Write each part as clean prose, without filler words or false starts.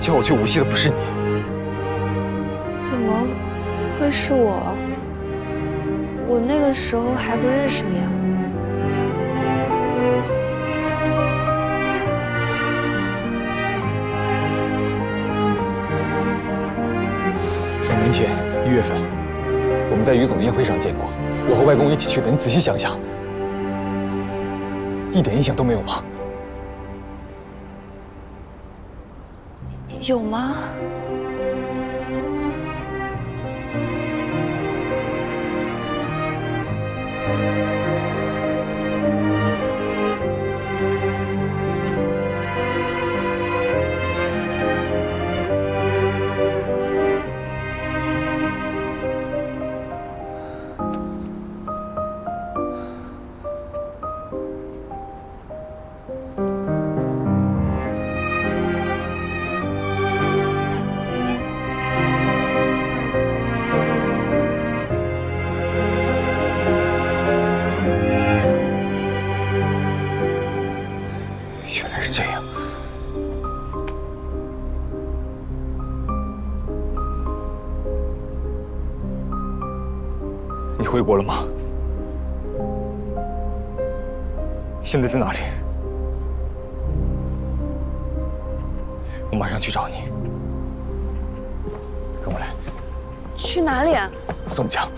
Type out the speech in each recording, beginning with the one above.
叫我去无锡的不是你。怎么会是我？我那个时候还不认识你啊。2年前1月份，我们在于总宴会上见过，我和外公一起去的。你仔细想想，一点印象都没有吗？有吗？原来是这样。你回国了吗？现在在哪里？我马上去找你。跟我来。去哪里啊？宋江。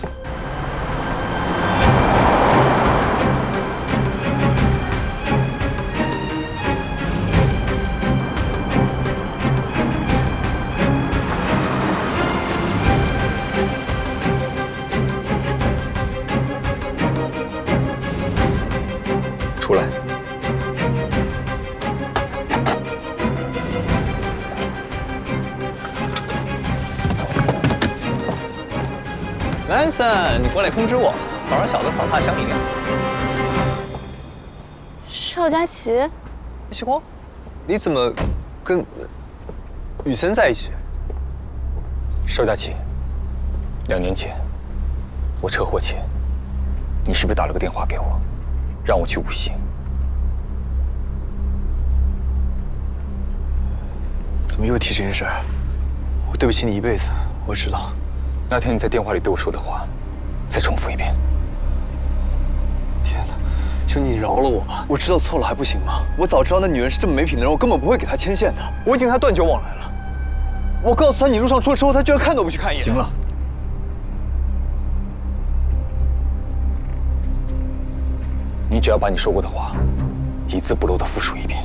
出来。兰森，你过来通知我，好让小子扫踏香一点。邵佳琪，西光，你怎么跟雨森在一起？邵佳琪，2年前我车祸前，你是不是打了个电话给我，让我去无锡？怎么又提这件事儿？我对不起你一辈子，我知道。那天你在电话里对我说的话，再重复一遍。天哪，求你饶了我吧！我知道错了还不行吗？我早知道那女人是这么没品的人，我根本不会给她牵线的。我已经跟她断绝往来了。我告诉她你路上出了车祸，她居然看都不去看一眼。行了，你只要把你说过的话一字不漏地复述一遍。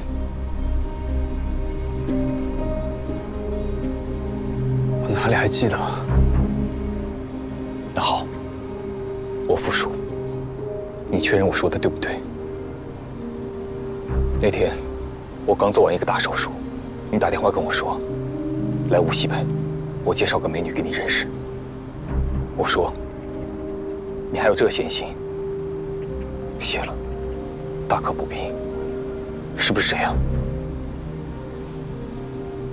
我哪里还记得？那好，我复述，你确认我说的对不对？那天我刚做完一个大手术，你打电话跟我说，来无锡呗，我介绍个美女给你认识。我说，你还有这闲心？谢了，大可不必，是不是这样？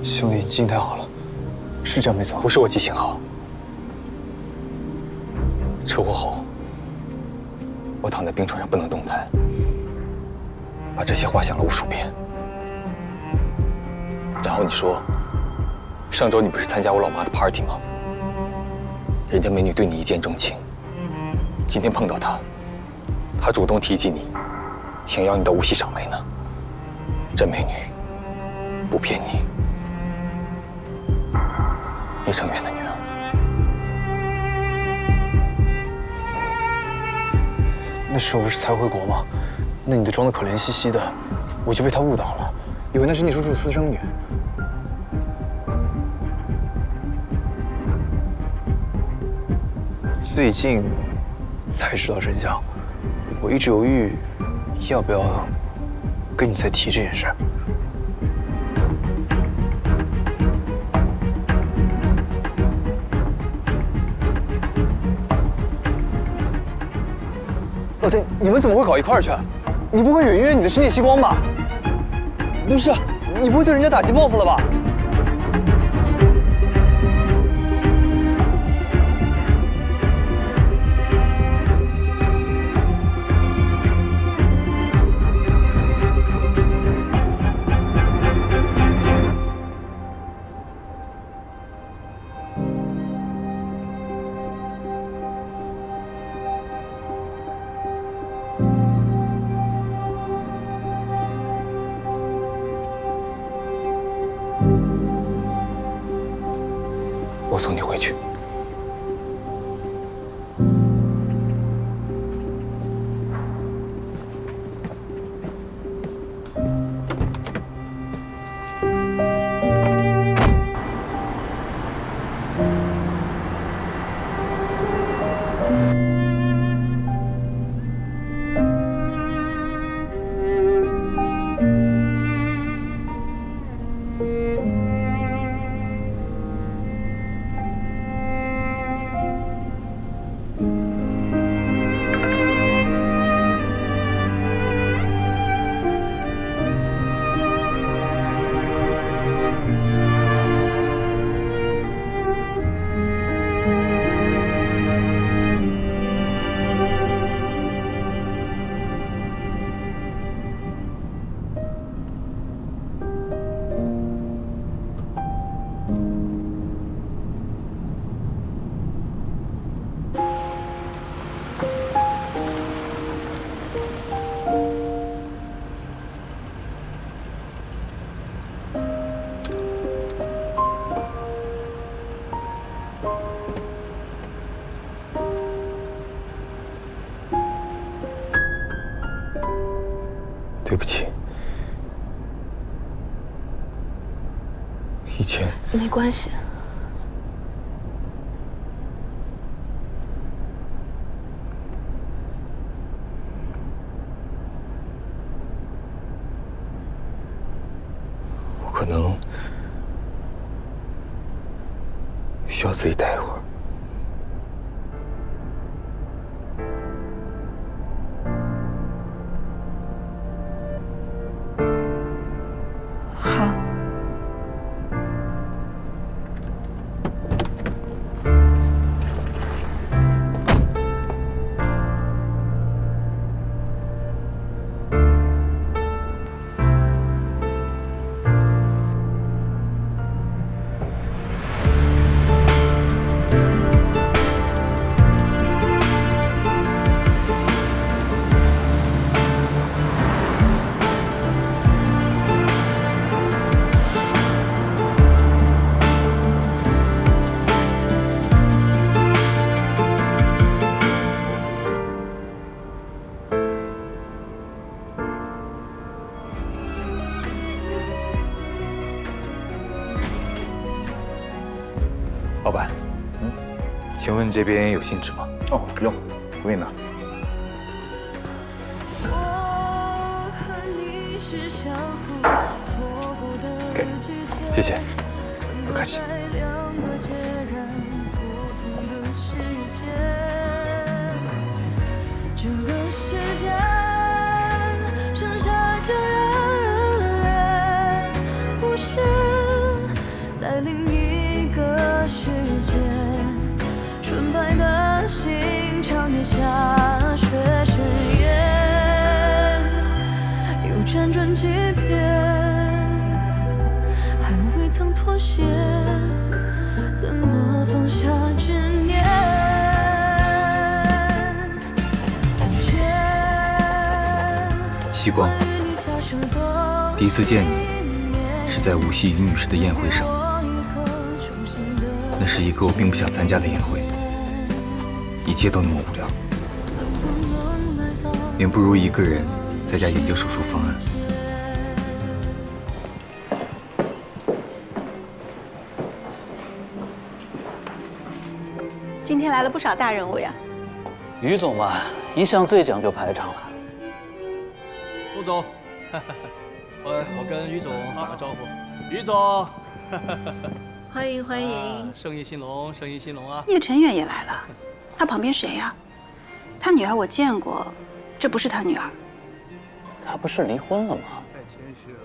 兄弟，你记性太好了，是这样没错。不是我记性好。车祸后，我躺在病床上不能动弹，把这些话想了无数遍。然后你说，上周你不是参加我老妈的 party 吗？人家美女对你一见钟情，今天碰到她，她主动提及你，想要你到无锡赏梅呢。这美女不骗你，叶成远的女儿。那时候不是才回国吗？那女的装得可怜兮兮的，我就被她误导了，以为那是聂叔叔私生女。最近才知道真相，我一直犹豫要不要跟你再提这件事。老天，你们怎么会搞一块儿去？你不会远约你的是聂希光吧？不是，你不会对人家打击报复了吧？我送你回去。对不起，以前没关系。我可能需要自己待一会儿。好。老板，请问这边有信纸吗？哦，有，我给你拿。给，谢谢，不客气。这个世界剩下这样人类，不是在另一个世界，纯白的心长夜下雪誓言，又辗转几遍，还未曾妥协，怎么放下执念？希光，第一次见你是在无锡于女士的宴会上，那是一个我并不想参加的宴会，一切都那么无聊，远不如一个人在家研究手术方案。今天来了不少大人物呀。于总嘛，一向最讲究排场了。陆总，我跟于总打个招呼。于总，欢迎欢迎，生意兴隆，生意兴隆啊！聂晨远也来了，他旁边谁呀？他女儿我见过，这不是他女儿。他不是离婚了吗？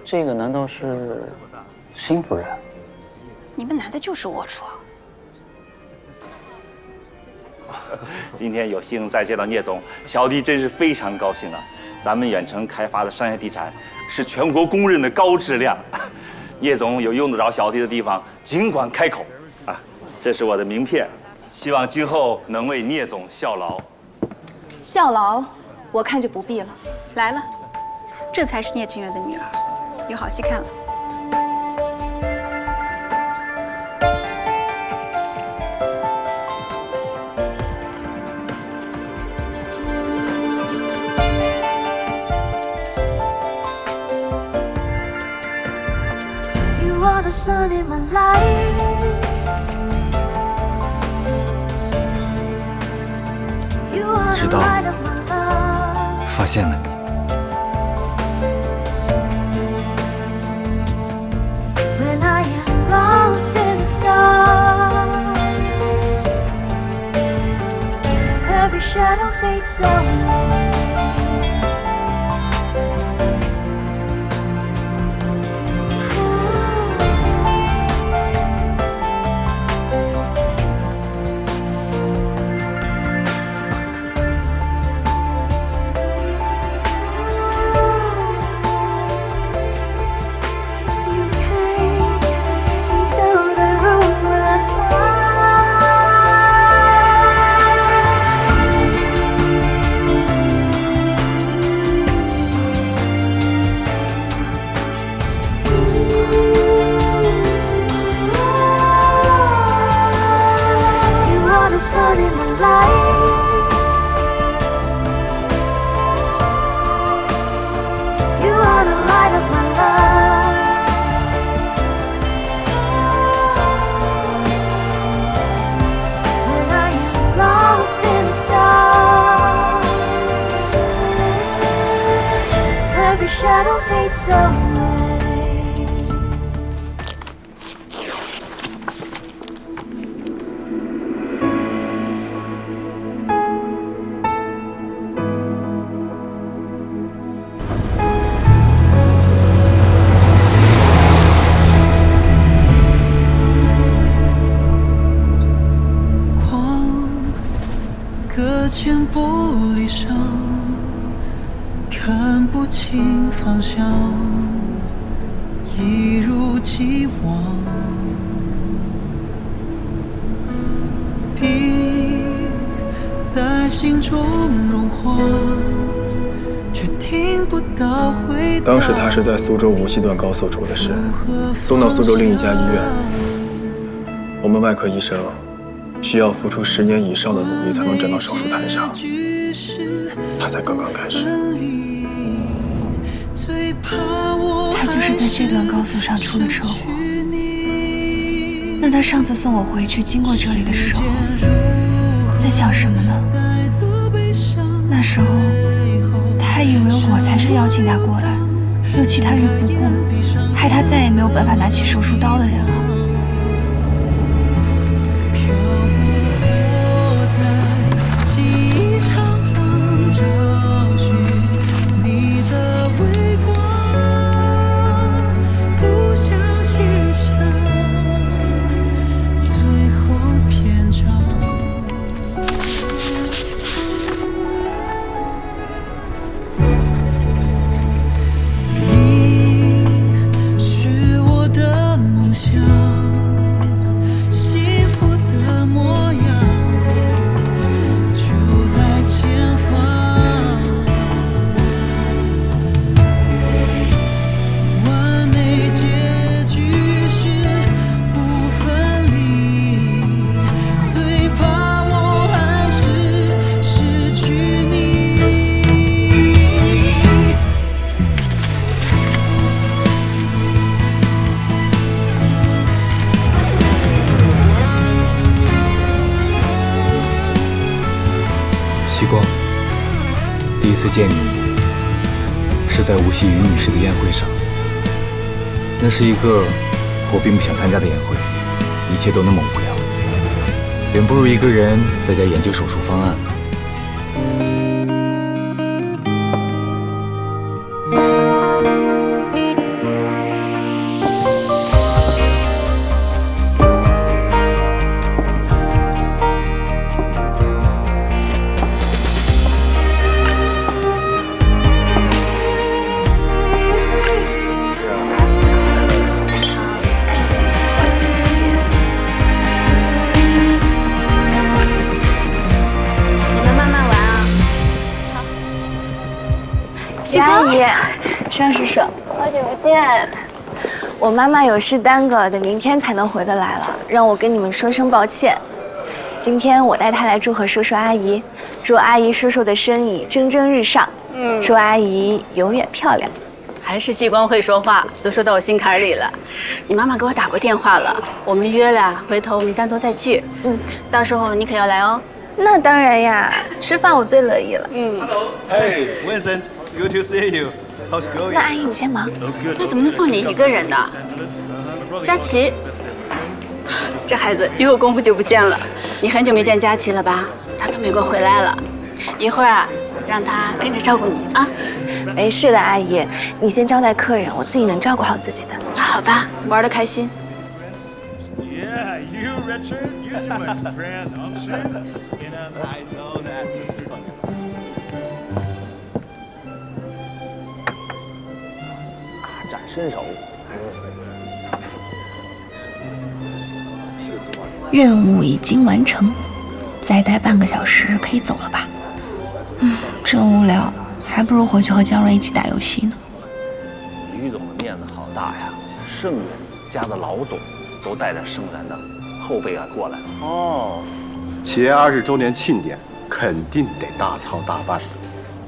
这个难道是新夫人？你们男的就是龌龊。今天有幸再见到聂总，小弟真是非常高兴啊！咱们远程开发的商业地产是全国公认的高质量，聂总有用得着小弟的地方，尽管开口啊！这是我的名片，希望今后能为聂总效劳。效劳，我看就不必了。来了，这才是聂晨远的女儿，有好戏看了。the sun in my life. You are the light of my love. 发现了你。 When I am lost in the dark, every shadow fades away. The sun in my life. You are the light of my love. When I am lost in the dark, every shadow fades away. 隔间玻璃上，看不清方向，一如既往。笔在心中融化，却听不到回答。当时他是在苏州无锡段高速出的事，送到苏州另一家医院。我们外科医生需要付出10年以上的努力才能站到手术台上，他才刚刚开始。他就是在这段高速上出的车祸。那他上次送我回去经过这里的时候，在想什么呢？那时候他以为我才是邀请他过来，又弃他于不顾，害他再也没有办法拿起手术刀的人啊。 西光，第一次见你是在无锡于女士的宴会上。那是一个我并不想参加的宴会，一切都那么无聊，远不如一个人在家研究手术方案。徐阿姨，张叔叔，好久不见。我妈妈有事耽搁，得明天才能回得来了，让我跟你们说声抱歉。今天我带她来祝贺叔叔阿姨，祝阿姨叔叔的生意蒸蒸日上，祝阿姨永远漂亮。还是激光会说话，都说到我心坎里了。你妈妈给我打过电话了，我们约了，回头我们单独再聚。到时候你可要来哦。那当然呀，吃饭我最乐意了。Hey, Vincent, good to see you. How's going? 那阿姨你先忙。那怎么能放你一个人呢？佳琪，这孩子一有功夫就不见了。你很久没见佳琪了吧？她从美国回来了，一会儿啊，让她跟着照顾你啊。没事的，阿姨，你先招待客人，我自己能照顾好自己的。好吧，玩得开心。 Yeah, you Richard, you're my friend, aren't you? You know, I know that, Mr. 展身手。任务已经完成，再待半个小时可以走了吧？真无聊，还不如回去和姜润一起打游戏呢。于总的面子好大呀，盛人家的老总都带着盛然的后辈过来了。哦，企业20周年庆典肯定得大操大办的，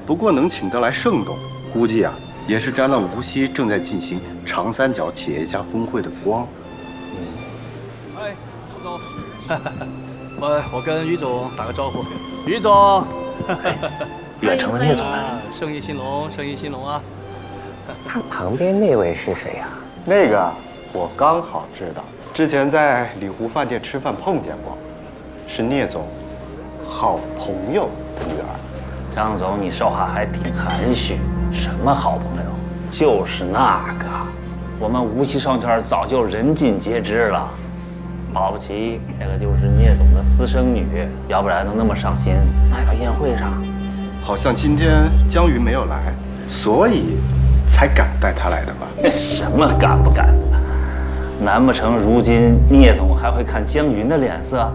不过能请得来盛总，估计啊也是沾了无锡正在进行长三角企业家峰会的光。哎，苏总，我跟于总打个招呼。于总，远程的聂总呢？生意兴隆，生意兴隆啊！他旁边那位是谁呀？那个我刚好知道，之前在里湖饭店吃饭碰见过，是聂总好朋友的女儿。张总，你说话还挺含蓄，什么好朋友？就是那个，我们无锡商圈早就人尽皆知了。保不齐那个就是聂总的私生女，要不然能那么上心来到宴会上。好像今天江云没有来，所以才敢带她来的吧？什么敢不敢？难不成如今聂总还会看江云的脸色？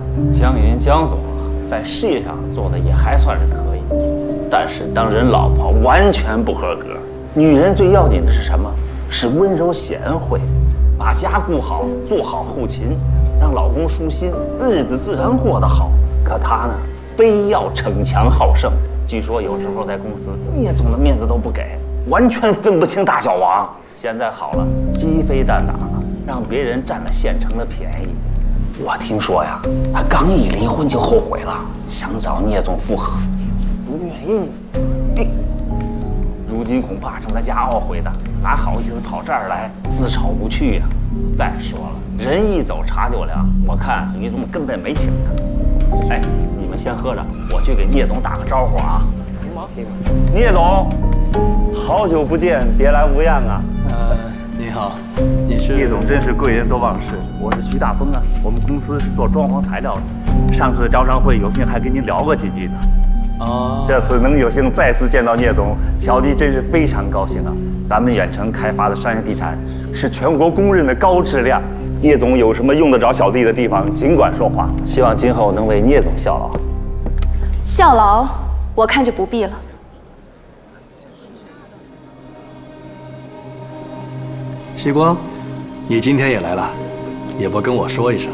江总在事业上做的也还算是可以，但是当人老婆完全不合格。女人最要紧的是什么？是温柔贤惠，把家顾好，做好后勤，让老公舒心，日子自然过得好。可她呢，非要逞强好胜。据说有时候在公司，聂总的面子都不给，完全分不清大小王。现在好了，鸡飞蛋打了，让别人占了现成的便宜。我听说呀，他刚一离婚就后悔了，想找聂总复合，不愿意。如今恐怕正在家懊悔的，哪好意思跑这儿来自讨无趣呀？再说了，人一走茶就凉，我看于总根本没请他。哎，你们先喝着，我去给聂总打个招呼啊。聂总，好久不见，别来无恙啊。你好，你是？聂总真是贵人多忘事，我是徐大峰啊，我们公司是做装潢材料的，上次招商会有幸还跟您聊过几句呢。哦，这次能有幸再次见到聂总，小弟真是非常高兴啊！咱们远程开发的商业地产是全国公认的高质量。聂总有什么用得着小弟的地方，尽管说话。希望今后能为聂总效劳。效劳，我看就不必了。西光，你今天也来了，也不跟我说一声。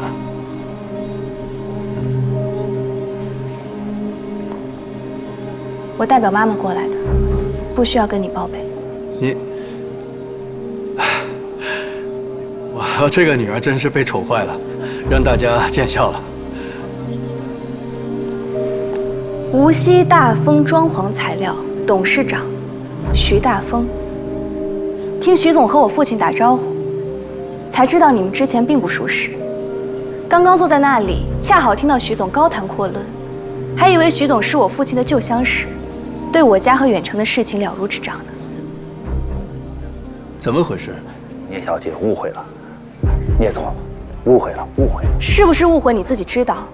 我代表妈妈过来的，不需要跟你报备。你，我这个女儿真是被宠坏了，让大家见笑了。无锡大丰装潢材料董事长徐大丰。听徐总和我父亲打招呼，才知道你们之前并不熟识。刚刚坐在那里，恰好听到徐总高谈阔论，还以为徐总是我父亲的旧相识，对我家和远程的事情了如指掌呢。怎么回事？聂小姐误会了，聂总，误会了，误会了。是不是误会你自己知道？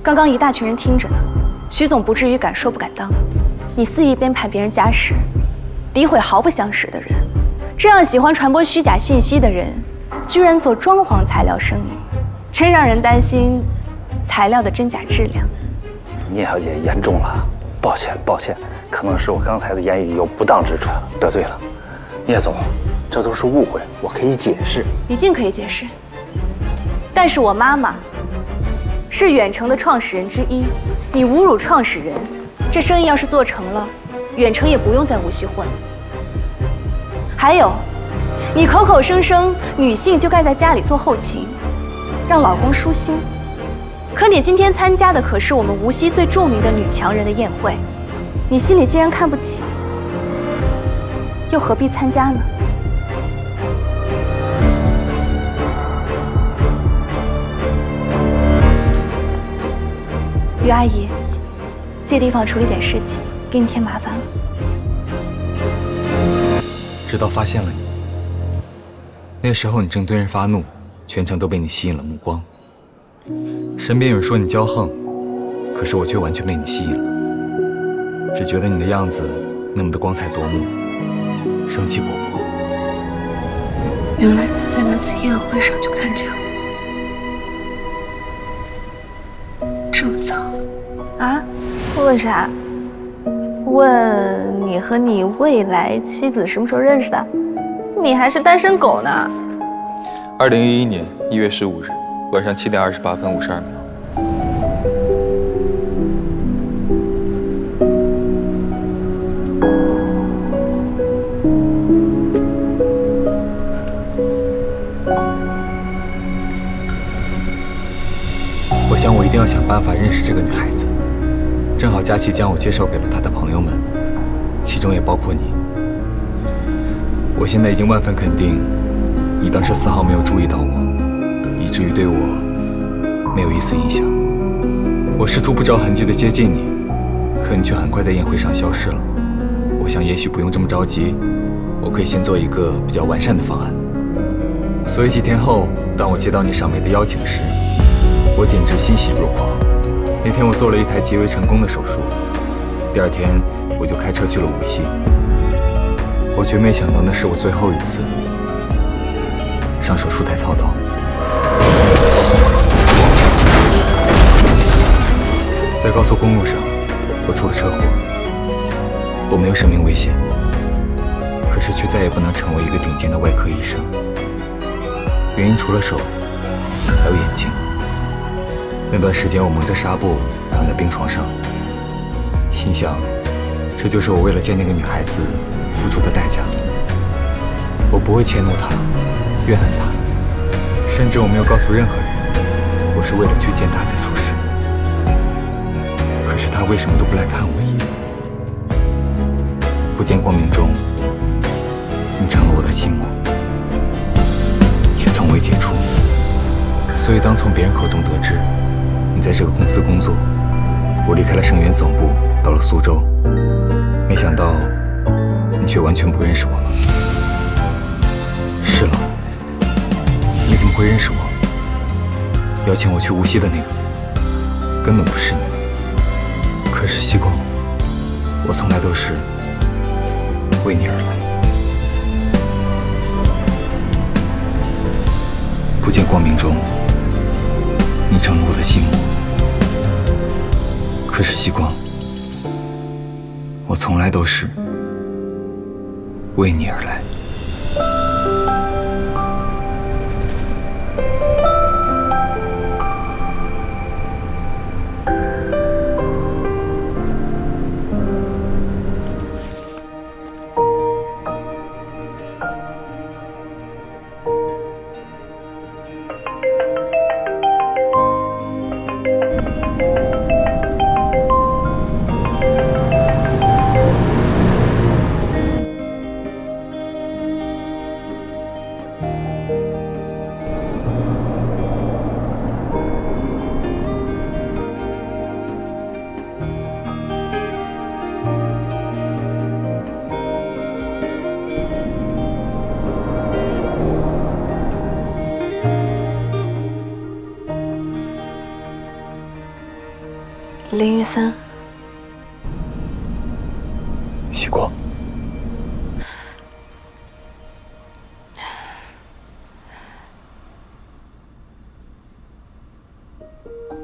刚刚一大群人听着呢，徐总不至于敢说不敢当。你肆意编排别人家事，诋毁毫不相识的人，这样喜欢传播虚假信息的人，居然做装潢材料生意，真让人担心材料的真假质量。聂小姐严重了，抱歉，抱歉，可能是我刚才的言语有不当之处，得罪了。聂总，这都是误会，我可以解释。你尽可以解释，但是我妈妈是远程的创始人之一，你侮辱创始人，这生意要是做成了，远程也不用在无锡混了。还有，你口口声声女性就该在家里做后勤，让老公舒心。可你今天参加的可是我们无锡最著名的女强人的宴会，你心里既然看不起，又何必参加呢？于阿姨，借地方处理点事情，给你添麻烦了。直到发现了你，那时候你正对人发怒，全程都被你吸引了目光。身边有人说你骄横，可是我却完全被你吸引了，只觉得你的样子那么的光彩夺目，生气勃勃。原来他在那次宴会上就看见了，这么早啊？问啥？问你和你未来妻子什么时候认识的？你还是单身狗呢。2011年1月15日晚上7点28分52秒。我想我一定要想办法认识这个女孩子。正好佳琪将我介绍给了她的朋友们，其中也包括你。我现在已经万分肯定，你当时丝毫没有注意到我，以至于对我没有一丝印象。我试图不着痕迹地接近你，可你却很快在宴会上消失了。我想也许不用这么着急，我可以先做一个比较完善的方案。所以几天后，当我接到你上门的邀请时，我简直欣喜若狂。那天我做了一台极为成功的手术，第二天我就开车去了无锡。我绝没想到那是我最后一次上手术台操刀。在高速公路上，我出了车祸，我没有生命危险，可是却再也不能成为一个顶尖的外科医生。原因除了手，还有眼睛。那段时间我蒙着纱布躺在病床上，心想，这就是我为了见那个女孩子付出的代价。我不会迁怒她，怨恨她，甚至我没有告诉任何人，我是为了去见她才出事。可是她为什么都不来看我一眼？不见光明中，你成了我的心魔，且从未解除。所以当从别人口中得知你在这个公司工作，我离开了盛源总部，到了苏州，没想到你却完全不认识我了。是了，你怎么会认识我？邀请我去无锡的那个，根本不是你。可是西光，我从来都是为你而来。不见光明中，你成了我的心魔。可是西光，我从来都是为你而来。林玉森，西光，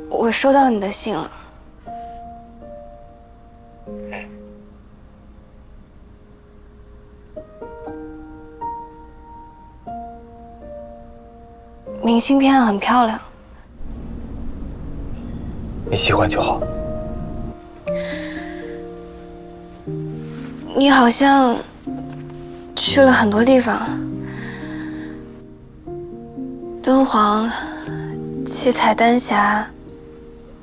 我收到你的信了。明信片很漂亮，你喜欢就好。你好像去了很多地方，敦煌、七彩丹霞、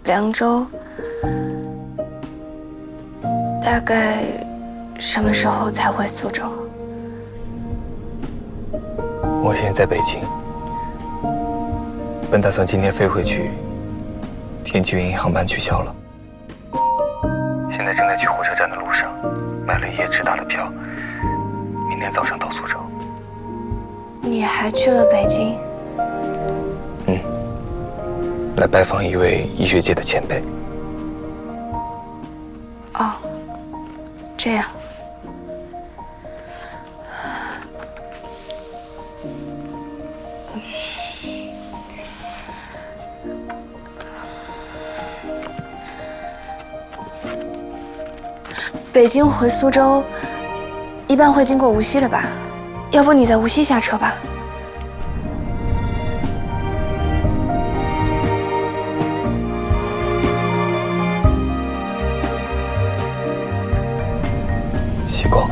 凉州，大概什么时候才回苏州？我现在在北京，本打算今天飞回去，天气原因航班取消了。现在正在去火车站的路上，买了一夜直达的票，明天早上到苏州。你还去了北京？来拜访一位医学界的前辈。哦，这样。北京回苏州，一般会经过无锡的吧？要不你在无锡下车吧？希光，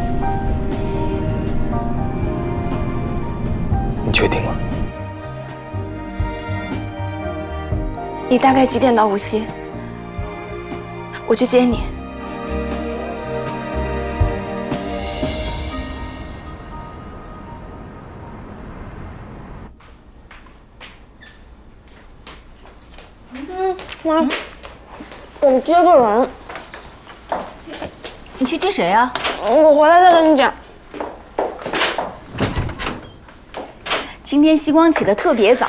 你确定吗？你大概几点到无锡？我去接你。妈，我接个人。你去接谁啊？我回来再跟你讲。今天希光起得特别早，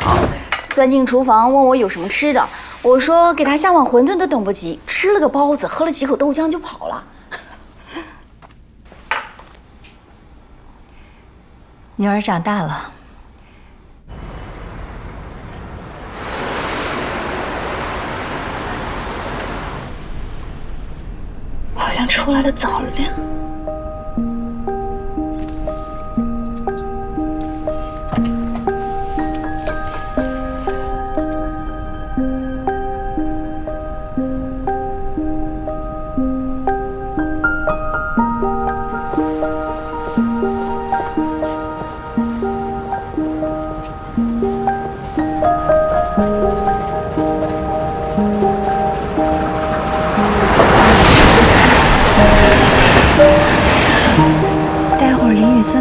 钻进厨房问我有什么吃的。我说给他下碗馄饨都等不及，吃了个包子，喝了几口豆浆就跑了。女儿长大了。好像出来的早了点。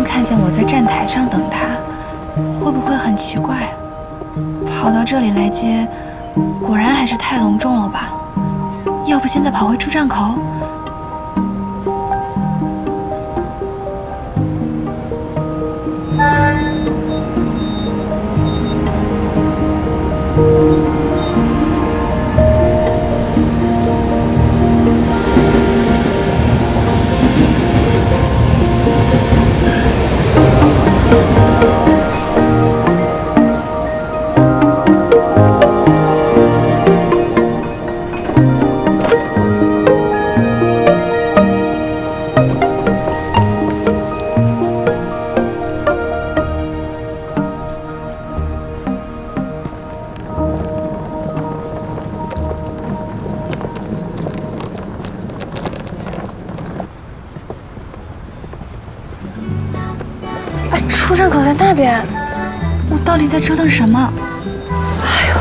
看见我在站台上等他，会不会很奇怪？跑到这里来接，果然还是太隆重了吧？要不现在跑回出站口？出站口在那边，我到底在折腾什么？哎呦！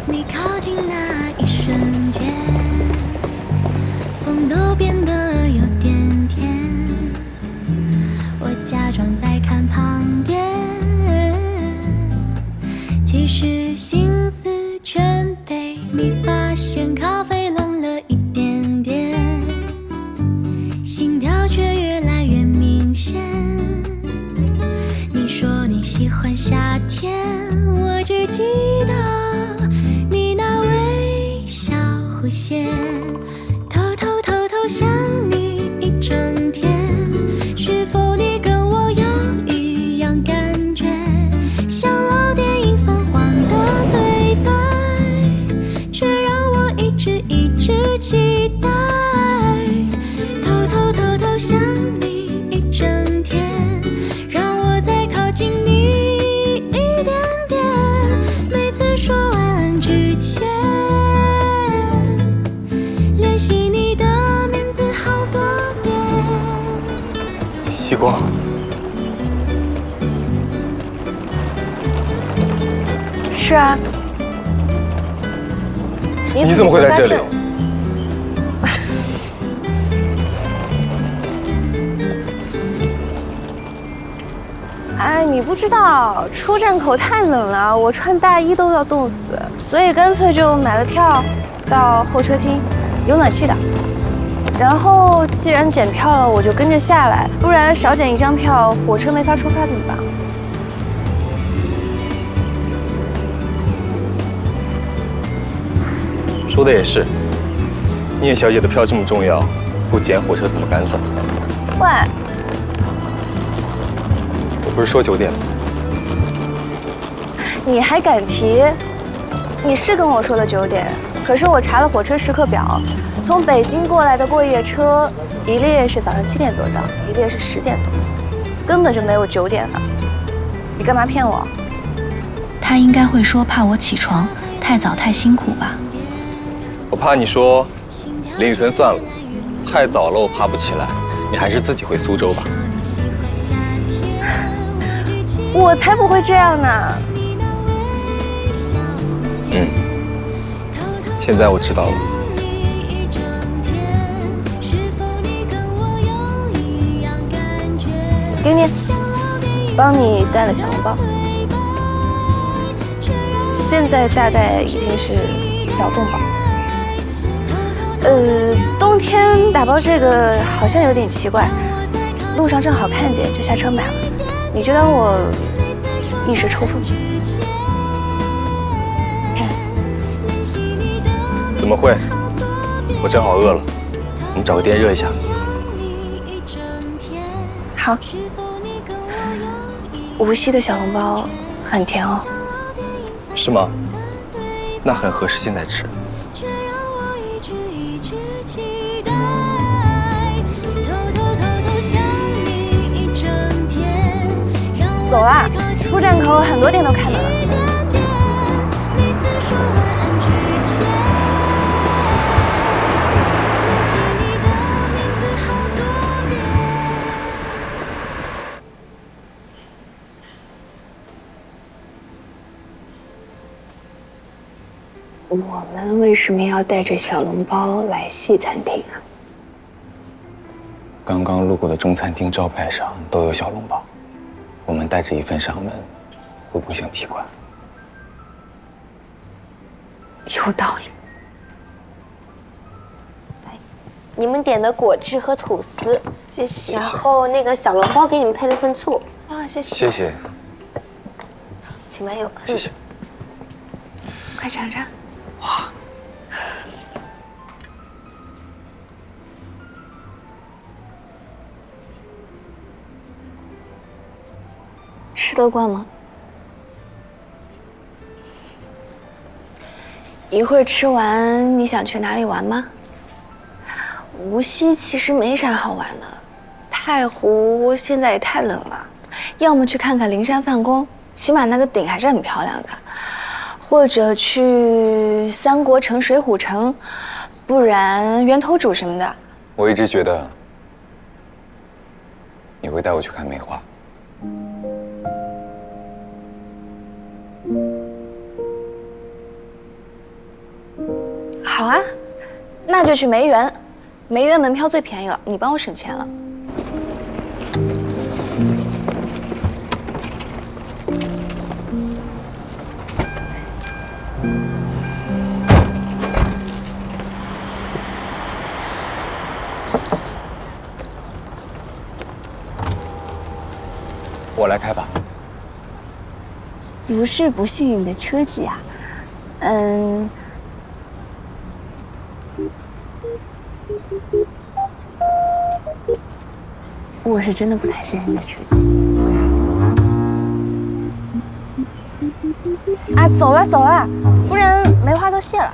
你靠近那一瞬间，风都变得有点甜。我假装在看旁边，其实心思全被你发现。咖啡冷了一点点，心跳却越来越明显。说你喜欢夏天，我只记得你那微笑弧线，偷偷想你一整天。是否你跟我有一样感觉？像老电影泛黄的对白，却让我一直期待。偷想你一整天。近你一点点，每次说晚安之前，练习你的名字好多遍。希光，是啊。你怎么会在这里？哎，你不知道，出站口太冷了，我穿大衣都要冻死，所以干脆就买了票到候车厅，有暖气的。然后既然检票了，我就跟着下来，不然少检一张票，火车没法出发怎么办？说的也是，聂小姐的票这么重要，不检火车怎么赶走？喂，我不是说9点吗？你还敢提？你是跟我说的9点，可是我查了火车时刻表，从北京过来的过夜车，一列是早上7点多到，一列是10点多，根本就没有9点的。你干嘛骗我？他应该会说怕我起床太早太辛苦吧。我怕你说林雨森算了，太早了我爬不起来，你还是自己回苏州吧。我才不会这样呢。现在我知道了。给你，帮你带了小笼包，现在大概已经是小冻包。冬天打包这个好像有点奇怪，路上正好看见就下车买了，你就当我一时抽风。看，怎么会？我正好饿了，我们找个店热一下。好，无锡的小笼包很甜哦。是吗？那很合适现在吃。走啦，出站口很多店都开门了。我们为什么要带着小笼包来西餐厅啊？刚刚路过的中餐厅招牌上都有小笼包，我们带着一份上门，会不会像奇怪？有道理。你们点的果汁和吐司，谢谢。然后那个小笼包给你们配了份醋。啊，谢谢。谢谢。请慢用。谢谢。快尝尝。哇。吃得惯吗？一会儿吃完，你想去哪里玩吗？无锡其实没啥好玩的，太湖现在也太冷了，要么去看看灵山梵宫，起码那个顶还是很漂亮的，或者去三国城、水浒城，不然源头渚什么的。我一直觉得你会带我去看梅花。好啊，那就去梅园，梅园门票最便宜了，你帮我省钱了。我来开吧。不是不幸运的车技啊，我是真的不太信任你的车技。啊，走了走了，不然梅花都谢了。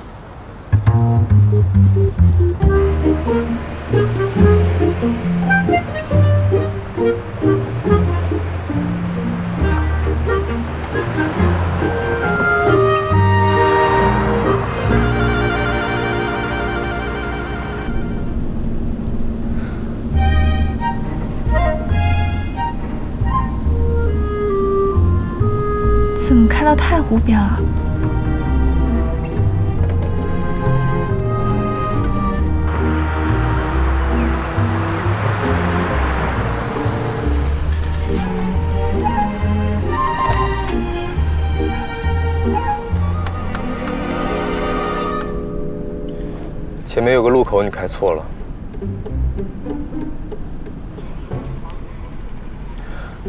怎么开到太湖湖边啊？前面有个路口，你开错了。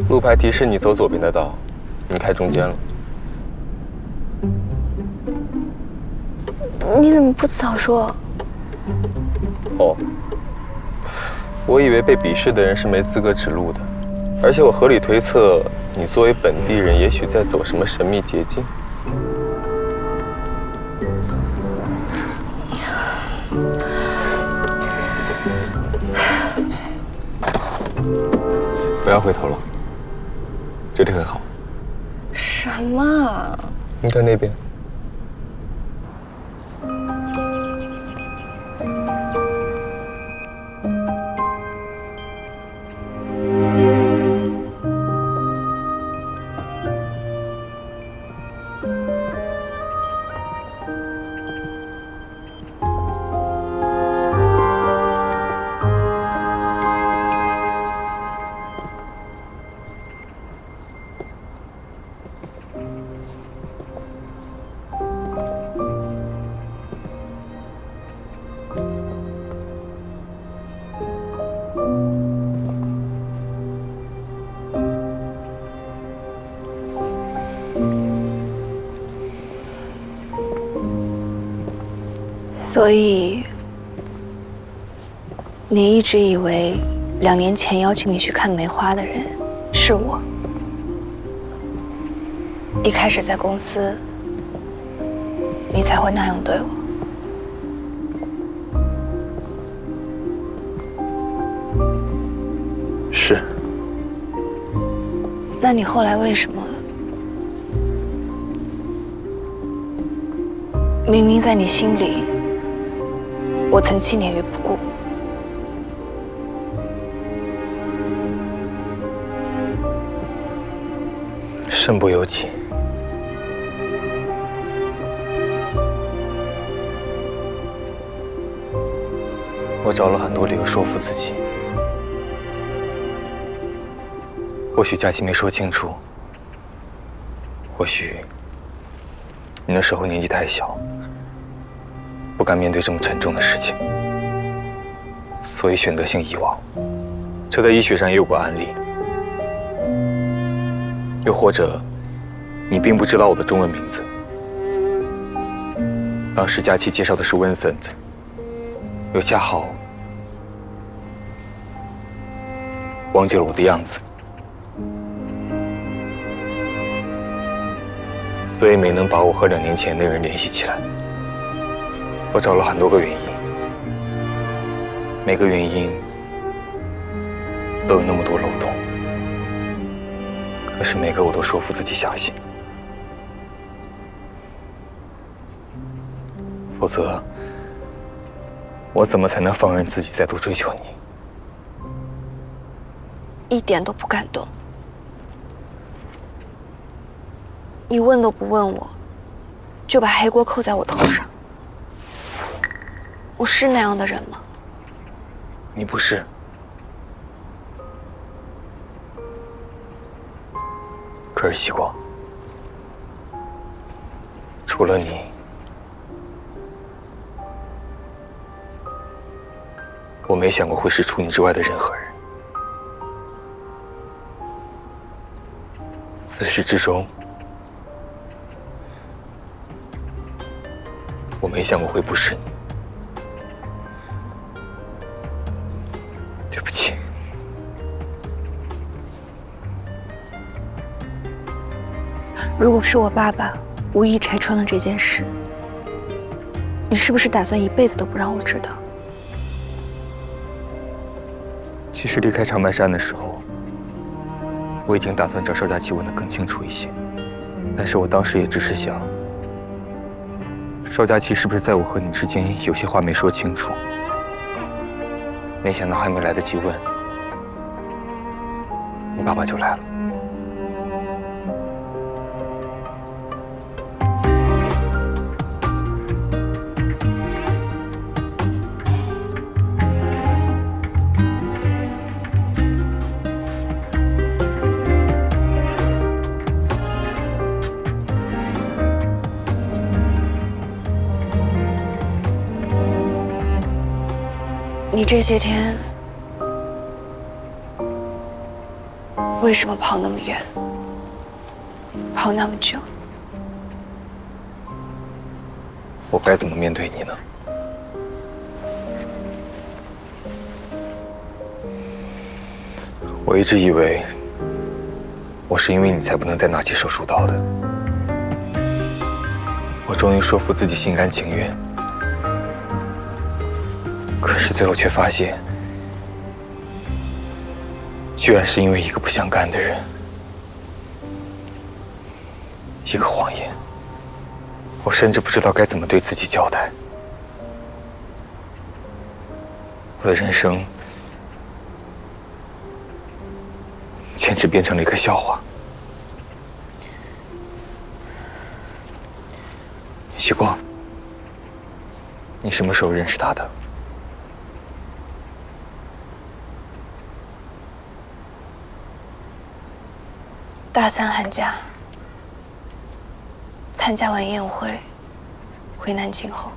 路牌提示你走左边的道，你开中间了。你怎么不早说？哦，我以为被鄙视的人是没资格指路的，而且我合理推测，你作为本地人，也许在走什么神秘捷径。不要回头了，这里很好。什么？你看那边。所以，你一直以为2年前邀请你去看梅花的人是我。一开始在公司，你才会那样对我。是。那你后来为什么？明明在你心里，我曾弃你于不顾。身不由己。我找了很多理由说服自己。或许佳琪没说清楚，或许你那时候年纪太小，不敢面对这么沉重的事情，所以选择性遗忘。这在医学上也有过案例。又或者，你并不知道我的中文名字。当时佳琪介绍的是 Vincent， 又恰好忘记了我的样子，所以没能把我和2年前那人联系起来。我找了很多个原因，每个原因都有那么多漏洞。可是每个我都说服自己相信，否则我怎么才能放任自己再度追求你？一点都不感动。你问都不问我，就把黑锅扣在我头上。我是那样的人吗？你不是。可是希光，除了你，我没想过会是除你之外的任何人。自始至终，我没想过会不是你。对不起。如果是我爸爸无意拆穿了这件事，你是不是打算一辈子都不让我知道？其实离开长白山的时候，我已经打算找邵佳琪问得更清楚一些，但是我当时也只是想，邵佳琪是不是在我和你之间有些话没说清楚？没想到还没来得及问，你爸爸就来了。你这些天为什么跑那么远，跑那么久？我该怎么面对你呢？我一直以为，我是因为你才不能再拿起手术刀的。我终于说服自己心甘情愿，可是最后却发现，居然是因为一个不相干的人，一个谎言。我甚至不知道该怎么对自己交代。我的人生简直变成了一个笑话。希光，你什么时候认识他的？大3寒假，参加完宴会，回南京后，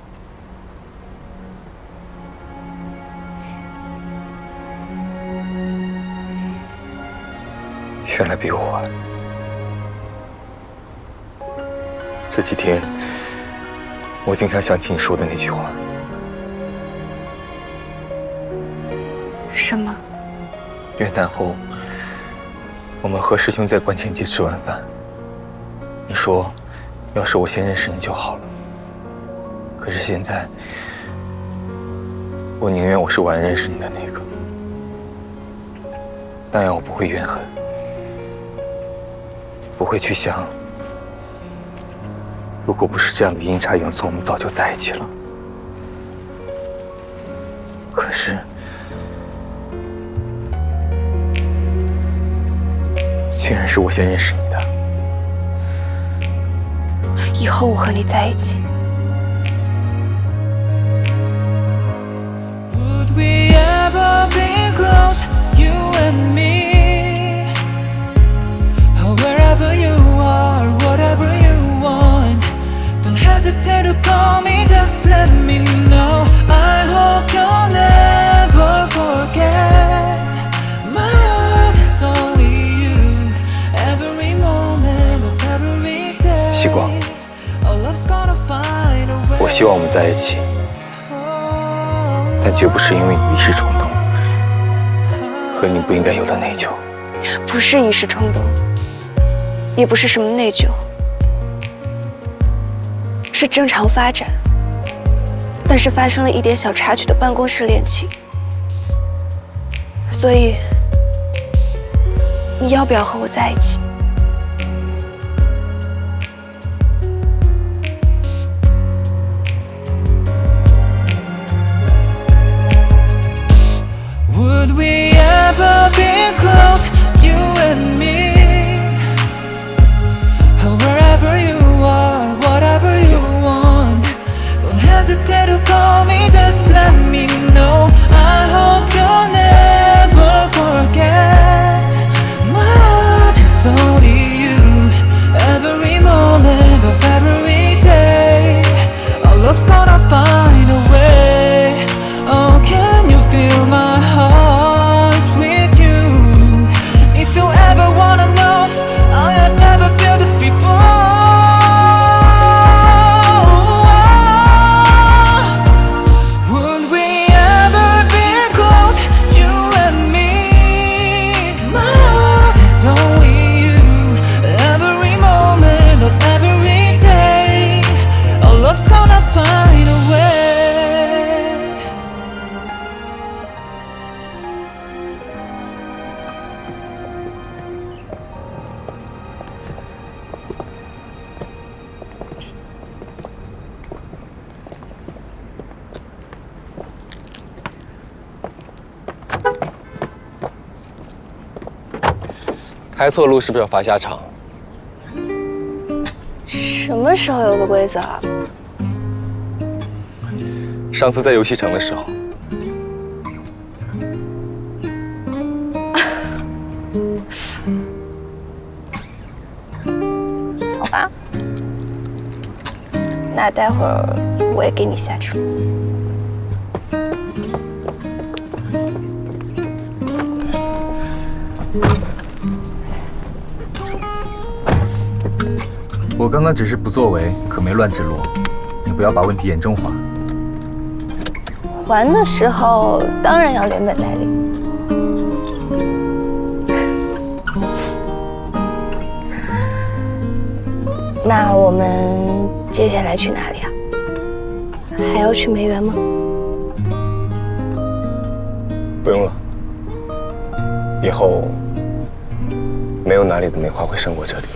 原来比我晚。这几天，我经常想起你说的那句话。什么？元旦后，我们和师兄在观前街吃完饭。你说，要是我先认识你就好了。可是现在，我宁愿我是晚认识你的那个，那样我不会怨恨，不会去想，如果不是这样的阴差阳错，我们早就在一起了。可是，竟然是我先认识你的。以后我和你在一起。Would we ever be close, you and me? Wherever you are, whatever you want, don't hesitate to call me, just let me know. I hope you'll never forget. My heart is only you, every moment of every day. 希光， Our love's gonna find a way. 我希望我们在一起，但绝不是因为你一时冲动和你不应该有的内疚。不是一时冲动，也不是什么内疚，是正常发展，但是发生了一点小插曲的办公室恋情。所以，你要不要和我在一起？ Would we ever be close, you and me? Wherever you are, whatever you want, don't hesitate to call me, just let me know. I hope you'll never forget. My heart is only you, every moment of every day. Our love's gonna find a way. Oh, can you feel my heart's with you? If you ever wanna know, I have never felt this before. Would we ever be close, you and me? My heart is only you, every moment of every day. Our love's gonna find a way. 开错路是不是要罚下场？什么时候有的规则啊？上次在游戏城的时候。好吧，那待会儿我也给你下车。我刚刚只是不作为，可没乱指路，你不要把问题严重化。还的时候当然要连本带利。那我们接下来去哪里啊？还要去梅园吗？不用了，以后没有哪里的梅花会胜过这里了。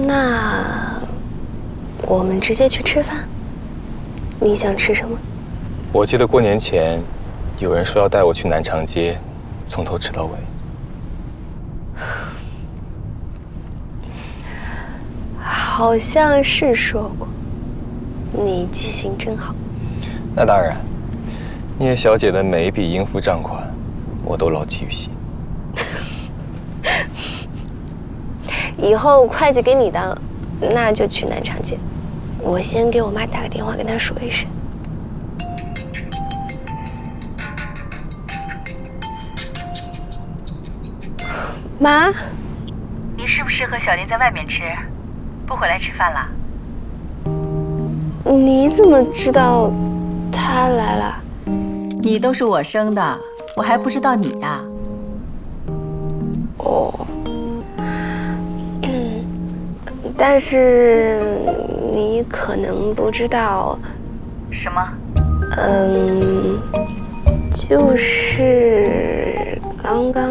那我们直接去吃饭。你想吃什么？我记得过年前，有人说要带我去南长街，从头吃到尾。好像是说过。你记性真好。那当然，聂小姐的每一笔应付账款，我都牢记于心。以后会计给你当，那就去南长街。我先给我妈打个电话，跟她说一声。妈，你是不是和小林在外面吃，不回来吃饭了？你怎么知道她来了？你都是我生的，我还不知道你呀。哦。但是你可能不知道。什么？就是刚刚，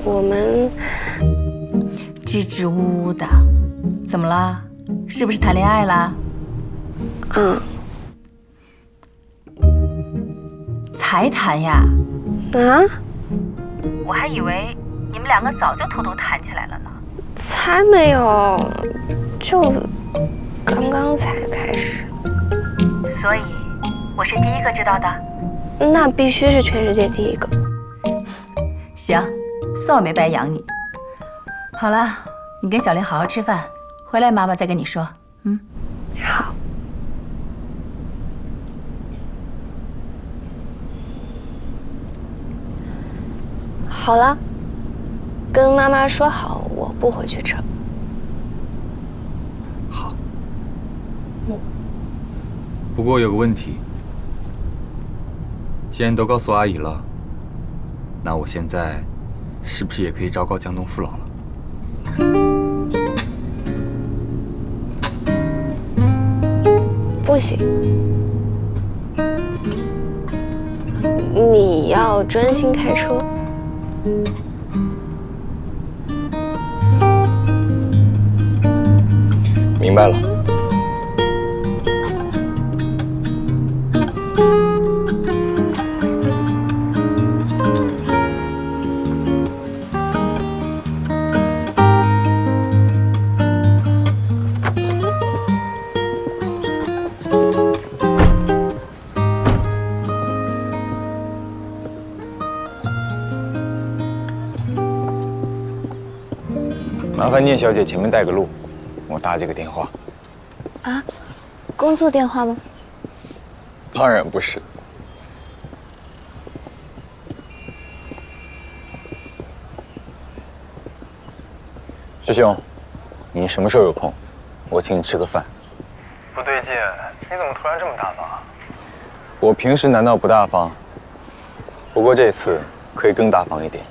我们支支吾吾的，怎么了？是不是谈恋爱啦？才谈呀？啊？我还以为你们两个早就偷偷谈起来了呢。才没有，就刚刚才开始。所以，我是第一个知道的。那必须是全世界第一个。行，算我没白养你。好了，你跟小林好好吃饭，回来妈妈再跟你说。好。好了，跟妈妈说好，我不回去吃了。好。不过有个问题，既然都告诉阿姨了，那我现在是不是也可以昭告江东父老了？不行，你要专心开车。明白了。麻烦聂小姐前面带个路，我打这个电话。啊，工作电话吗？当然不是。师兄，你什么时候有空？我请你吃个饭。不对劲，你怎么突然这么大方？我平时难道不大方？不过这次可以更大方一点，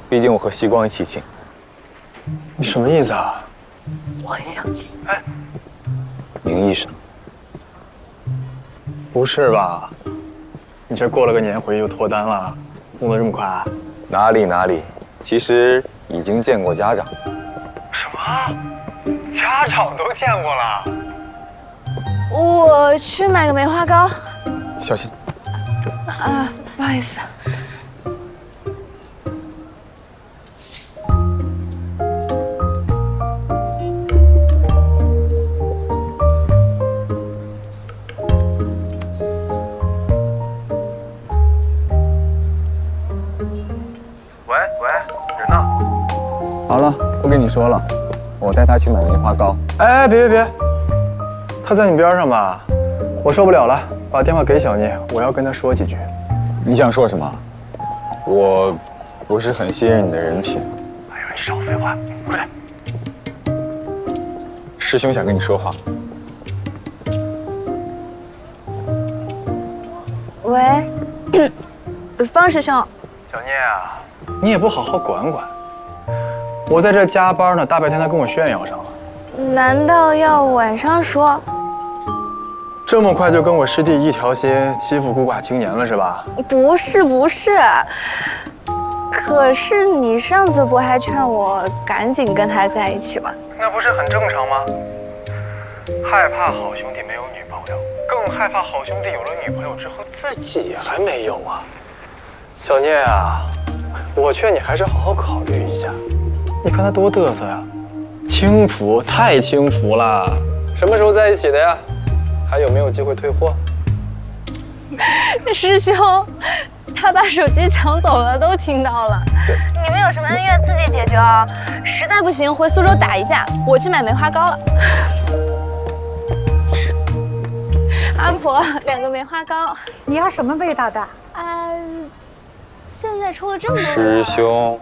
毕竟我和西光一起请。你什么意思啊？我很生气。哎，名义上。不是吧？你这过了个年回去就脱单了，弄得这么快？哪里，其实已经见过家长。什么？家长都见过了？我去买个梅花糕。小心。啊，不好意思。跟你说了，我带他去买梅花糕。哎，别，他在你边上吧？我受不了了，把电话给小聂，我要跟他说几句。你想说什么？我不是很信任你的人品。哎呦，你少废话，快点！师兄想跟你说话。喂，方师兄。小聂啊，你也不好好管管。我在这加班呢，大白天他跟我炫耀上了。难道要晚上说？这么快就跟我师弟一条心，欺负孤寡青年了是吧？不是，可是你上次不还劝我赶紧跟他在一起吗？那不是很正常吗？害怕好兄弟没有女朋友，更害怕好兄弟有了女朋友之后自己还没有啊。小聂啊，我劝你还是好好考虑一下。你看他多嘚瑟呀，轻浮，太轻浮了。什么时候在一起的呀？还有没有机会退货？师兄，他把手机抢走了，都听到了。你们有什么恩怨自己解决啊！实在不行回苏州打一架，我去买梅花糕了。阿婆，2个梅花糕。你要什么味道的？现在出了这么多。师兄，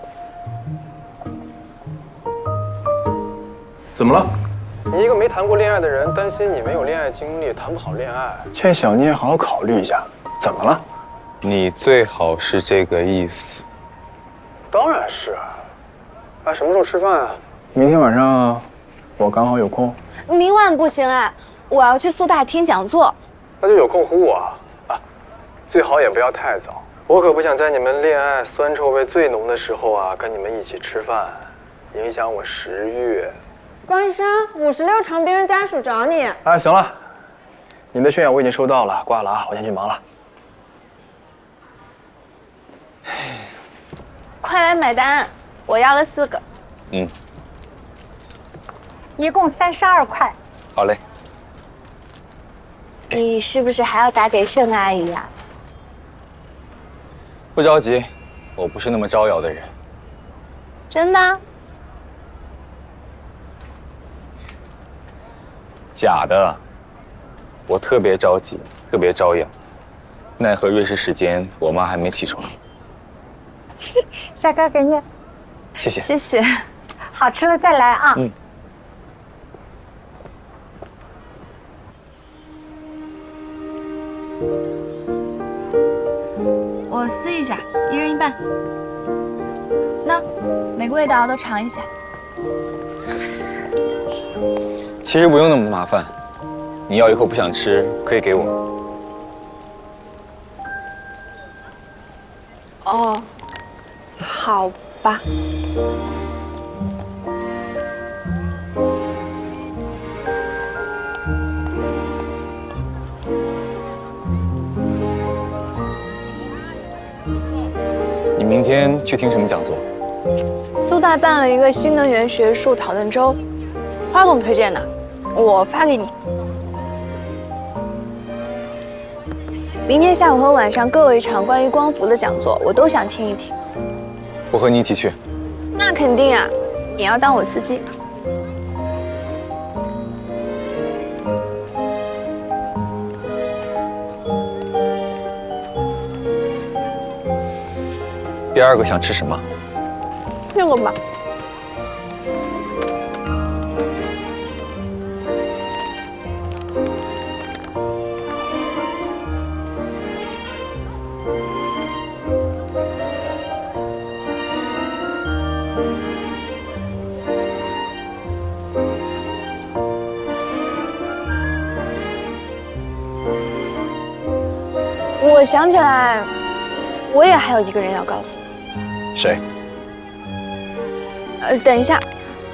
怎么了？你一个没谈过恋爱的人，担心你没有恋爱经历，谈不好恋爱，劝小聂好好考虑一下。怎么了？你最好是这个意思。当然是。哎，什么时候吃饭啊？明天晚上我刚好有空。明晚不行啊，我要去苏大听讲座。那就有空呼我啊，最好也不要太早。我可不想在你们恋爱酸臭味最浓的时候啊，跟你们一起吃饭，影响我食欲。关医生，56床病人家属找你。哎，行了，你的炫耀我已经收到了，挂了啊，我先去忙了。快来买单，我要了4个。一共32块。好嘞。你是不是还要打给盛阿姨呀？不着急，我不是那么招摇的人。真的？假的，我特别着急，特别招摇，奈何瑞士时间，我妈还没起床。帅哥，给你。谢谢。谢谢。好吃了再来啊。我撕一下，1人1半。那每个味道都尝一下。其实不用那么麻烦，你咬一口不想吃，可以给我。哦，好吧。你明天去听什么讲座？苏大办了一个新能源学术讨论周，花总推荐的，我发给你。明天下午和晚上各有一场关于光伏的讲座，我都想听一听。我和你一起去。那肯定啊，你要当我司机。第2个想吃什么？这个吧。我想起来，我也还有一个人要告诉你。谁？等一下，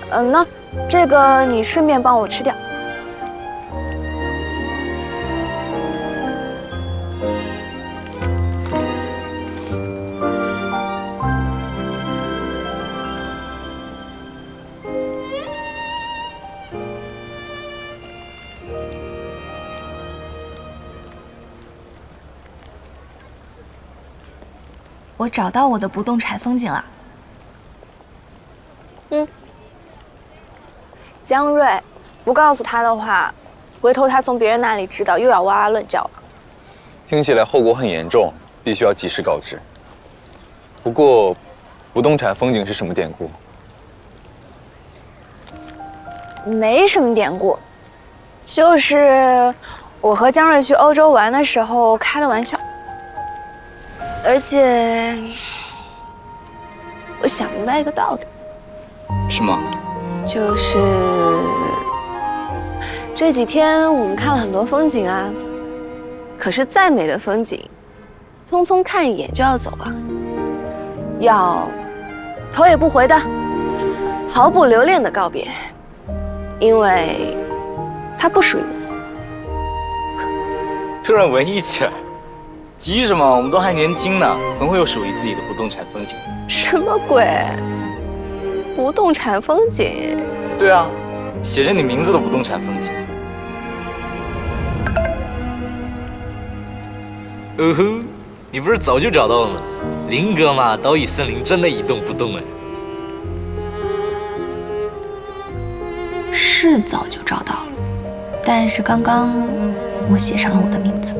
那这个你顺便帮我吃掉。我找到我的不动产风景了。江瑞，不告诉他的话，回头他从别人那里知道，又要哇哇乱叫了。听起来后果很严重，必须要及时告知。不过，不动产风景是什么典故？没什么典故，就是我和江瑞去欧洲玩的时候开了玩笑，而且我想明白一个道理。是吗？就是这几天我们看了很多风景啊，可是再美的风景，匆匆看一眼就要走了，要头也不回的，毫不留恋的告别，因为它不属于我。突然文艺起来，急什么？我们都还年轻呢，总会有属于自己的不动产风景。什么鬼？不动产风景？对啊，写着你名字的不动产风景。哼，你不是早就找到了吗？林哥嘛，岛屿森林真的一动不动哎。是早就找到了，但是刚刚我写上了我的名字。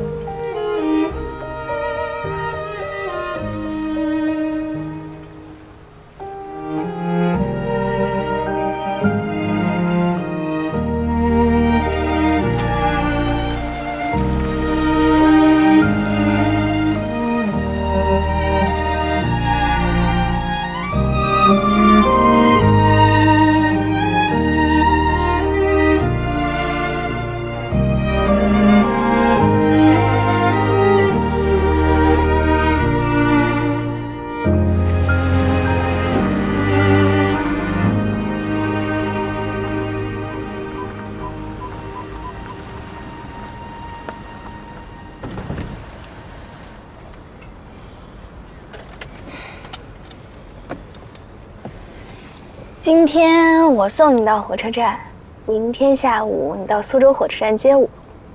今天我送你到火车站，明天下午你到苏州火车站接我，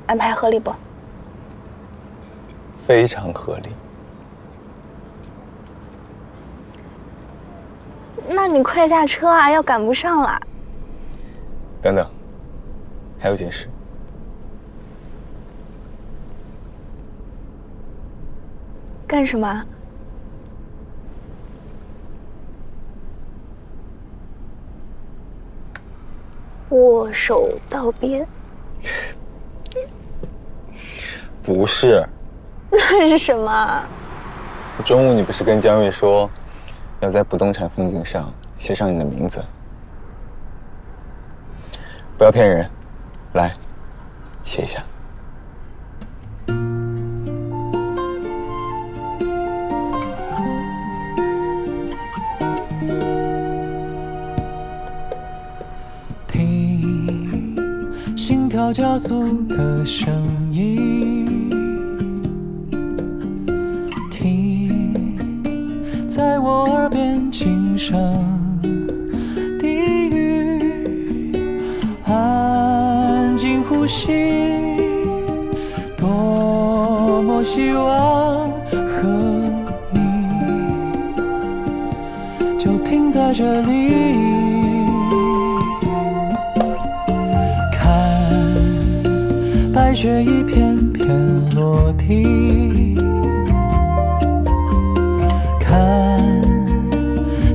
安排合理不？非常合理。那你快下车啊，要赶不上了。等等，还有件事。干什么？握手道别？不是。那是什么？中午你不是跟江瑞说，要在不动产风景上写上你的名字？不要骗人，来，写一下。心跳加速的声音，听在我耳边轻声低语，安静呼吸，多么希望和你就停在这里。白雪一片片落地，看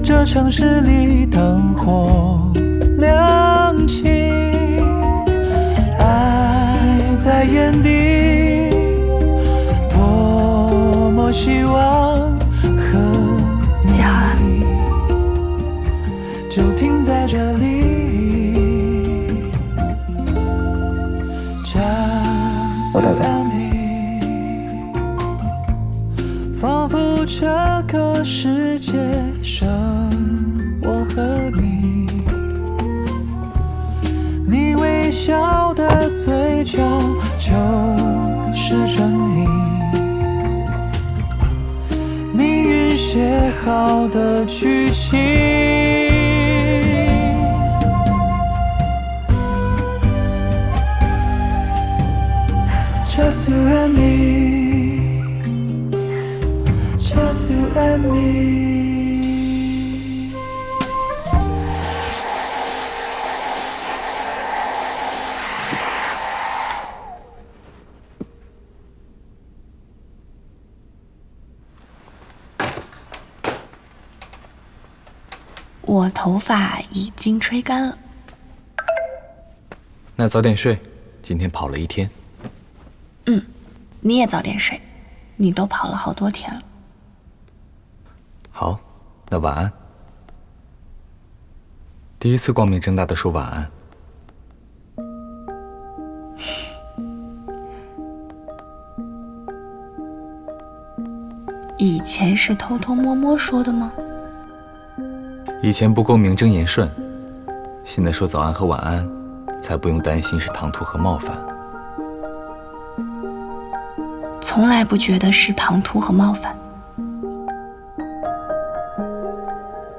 这城市里灯火亮起，爱在眼底，多么希望和你就停在这里。我带走。仿佛这个世界剩我和你，你微笑的嘴角就是真理，命运写好的剧情。Just you and me, just you and me. 我头发已经吹干了。那早点睡，今天跑了一天。你也早点睡，你都跑了好多天了。好，那晚安。第一次光明正大的说晚安。以前是偷偷摸摸说的吗？以前不够名正言顺，现在说早安和晚安，才不用担心是唐突和冒犯。从来不觉得是唐突和冒犯。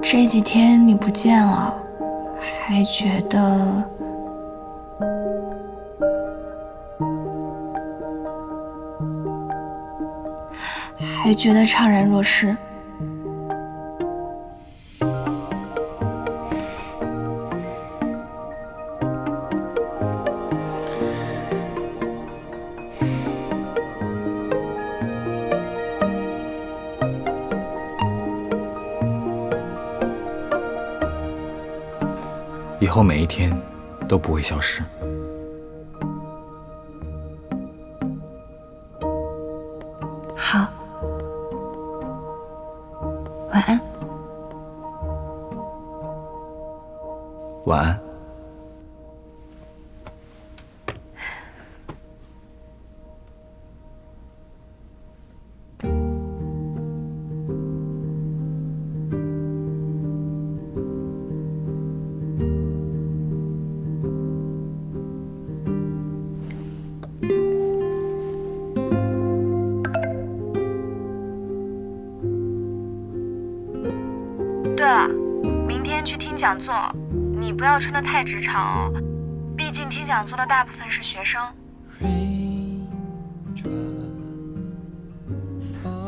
这几天你不见了，还觉得怅然若失。以后每一天都不会消失。好，晚安。晚安。对了，明天去听讲座，你不要穿得太职场哦，毕竟听讲座的大部分是学生。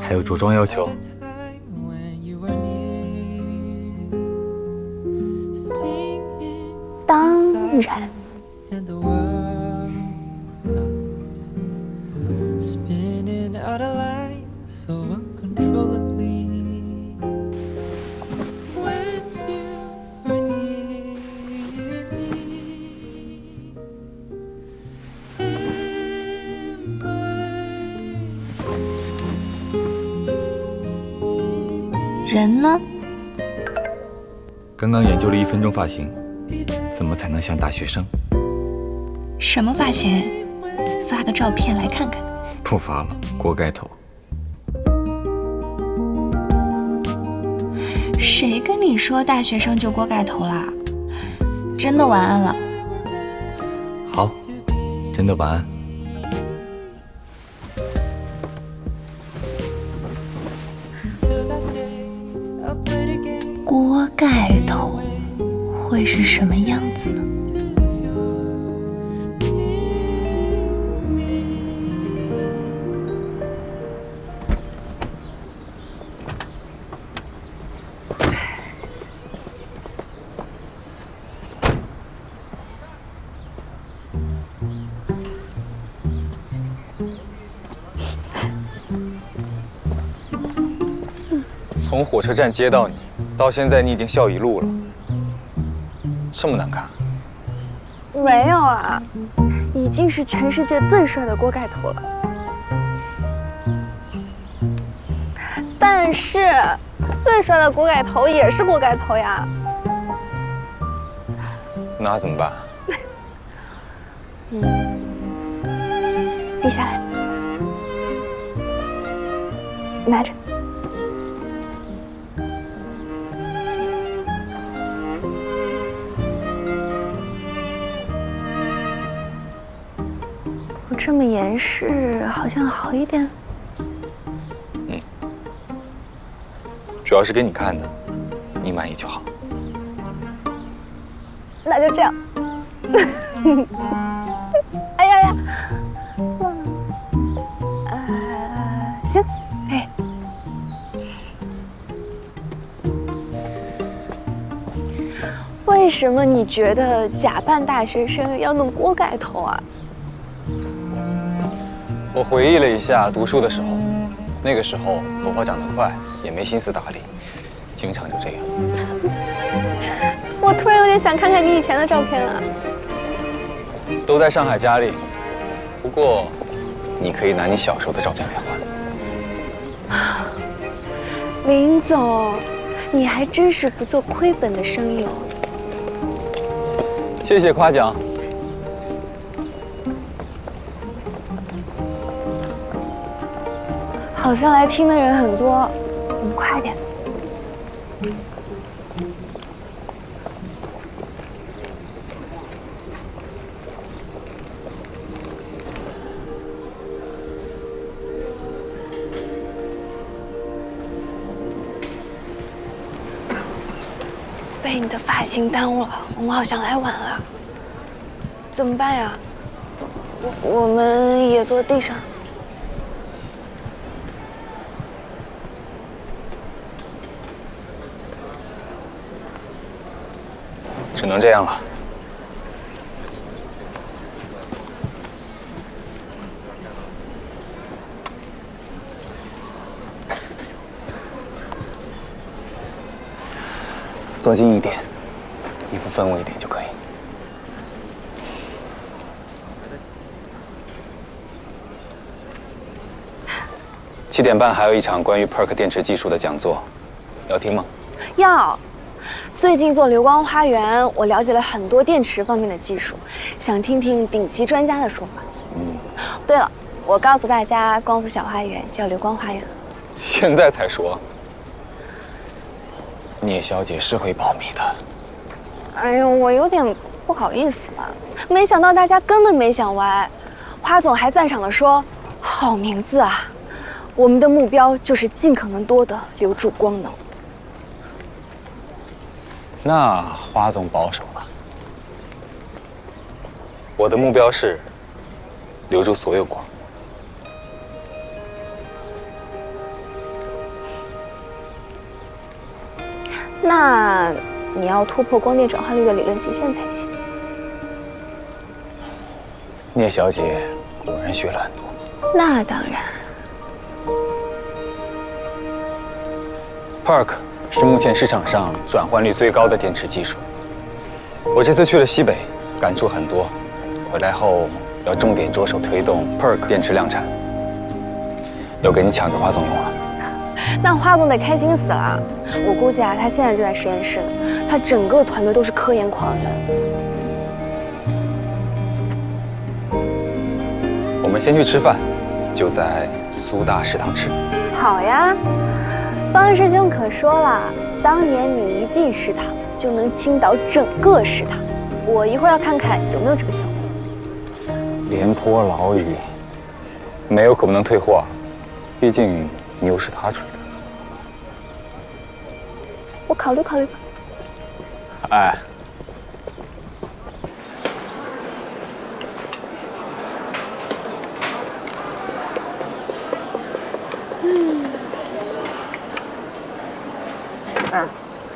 还有着装要求？当然。人呢？刚刚研究了1分钟发型，怎么才能像大学生？什么发型？发个照片来看看。不发了，锅盖头。谁跟你说大学生就锅盖头啦？真的晚安了。好，真的晚安。锅盖头会是什么样子呢？从火车站接到你，到现在你已经笑一路了，这么难看？没有啊，已经是全世界最帅的锅盖头了。但是，最帅的锅盖头也是锅盖头呀。那怎么办？递下来，拿着。不这么严实，好像好一点。主要是给你看的，你满意就好。那就这样。哎呀呀！行，哎。为什么你觉得假扮大学生要弄锅盖头啊？我回忆了一下读书的时候，那个时候头发长得快，也没心思打理，经常就这样。我突然有点想看看你以前的照片了。都在上海家里，不过你可以拿你小时候的照片来换。林总，你还真是不做亏本的生意哦。谢谢夸奖。好像来听的人很多，我们快点。被你的发型耽误了，我们好像来晚了，怎么办呀？我们也坐地上。只能这样了。坐近一点，衣服分我一点就可以。7点半还有一场关于 PERC 电池技术的讲座，要听吗？要。最近做流光花园，我了解了很多电池方面的技术，想听听顶级专家的说法。对了，我告诉大家，光伏小花园叫流光花园。现在才说？聂小姐是会保密的。哎呦，我有点不好意思了，没想到大家根本没想歪。花总还赞赏地说：“好名字啊！我们的目标就是尽可能多的留住光能。”那花总保守了。我的目标是留住所有光。那你要突破光电转换率的理论极限才行。聂小姐果然学了很多。那当然。PERC 是目前市场上转换率最高的电池技术。我这次去了西北，感触很多。回来后要重点着手推动 PERC 电池量产，要给你抢着花总用了。那花总得开心死了。我估计啊，他现在就在实验室呢。他整个团队都是科研狂人。我们先去吃饭，就在苏大食堂吃。好呀。方师兄可说了，当年你一进食堂就能倾倒整个食堂。我一会儿要看看有没有这个项目。廉颇老矣，没有可不能退货，毕竟牛是他吹的。我考虑考虑吧。哎。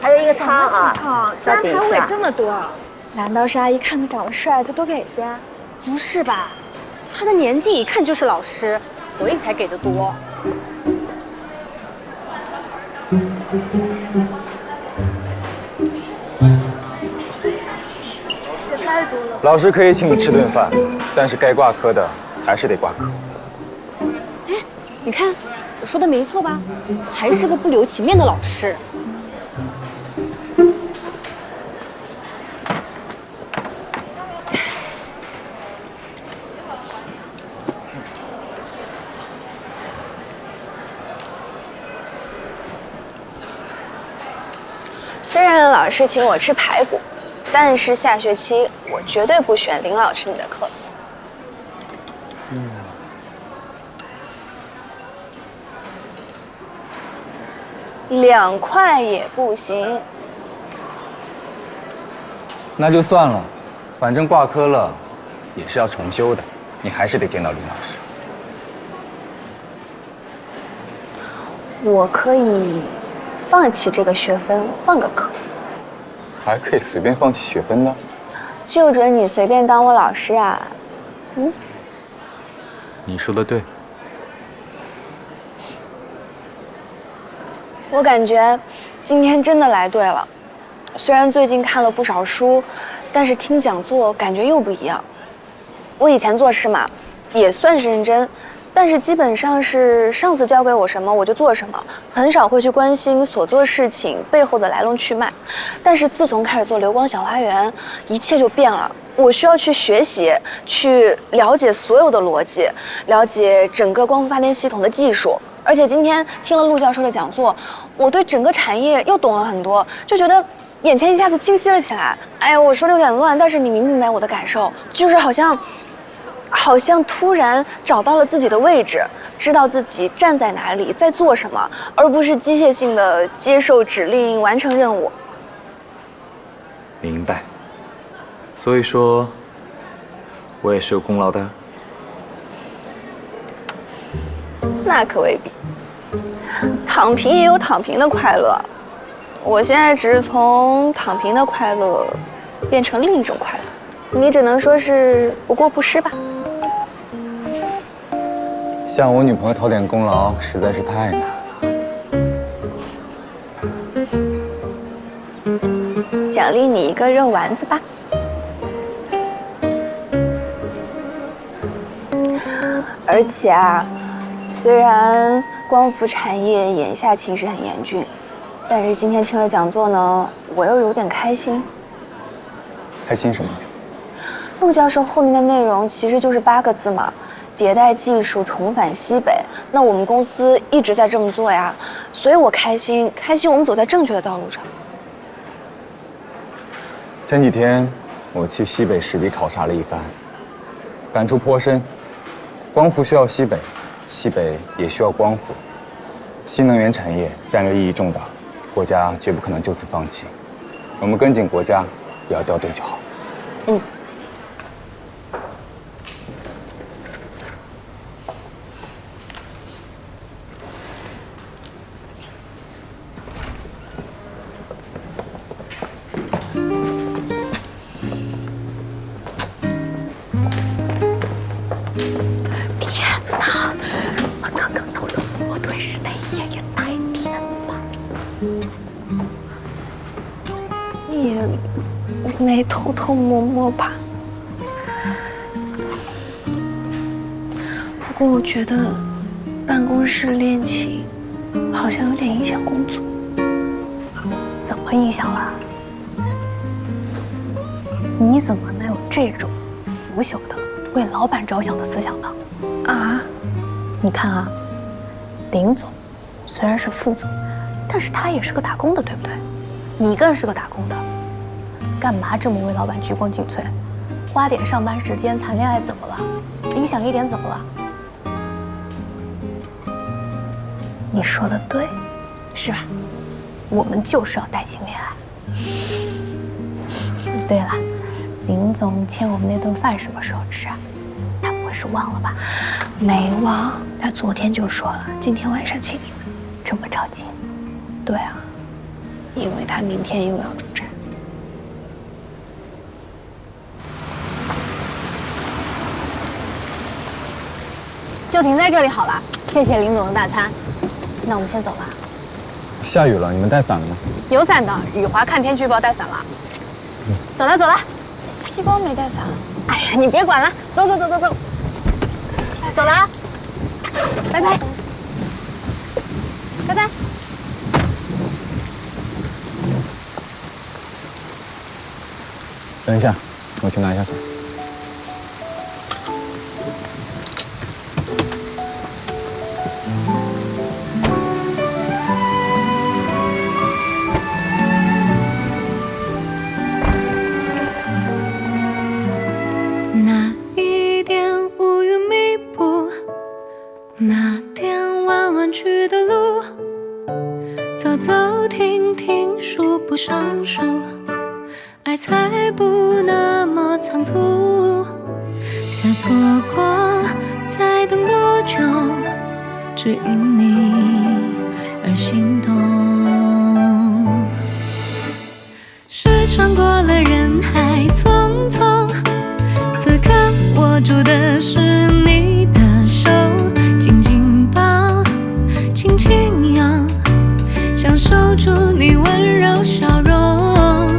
还有一个汤啊，竟然排尾这么多，难道是阿姨看他长得帅就多给些？不是吧？他的年纪一看就是老师，所以才给的多。这太多了。老师可以请你吃顿饭，但是该挂科的还是得挂科。哎，你看，我说的没错吧？还是个不留情面的老师。虽然老师请我吃排骨，但是下学期我绝对不选林老师你的课。2块也不行。那就算了，反正挂科了，也是要重修的，你还是得见到林老师。我可以放弃这个学分，换个科。还可以随便放弃学分的？就准你随便当我老师啊！你说的对。我感觉今天真的来对了。虽然最近看了不少书，但是听讲座感觉又不一样。我以前做事嘛，也算是认真，但是基本上是上司交给我什么我就做什么，很少会去关心所做事情背后的来龙去脉。但是自从开始做流光小花园，一切就变了。我需要去学习，去了解所有的逻辑，了解整个光伏发电系统的技术。而且今天听了陆教授的讲座，我对整个产业又懂了很多，就觉得眼前一下子清晰了起来。哎呀，我说的有点乱，但是你明不明白我的感受？就是好像突然找到了自己的位置，知道自己站在哪里，在做什么，而不是机械性的接受指令，完成任务。明白。所以说，我也是有功劳的。那可未必，躺平也有躺平的快乐。我现在只是从躺平的快乐变成另一种快乐，你只能说是不过不失吧。向我女朋友讨点功劳实在是太难了。奖励你一个肉丸子吧。而且啊，虽然光伏产业眼下情势很严峻，但是今天听了讲座呢，我又有点开心。开心什么？陆教授后面的内容其实就是8个字嘛，迭代技术，重返西北。那我们公司一直在这么做呀，所以我开心我们走在正确的道路上。前几天我去西北实地考察了一番，感触颇深。光伏需要西北，西北也需要光伏。新能源产业战略意义重大，国家绝不可能就此放弃。我们跟紧国家，也要掉队就好。嗯。没偷偷摸摸吧。不过我觉得办公室恋情好像有点影响工作。怎么影响了？你怎么能有这种腐朽的为老板着想的思想呢？啊？你看啊，林总虽然是副总，但是他也是个打工的，对不对？你更是个打工的。干嘛这么为老板鞠躬尽瘁？花点上班时间谈恋爱怎么了？影响一点怎么了？你说的对，是吧？我们就是要带薪恋爱。对了，林总欠我们那顿饭什么时候吃啊？他不会是忘了吧？没忘，他昨天就说了，今天晚上请你们。这么着急？对啊，因为他明天又要出差。就停在这里好了，谢谢林总的大餐。那我们先走了。下雨了，你们带伞了吗？有伞的，雨华看天气预报带伞了。走了走了，西光没带伞。哎呀，你别管了，走走走走走。走了啊，拜拜。拜拜。等一下，我去拿一下伞。那一点乌云密布，那点弯弯曲的路，走走停停，数不胜数，爱才不那么仓促。再错过，再等多久，只因你而心动。时穿过了人海匆匆，此刻握住的是你的手，紧紧抱，轻轻拥，想守住你温柔笑容。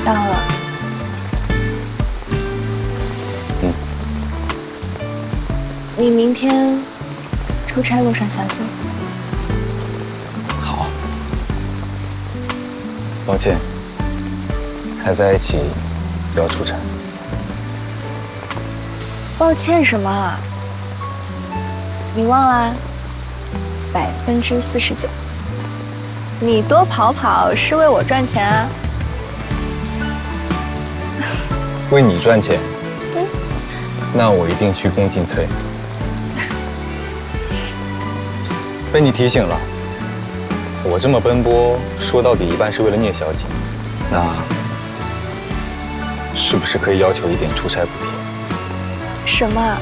到了。你明天出差路上小心。好。抱歉，才在一起就要出差。抱歉什么啊？你忘了49%，你多跑跑是为我赚钱啊。为你赚钱？那我一定鞠躬尽瘁。被你提醒了，我这么奔波，说到底一半是为了聂小姐，那是不是可以要求一点出差补贴？什么？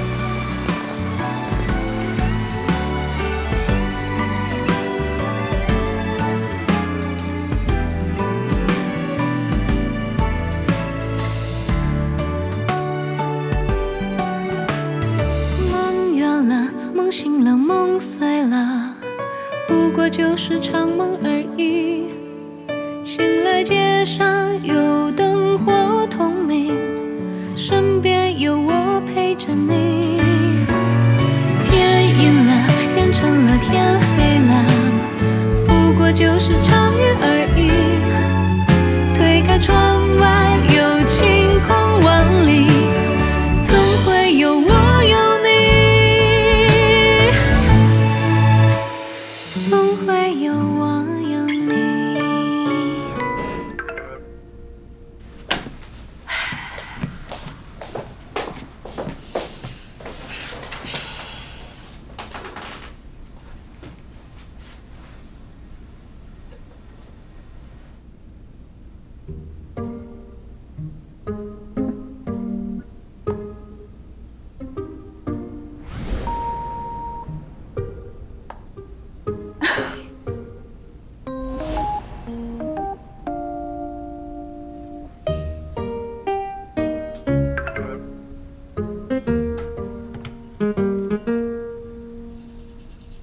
梦远了，梦醒了，梦碎了，不过就是场梦而已。醒来街上有灯火通明，身边有我陪着你。天阴了，天沉了，天黑了，不过就是场雨而已。推开窗外有晴空万里，总会有我有你，总会有我有你。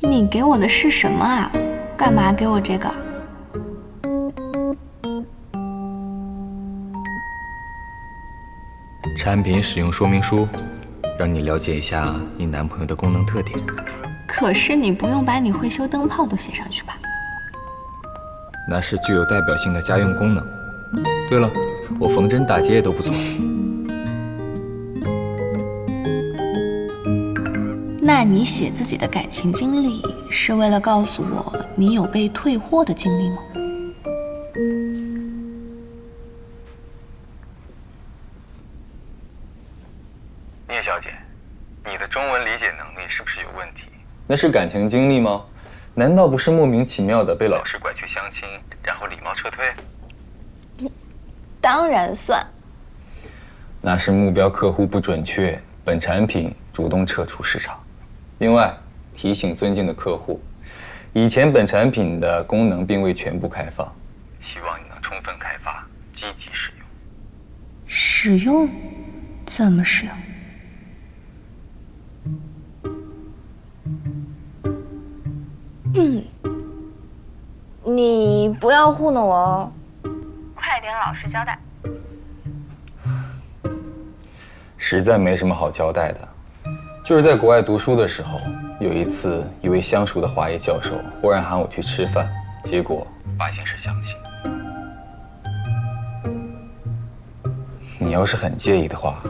你给我的是什么啊？干嘛给我这个？产品使用说明书，让你了解一下你男朋友的功能特点。可是你不用把你会修灯泡都写上去吧？那是具有代表性的家用功能。对了，我缝针打结也都不错。那你写自己的感情经历，是为了告诉我你有被退货的经历吗？聂小姐，你的中文理解能力是不是有问题？那是感情经历吗？难道不是莫名其妙的被老师拐去相亲，然后礼貌撤退？当然算。那是目标客户不准确，本产品主动撤出市场。另外，提醒尊敬的客户，以前本产品的功能并未全部开放，希望你能充分开发，积极使用。使用？怎么使用？你不要糊弄我哦，快点老实交代。实在没什么好交代的，就是在国外读书的时候，有一次，一位相熟的华裔教授忽然喊我去吃饭，结果发现是相亲。你要是很介意的话，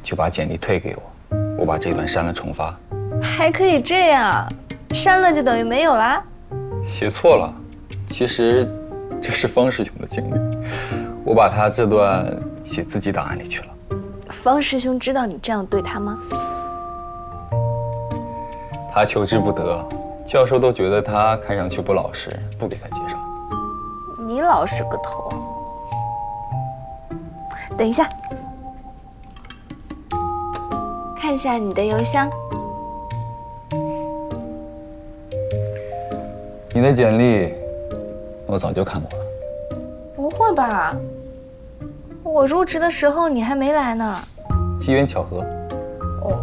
就把简历退给我，我把这段删了重发。还可以这样，删了就等于没有啦？写错了，其实这是方师兄的经历，我把他这段写自己档案里去了。方师兄知道你这样对他吗？他求之不得，教授都觉得他看上去不老实，不给他介绍。你老实个头！等一下，看一下你的邮箱。你的简历，我早就看过了。不会吧？我入职的时候你还没来呢。机缘巧合。哦，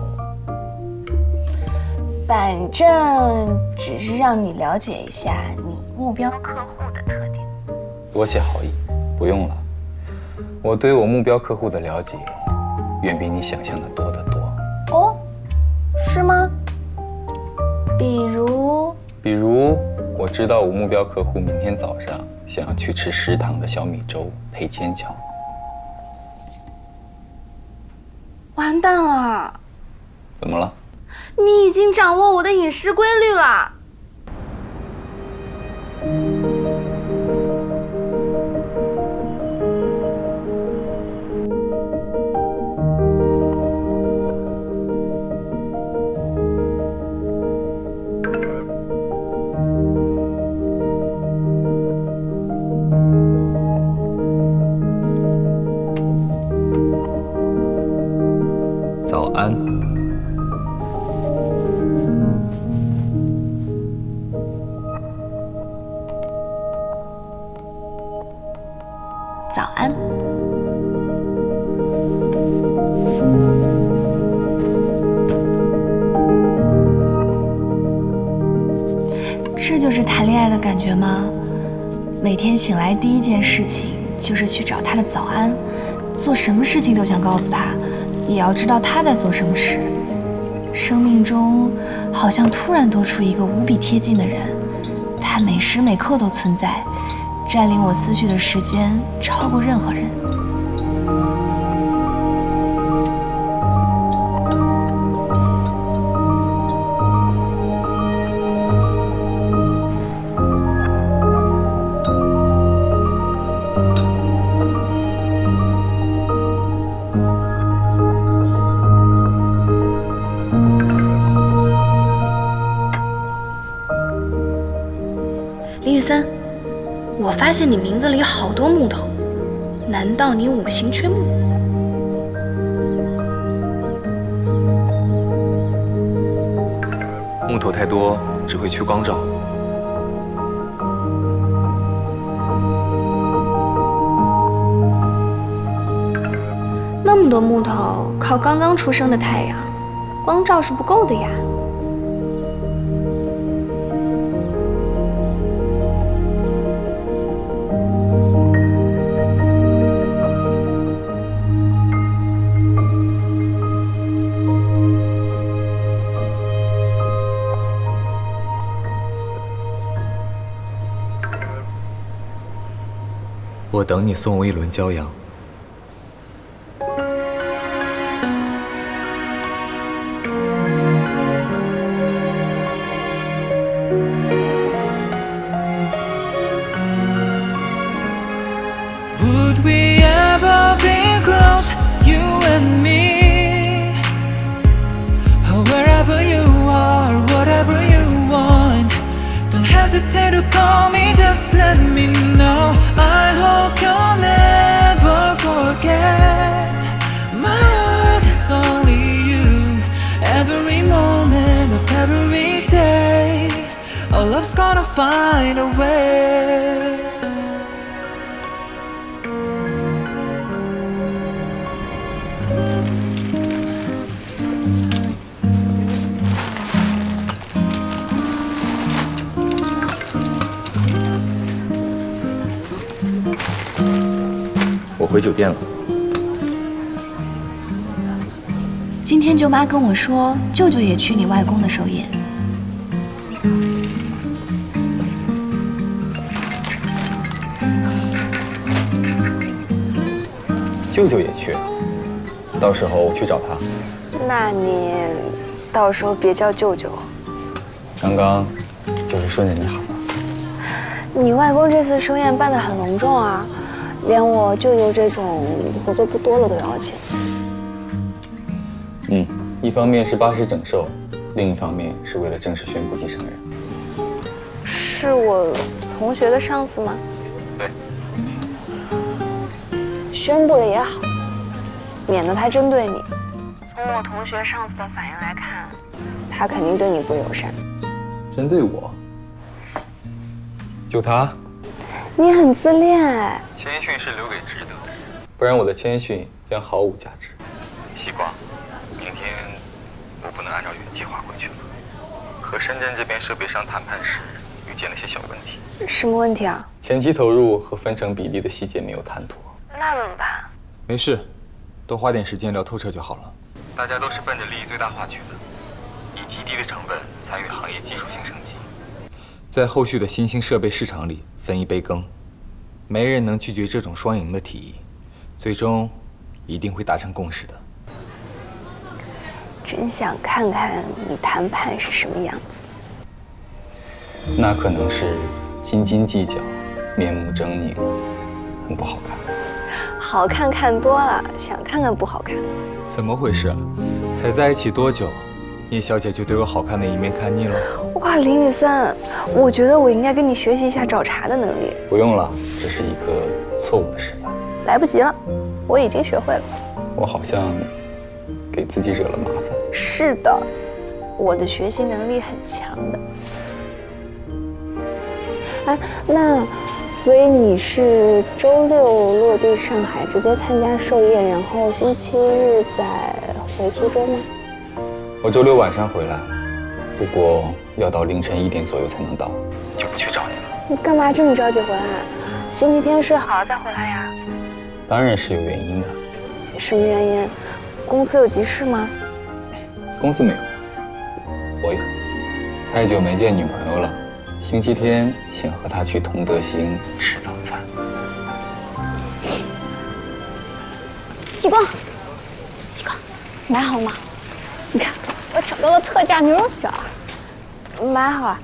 反正只是让你了解一下你目标客户的特点。多谢好意，不用了。我对我目标客户的了解，远比你想象的多得多。哦，是吗？比如，我知道我目标客户明天早上想要去吃食堂的小米粥配煎饺。完蛋了！怎么了？你已经掌握我的饮食规律了。早安。早安。这就是谈恋爱的感觉吗？每天醒来第一件事情就是去找他的早安，做什么事情都想告诉他，也要知道他在做什么事。生命中好像突然多出一个无比贴近的人，他每时每刻都存在，占领我思绪的时间超过任何人。林雨森，我发现你名字里好多木头，难道你五行缺木？木头太多只会缺光照。那么多木头靠刚刚出生的太阳，光照是不够的呀。我等你送我一轮骄阳。Would we ever be close, you and me? Or wherever you are, whatever you want, don't hesitate to call me, just let me know. I hope you'll never forget. My world is only you. Every moment of every day, our love's gonna find a way. 我回酒店了。今天舅妈跟我说，舅舅也去你外公的寿宴。舅舅也去，到时候我去找他。那你到时候别叫舅舅。刚刚就是顺着你好了。你外公这次寿宴办得很隆重啊，连我舅舅这种合作不多的都邀请。一方面是巴氏整寿，另一方面是为了正式宣布继承人。是我同学的上司吗？对。宣布了也好，免得他针对你。从我同学上司的反应来看，他肯定对你不友善。针对我？就他？你很自恋哎。谦逊是留给值得的人，不然我的谦逊将毫无价值。西瓜，明天我不能按照原计划回去了。和深圳这边设备商谈判时，遇见了些小问题。什么问题啊？前期投入和分成比例的细节没有谈妥。那怎么办？没事，多花点时间聊透彻就好了。大家都是奔着利益最大化去的，以极低的成本参与行业技术性升级，在后续的新兴设备市场里分一杯羹，没人能拒绝这种双赢的提议，最终一定会达成共识的。真想看看你谈判是什么样子。那可能是斤斤计较，面目狰狞，很不好看。好看看多了，想看看不好看。怎么回事啊？才在一起多久，聂小姐就对我好看的一面看腻了？哇，林雨森，我觉得我应该跟你学习一下找茬的能力。不用了，这是一个错误的示范。来不及了，我已经学会了。我好像给自己惹了麻烦。是的，我的学习能力很强的。哎，那所以你是周六落地上海，直接参加寿宴，然后星期日再回苏州吗？我周六晚上回来，不过要到凌晨1点左右才能到，就不去找你了。你干嘛这么着急回来？星期天睡好了再回来呀？当然是有原因的。什么原因？公司有急事吗？公司没有，我有。太久没见女朋友了，星期天想和她去同德兴吃早餐。西瓜，西瓜，买好吗？你看，我抢到了特价牛肉卷。买好了。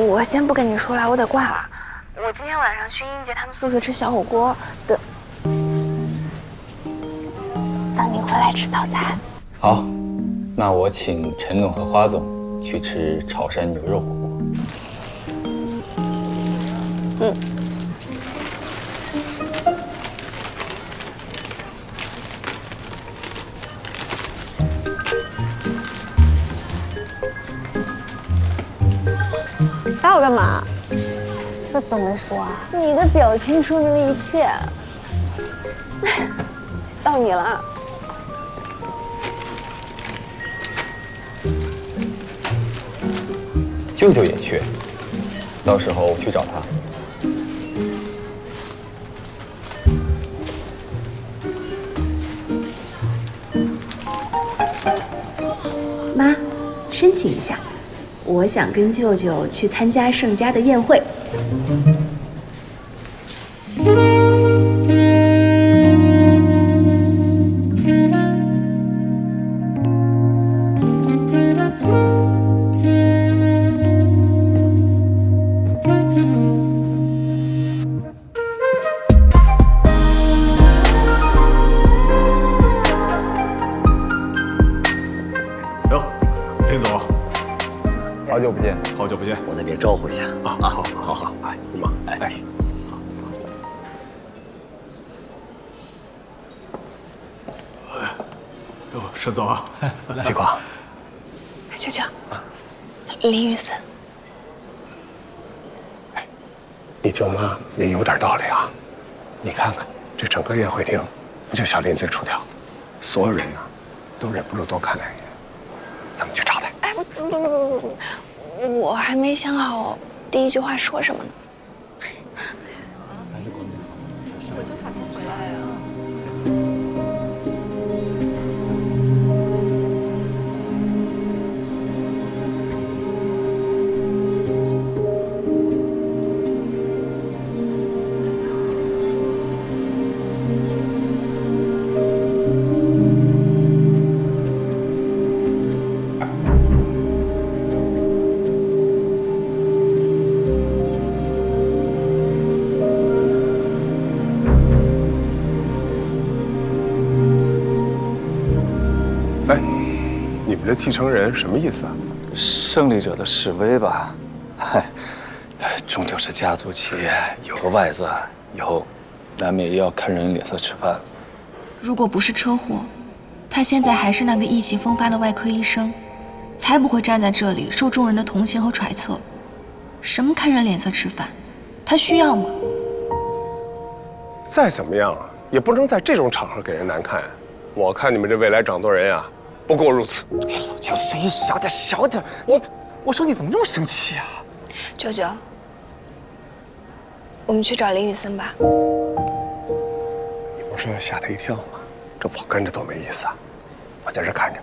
我先不跟你说了，我得挂了。我今天晚上去英杰他们宿舍吃小火锅，等你回来吃早餐。好，那我请陈总和花总去吃潮汕牛肉火锅。嗯。打我干嘛？这次都没说啊！你的表情说明了一切。到你了。舅舅也去，到时候我去找他。妈，申请一下，我想跟舅舅去参加盛家的宴会。好久不见，好久不见，我那边招呼一下啊！好，哎，你忙，哎，哟，沈总啊，西瓜，舅舅，林雨森，你舅妈也有点道理啊！你看看这整个宴会厅，不就小林最出挑，所有人呢都忍不住多看两眼。咱们去找他。哎，不，我还没想好第一句话说什么呢。我就怕他回来啊。这继承人什么意思啊？胜利者的示威吧。嗨，终究是家族企业，有个外传，以后难免也要看人脸色吃饭。如果不是车祸，他现在还是那个意气风发的外科医生，才不会站在这里受众人的同情和揣测。什么看人脸色吃饭，他需要吗？再怎么样啊，也不能在这种场合给人难看。我看你们这未来掌舵人啊，不过如此。哎，老姜，声音小点，小点。我说你怎么这么生气啊？舅舅，我们去找林雨森吧。你不是说吓他一跳嘛，这我跟着多没意思啊！我在这看着，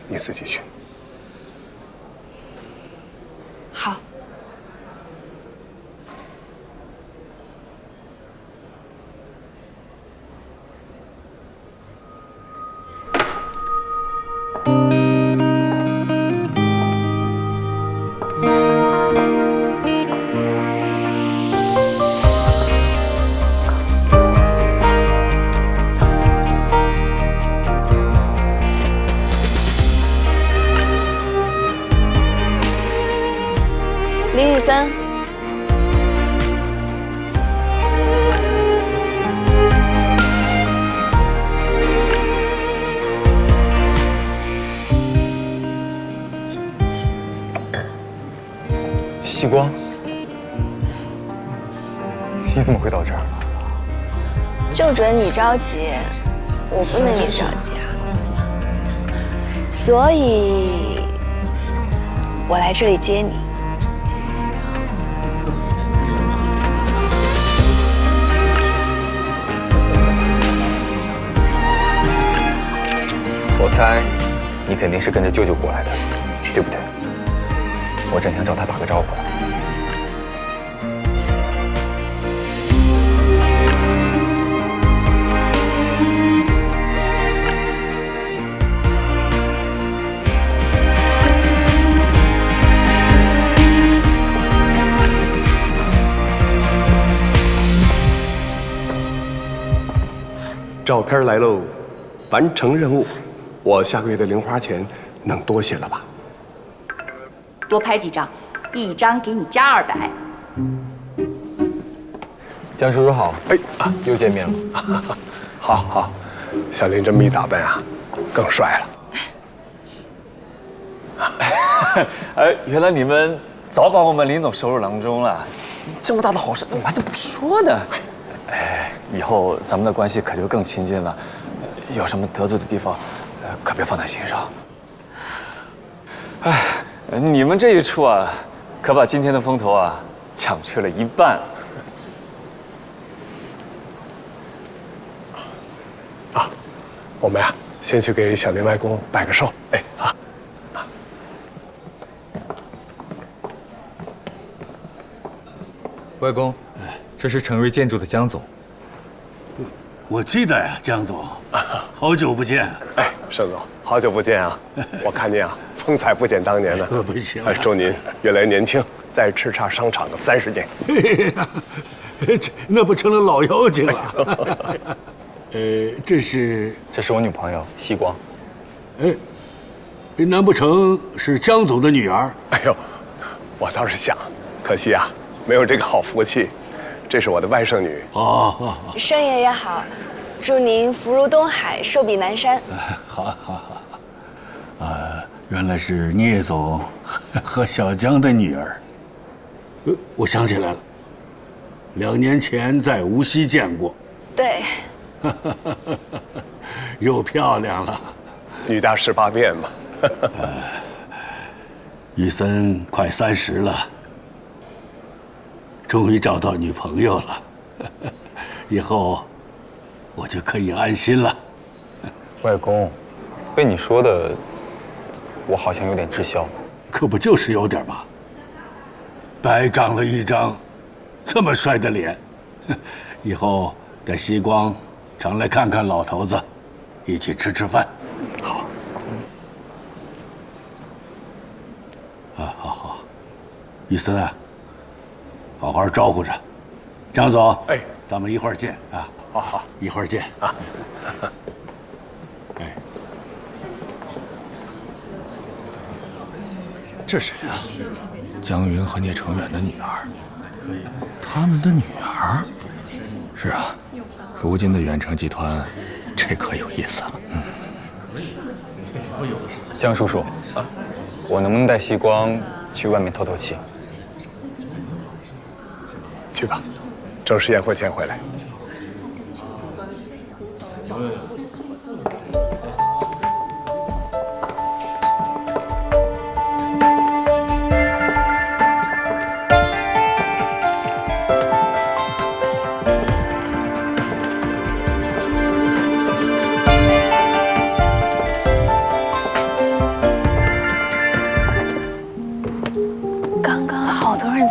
你自己去。好。林雨森，西光，你怎么会到这儿？就准你着急，我不能也着急啊。所以，我来这里接你。我猜，你肯定是跟着舅舅过来的，对不对？我正想找他打个招呼呢。照片来喽，完成任务。我下个月的零花钱能多些了吧？多拍几张，一张给你加200。江叔叔好，哎啊，又见面了。好好，小林这么一打扮啊，更帅了。哎，原来你们早把我们林总收入囊中了，这么大的好事怎么还都不说呢？哎，以后咱们的关系可就更亲近了，有什么得罪的地方，可别放在心上。哎，你们这一出啊，可把今天的风头啊抢去了一半。啊，我们呀，先去给小林外公拜个寿。哎，好。外公，这是成瑞建筑的江总。我记得呀，江总，好久不见。哎，盛总，好久不见啊！我看您啊，风采不减当年呢。不行，祝您越来越年轻，在叱咤商场的30年。那不成了老妖精了？这是我女朋友西光。哎，难不成是江总的女儿？哎呦，我倒是想，可惜啊，没有这个好福气。这是我的外甥女。哦，盛爷爷好，祝您福如东海，寿比南山。好。原来是聂总和小江的女儿。我想起来了，2年前在无锡见过。对。又漂亮了。女大18变嘛。雨森快30了。终于找到女朋友了，以后我就可以安心了。外公，被你说的，我好像有点滞销。可不就是有点吗？白长了一张这么帅的脸，以后带西光常来看看老头子，一起吃吃饭。好。好，雨森啊。好好招呼着，江总。哎，咱们一会儿见啊！好，一会儿见啊！哎，这谁啊？江云和聂成远的女儿，他们的女儿？是啊，如今的远程集团，这可有意思了。江叔叔，我能不能带西光去外面透透气？去吧，正式宴会前回来。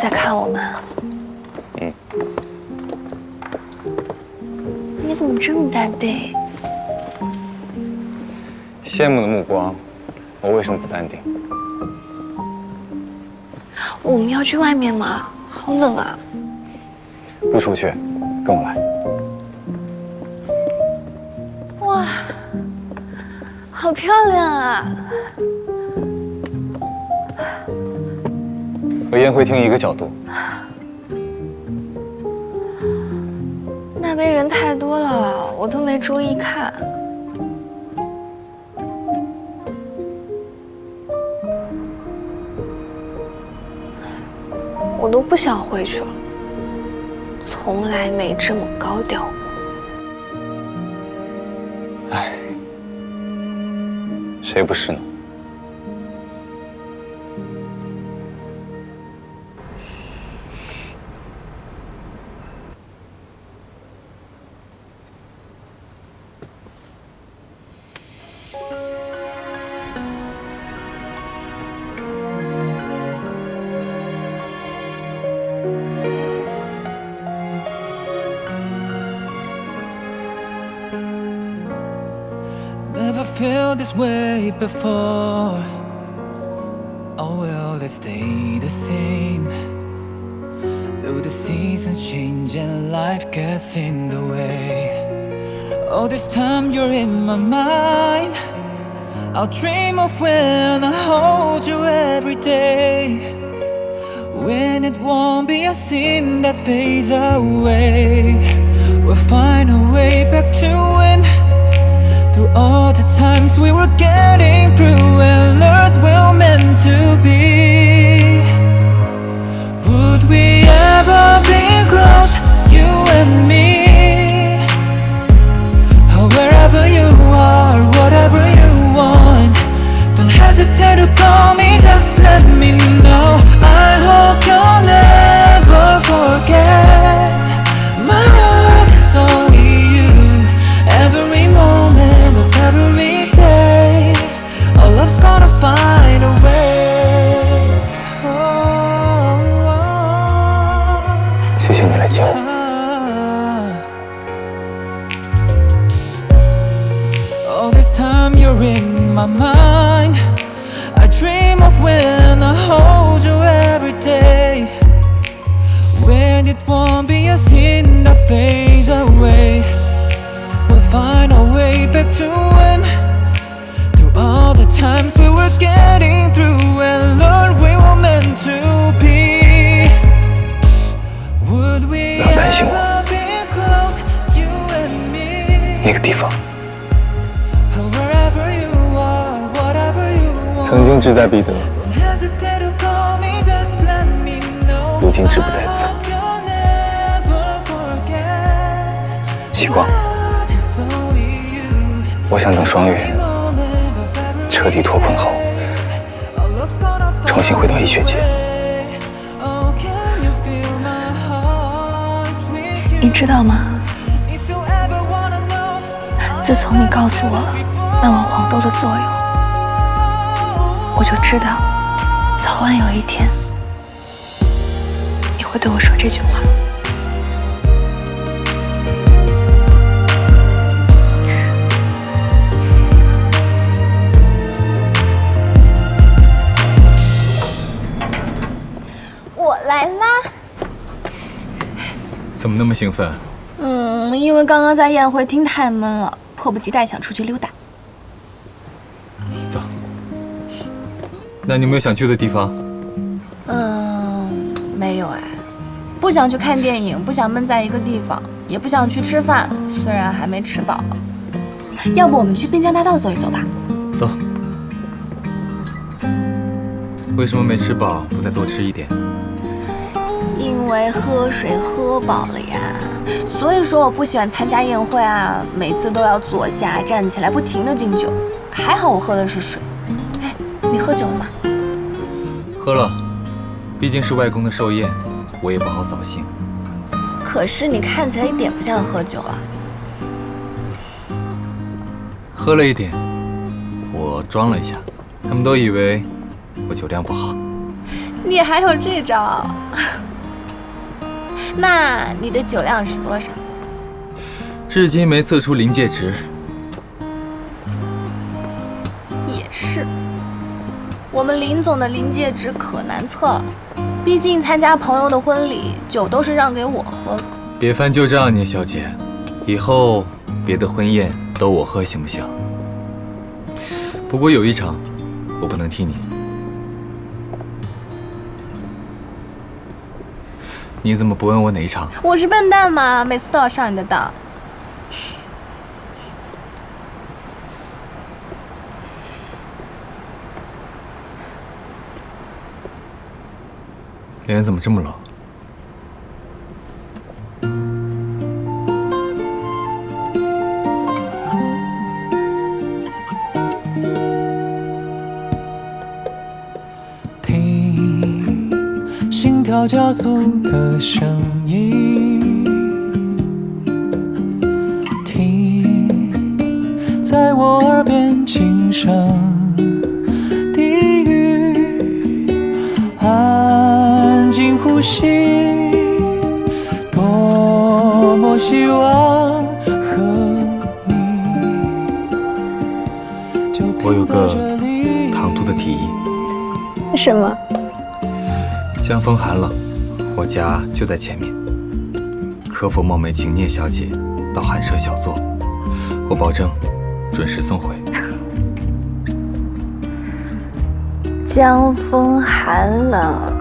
在看我们？嗯。你怎么这么淡定？羡慕的目光，我为什么不淡定？我们要去外面吗？好冷啊！不出去，跟我来。哇，好漂亮啊！和宴会厅一个角度。那边人太多了，我都没注意看。我都不想回去了，从来没这么高调过。唉，谁不是呢？Never felt this way before. Oh well, let's stay the same. Though the seasons change and life gets in the way. All this time you're in my mind. I'll dream of when I hold you every day. When it won't be a sin that fades away. We'll find a way back to when. Through all the times we were getting through and learned we're meant to be. Would we ever be close, you and me? Wherever you are, whatever you want, don't hesitate to call me, just let me know. I hope you'll never forget. My love is only you. Every moment of every day, our love's gonna find a way. 谢谢你来接我。All this time you're in my mind. I dream of when I hold you every day. When it won't be a sin that fades away. We'll find our way back to when. Through all the times we were getting through and learned we were meant to be. Would we ever be close, you and me? 那个地方 Wherever you are, whatever you want. 曾经志在必得， Don't hesitate to call me, just let me know. 如今志不在此。 You'll never forget. 希光，我想等双月彻底脱困后，重新回到医学界。你知道吗？自从你告诉我那碗黄豆的作用，我就知道，早晚有一天，你会对我说这句话。我来啦！怎么那么兴奋？因为刚刚在宴会厅太闷了，迫不及待想出去溜达。走。那你有没有想去的地方？没有哎，不想去看电影，不想闷在一个地方，也不想去吃饭，虽然还没吃饱。要不我们去滨江大道走一走吧？走。为什么没吃饱不再多吃一点？因为喝水喝饱了呀。所以说我不喜欢参加宴会啊，每次都要坐下站起来不停地敬酒。还好我喝的是水。哎，你喝酒了吗？喝了，毕竟是外公的寿宴，我也不好扫兴。可是你看起来一点不像喝酒啊。喝了一点，我装了一下，他们都以为我酒量不好。你还有这招？那你的酒量是多少？至今没测出临界值。也是，我们林总的临界值可难测了。毕竟参加朋友的婚礼，酒都是让给我喝的。别翻旧账，聂小姐，以后别的婚宴都我喝行不行？不过有一场，我不能替你。你怎么不问我哪一场？我是笨蛋吗？每次都要上你的当。脸怎么这么冷？听心跳加速的声音，听在我耳边轻声低语，安静呼吸，多么希望和你。我有个唐突的提议。什么？江风寒冷，我家就在前面，可否冒昧请聂小姐到寒舍小坐？我保证准时送回。江风寒冷，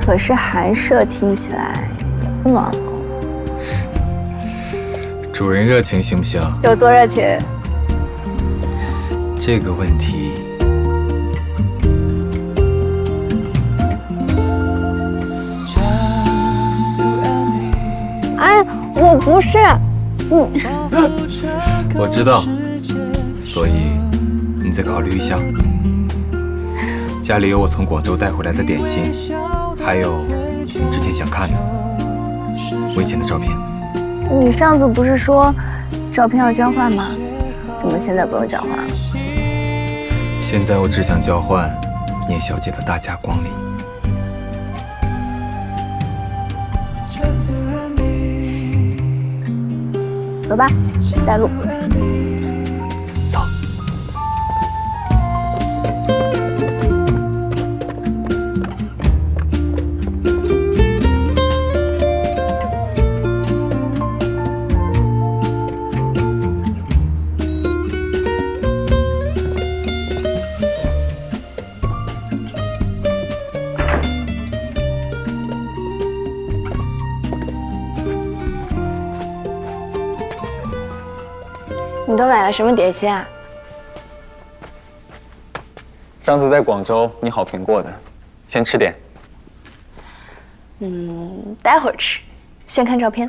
可是寒舍听起来不暖和。主人热情行不行？有多热情？这个问题，哎，我不是，我知道，所以你再考虑一下。家里有我从广州带回来的点心，还有你之前想看的我以前的照片。你上次不是说照片要交换吗？怎么现在不用交换了？现在我只想交换聂小姐的大驾光临。走吧，带路。走。你都买了什么点心啊？上次在广州你好评过的，先吃点。待会儿吃，先看照片。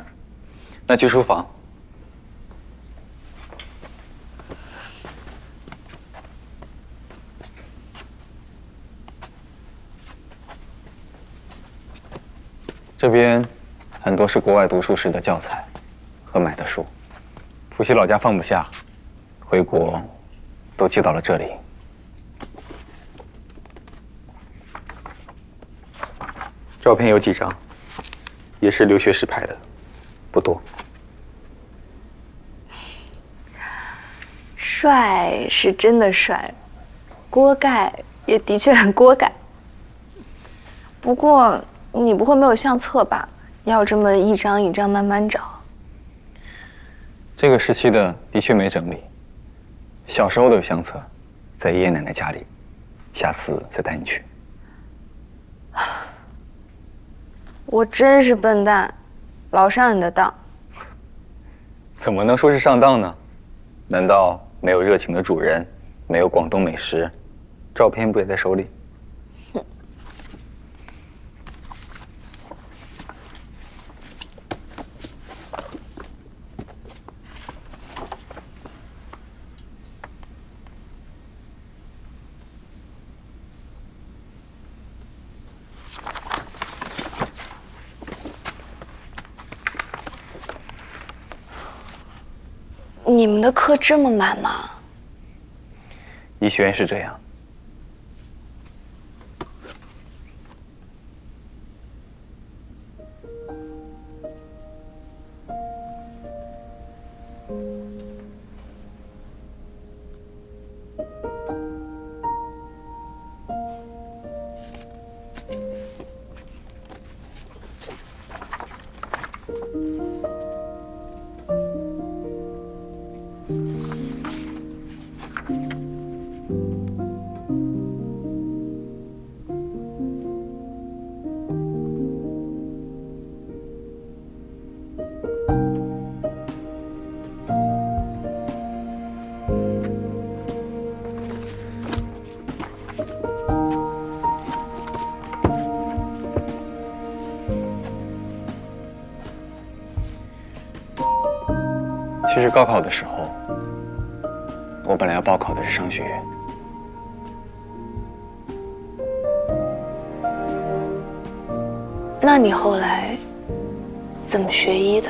那去书房。这边很多是国外读书时的教材和买的书。浦西老家放不下，回国都寄到了这里。照片有几张，也是留学时拍的，不多。帅是真的帅，锅盖也的确很锅盖。不过你不会没有相册吧？要这么一张一张慢慢找。这个时期的确没整理，小时候的有相册，在爷爷奶奶家里，下次再带你去。我真是笨蛋，老上你的当。怎么能说是上当呢？难道没有热情的主人，没有广东美食，照片不也在手里？你们的课这么满吗？医学院是这样。其实高考的时候，我本来要报考的是商学院。那你后来怎么学医的？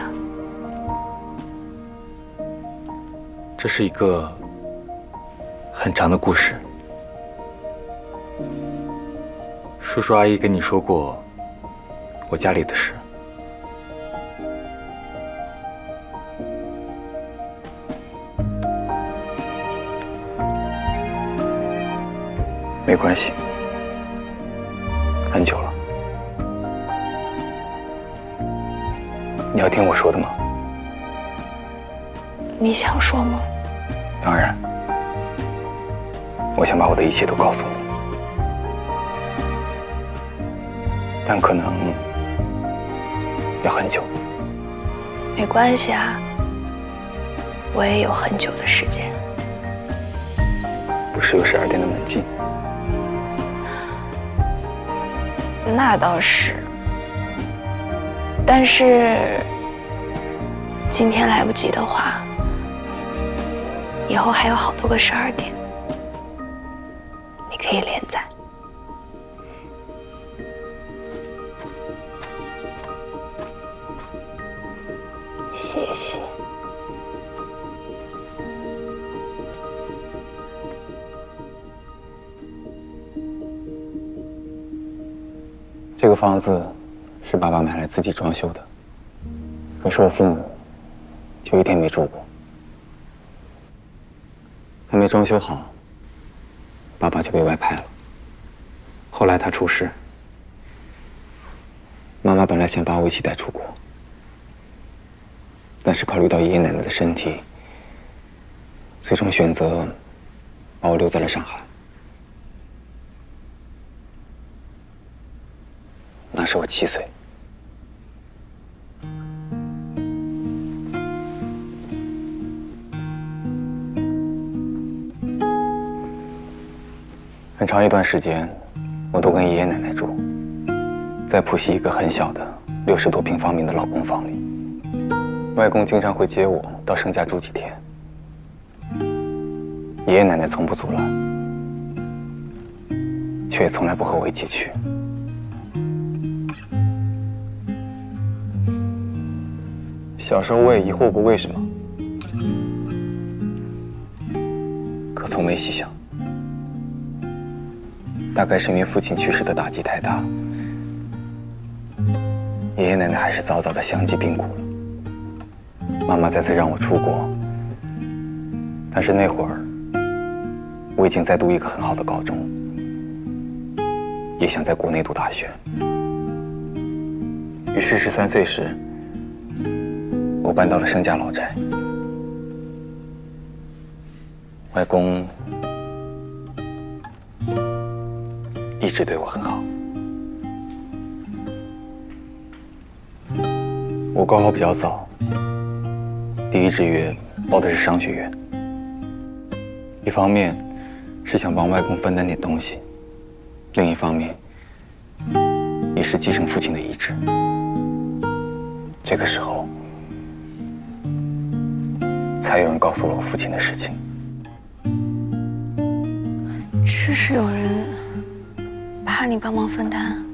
这是一个很长的故事。叔叔阿姨跟你说过我家里的事。没关系，很久了。你要听我说的吗？你想说吗？当然，我想把我的一切都告诉你，但可能要很久。没关系啊，我也有很久的时间。不是有12点的门禁？那倒是，但是今天来不及的话，以后还有好多个12点，你可以连载。谢谢。这个房子是爸爸买来自己装修的，可是我父母就一天没住过。还没装修好，爸爸就被外派了。后来他出事，妈妈本来想把我一起带出国，但是考虑到爷爷奶奶的身体，最终选择把我留在了上海。那时我7岁。很长一段时间，我都跟爷爷奶奶住，在浦西一个很小的60多平方米的老公房里。外公经常会接我到盛家住几天，爷爷奶奶从不阻拦，却也从来不和我一起去。小时候我也疑惑过为什么，可从没细想。大概是因为父亲去世的打击太大，爷爷奶奶还是早早的相继病故了。妈妈再次让我出国，但是那会儿我已经在读一个很好的高中，也想在国内读大学。于是13岁时，我搬到了盛家老宅。外公一直对我很好。我高考比较早，第一志愿报的是商学院。一方面是想帮外公分担点东西，另一方面也是继承父亲的遗志。这个时候，才有人告诉了我父亲的事情。这是有人怕你帮忙分担？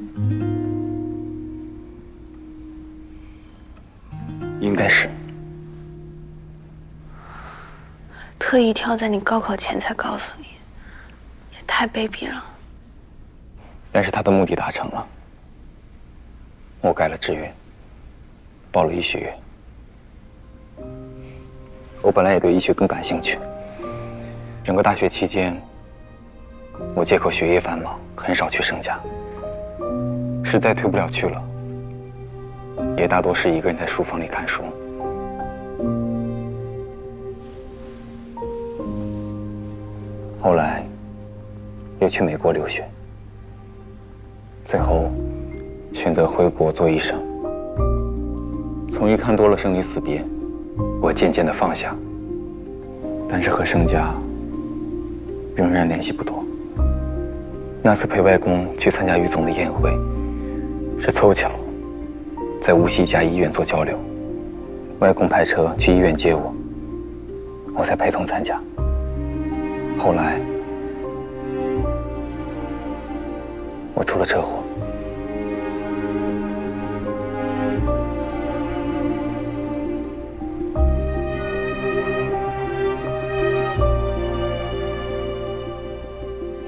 应该是。特意挑在你高考前才告诉你，也太卑鄙了。但是他的目的达成了，我改了志愿，报了医学院。我本来也对医学更感兴趣。整个大学期间，我借口学业繁忙，很少去盛家。实在退不了去了，也大多是一个人在书房里看书。后来又去美国留学，最后选择回国做医生。从医看多了生离死别，我渐渐地放下，但是和盛家仍然联系不多。那次陪外公去参加于总的宴会，是凑巧在无锡一家医院做交流，外公派车去医院接我，我才陪同参加。后来我出了车祸。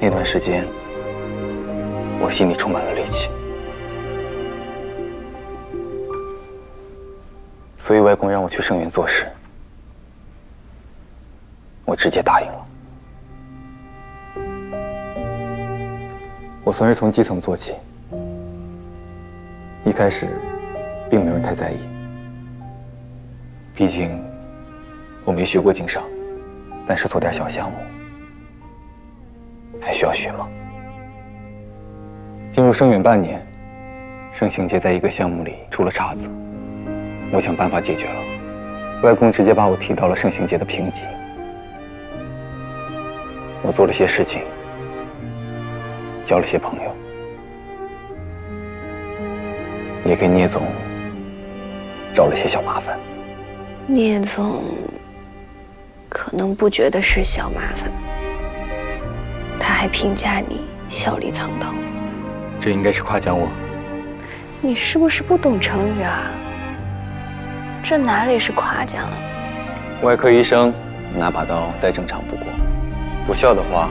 那段时间，我心里充满了戾气，所以外公让我去圣园做事，我直接答应了。我算是从基层做起，一开始并没有人太在意，毕竟我没学过经商，但是做点小项目还需要学吗？进入圣园半年，圣行节在一个项目里出了岔子，我想办法解决了，外公直接把我提到了圣行节的评级。我做了些事情，交了些朋友，也给聂总找了些小麻烦。聂总可能不觉得是小麻烦，他还评价你笑里藏刀。这应该是夸奖我。你是不是不懂成语啊？这哪里是夸奖啊？外科医生拿把刀再正常不过，不笑的话，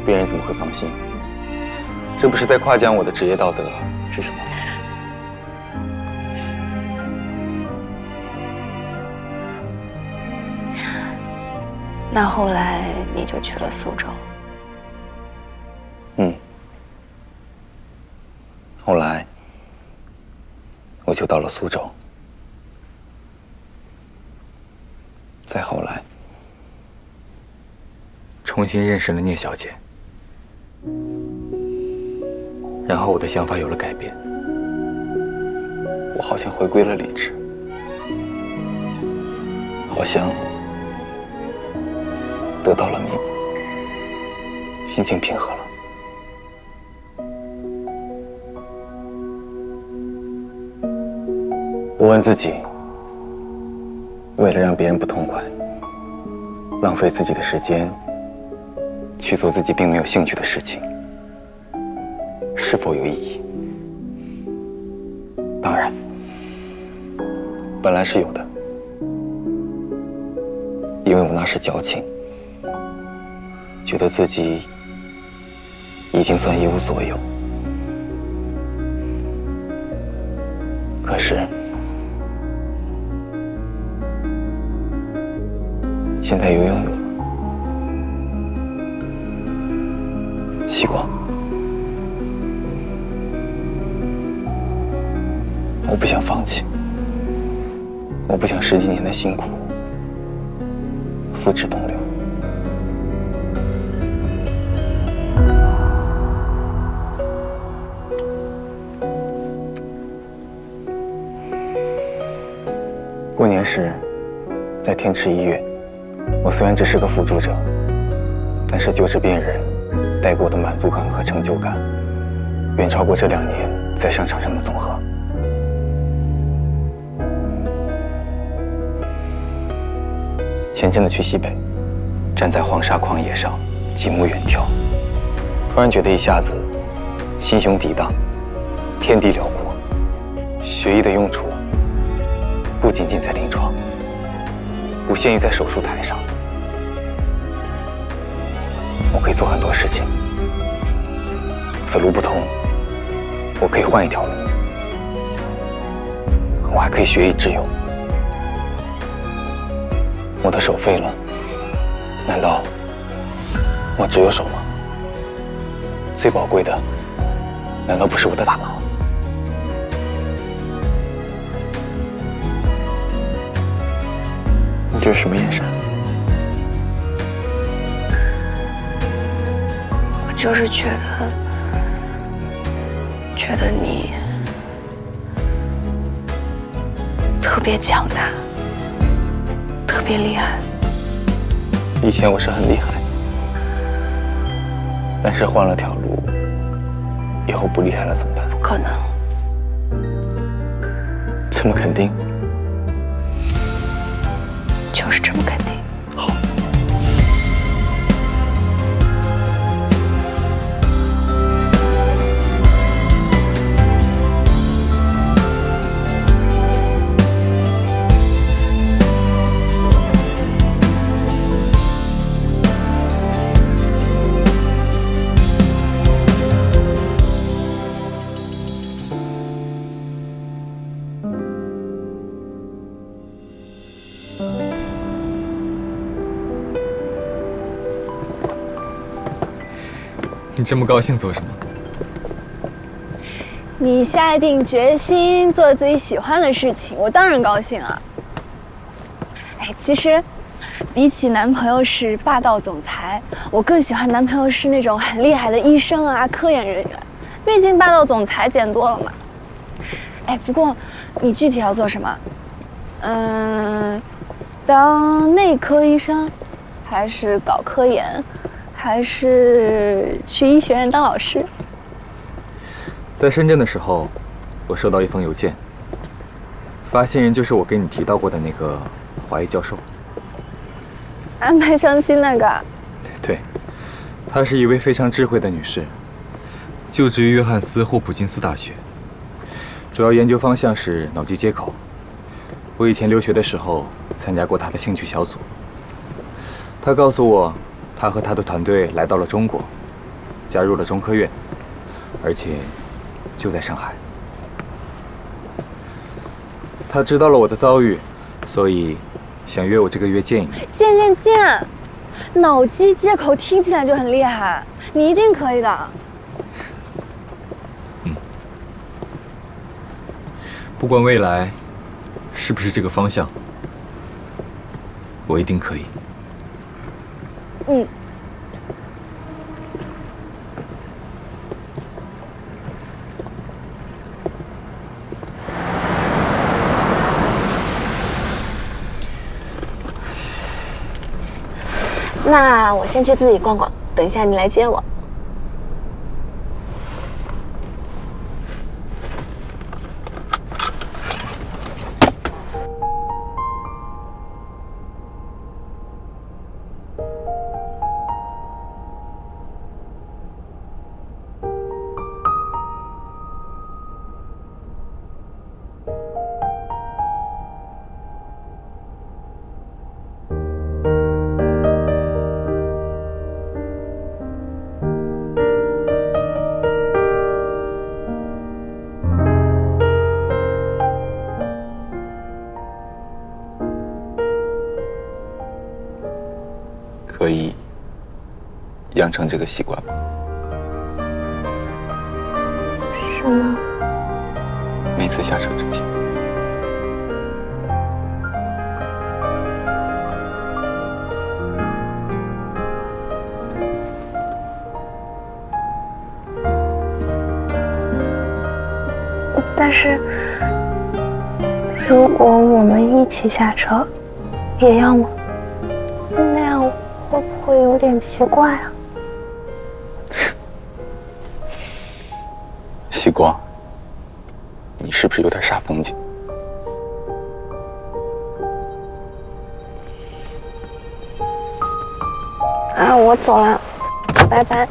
别人怎么会放心？这不是在夸奖我的职业道德是什么？那后来你就去了苏州。后来我就到了苏州，再后来重新认识了聂小姐，然后我的想法有了改变，我好像回归了理智，好像得到了弥补，心情平和了。我问自己，为了让别人不痛快，浪费自己的时间，去做自己并没有兴趣的事情，是否有意义？当然，本来是有的，因为我那时矫情，觉得自己已经算一无所有。可是现在又拥有了希光，我不想放弃，我不想10几年的辛苦付之东流。过年时，在天池医院，我虽然只是个辅助者，但是救治病人带给我的满足感和成就感，远超过这2年在商场上的总和。前阵子去西北，站在黄沙旷野上，极目远眺，突然觉得一下子心胸涤荡，天地辽阔。学医的用处不仅仅在临床，不限于在手术台上，我可以做很多事情。此路不通，我可以换一条路，我还可以学以致用。我的手废了，难道我只有手吗？最宝贵的，难道不是我的大脑？你这是什么眼神？我就是觉得你特别强大，特别厉害。以前我是很厉害，但是换了条路，以后不厉害了怎么办？不可能。这么肯定？就是这么肯定。好。你这么高兴做什么？你下定决心做自己喜欢的事情，我当然高兴啊。哎，其实，比起男朋友是霸道总裁，我更喜欢男朋友是那种很厉害的医生啊、科研人员。毕竟霸道总裁见多了嘛。哎，不过你具体要做什么？当内科医生，还是搞科研，还是去医学院当老师？在深圳的时候，我收到一封邮件，发信人就是我给你提到过的那个华裔教授。安排相亲那个？对，她是一位非常智慧的女士，就职于约翰斯霍普金斯大学，主要研究方向是脑机接口。我以前留学的时候参加过她的兴趣小组。她告诉我，她和她的团队来到了中国，加入了中科院，而且就在上海。她知道了我的遭遇，所以想约我这个月见一面。见！脑机接口听起来就很厉害，你一定可以的。不管未来是不是这个方向，我一定可以。那我先去自己逛逛，等一下你来接我。可以养成这个习惯吗？什么？每次下车之前。但是，如果我们一起下车，也要吗？那样会不会有点奇怪啊？希光，你是不是有点煞风景？我走了，拜拜。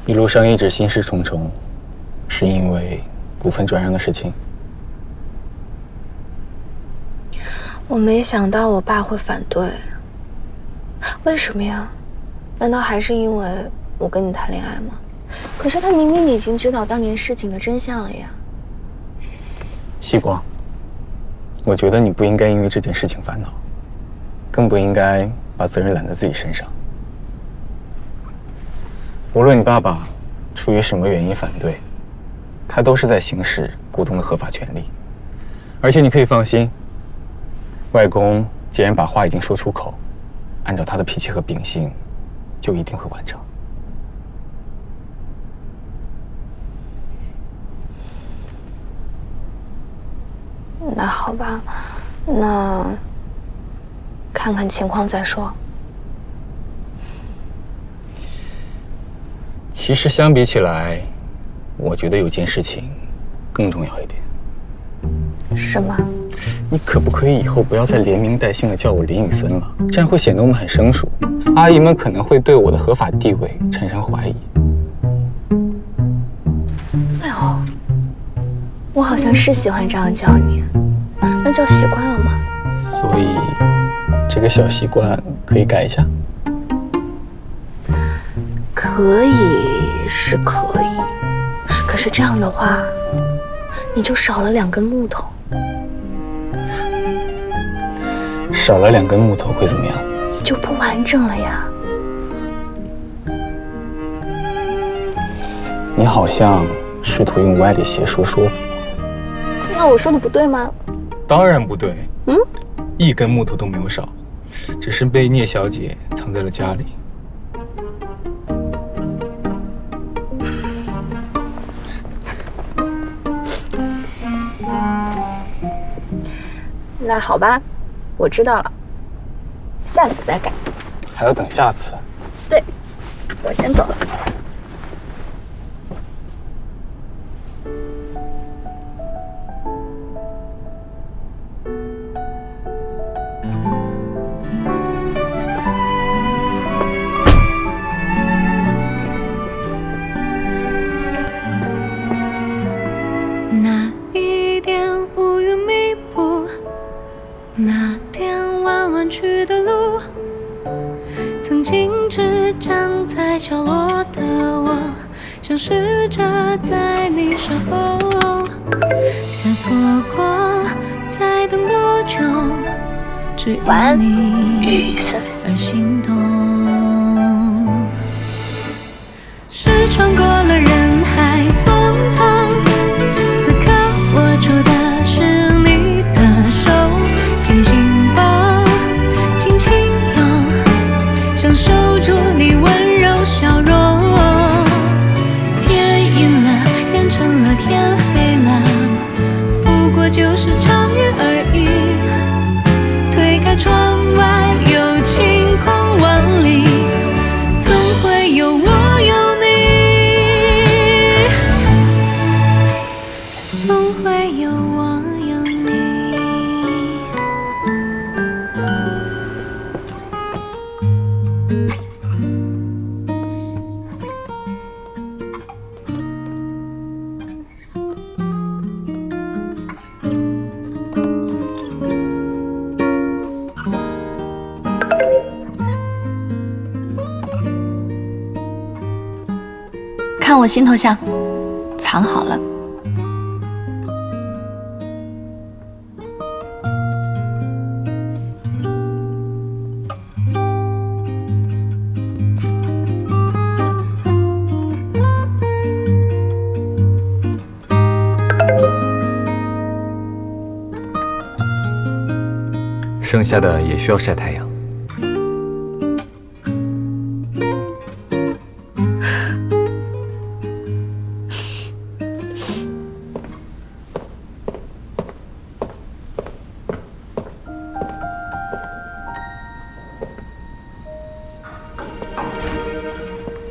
一路上一直心事重重，是因为股份转让的事情。我没想到我爸会反对，为什么呀？难道还是因为我跟你谈恋爱吗？可是他明明已经知道当年事情的真相了呀。希光，我觉得你不应该因为这件事情烦恼，更不应该把责任揽在自己身上。无论你爸爸出于什么原因反对，他都是在行使股东的合法权利。而且你可以放心，外公既然把话已经说出口，按照他的脾气和秉性，就一定会完成。那好吧，那看看情况再说。其实相比起来，我觉得有件事情更重要一点。什么？你可不可以以后不要再连名带姓的叫我林雨森了？这样会显得我们很生疏，阿姨们可能会对我的合法地位产生怀疑。哎呦，我好像是喜欢这样叫你，那叫习惯了吗？所以，这个小习惯可以改一下。可以是可以，可是这样的话，你就少了2根木头。少了2根木头会怎么样？你就不完整了呀。你好像试图用歪理邪说说服我。那我说的不对吗？当然不对。嗯，1根木头都没有少，只是被聂小姐藏在了家里。那好吧，我知道了，下次再改。还要等下次？对，我先走了。那一点乌云密布，那点弯弯曲的路，曾经只站在角落的我，想试着在你身后，再错过，再等多久，只因你而心动。是穿过了人海匆匆，此刻握住的是你的手，紧紧抱，轻轻拥，想守住你温柔笑容。天阴了，天沉了，天黑了，不过就是场雨而已。推开窗外，有晴空万里，总会有我有你。总会有我有你。看我心头像，藏好了。剩下的也需要晒太阳。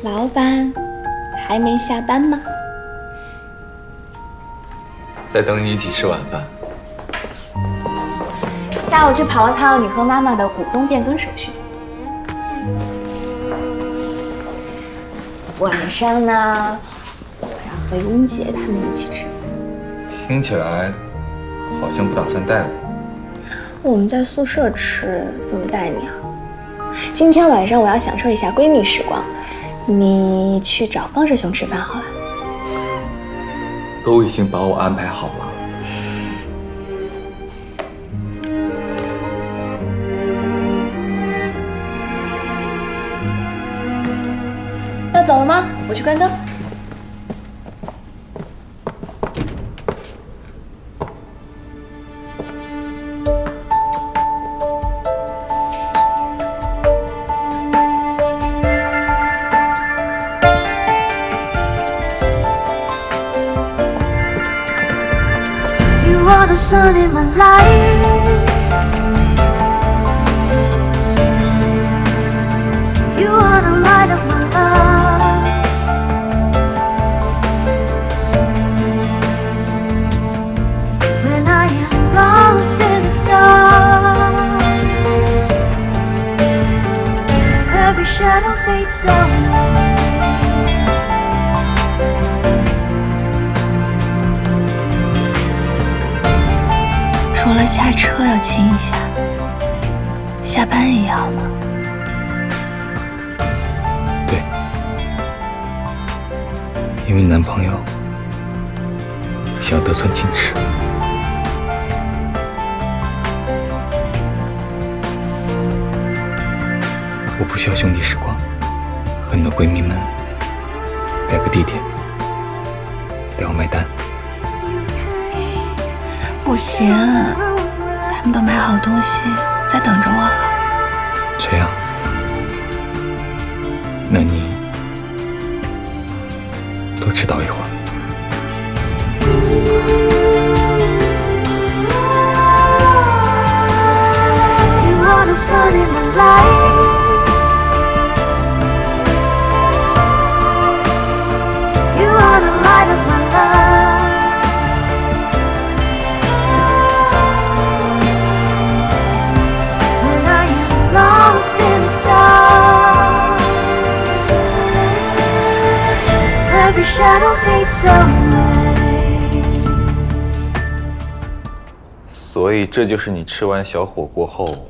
老板，还没下班吗？在等你一起吃晚饭。下午去跑了趟你和妈妈的股东变更手续。晚上呢，我要和英姐他们一起吃饭。听起来好像不打算带我。我们在宿舍吃，怎么带你啊？今天晚上我要享受一下闺蜜时光，你去找方师兄吃饭好了。都已经把我安排好了。要走了吗？我去关灯。You are the sun in my life. You are the light of my love. When I am lost in the dark, every shadow fades away. 除了下车要亲一下，下班也要吗？对，因为男朋友想要得寸进尺。我不需要兄弟时光，和你的闺蜜们改个地点，聊买单。不行，他们都买好东西在等着我了。这样，那你多迟到一会儿。You are the sun in my life. You are the light of my life. When I am lost in the dark, every shadow fades away. 所以这就是你吃完小火锅后，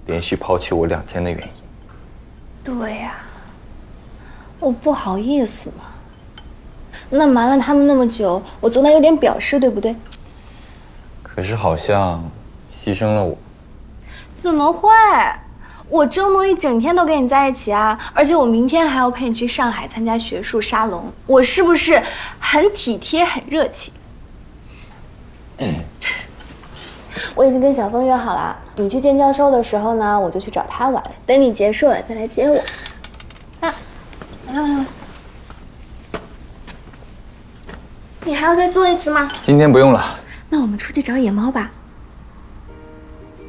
连续抛弃我2天的原因。对呀，我不好意思嘛。那瞒了他们那么久，我总得有点表示，对不对？可是好像牺牲了我。怎么会？我周末一整天都跟你在一起啊，而且我明天还要陪你去上海参加学术沙龙，我是不是很体贴、很热情？我已经跟小峰约好了，你去见教授的时候呢，我就去找他玩，等你结束了再来接我。啊，来，你还要再做一次吗？今天不用了。那我们出去找野猫吧。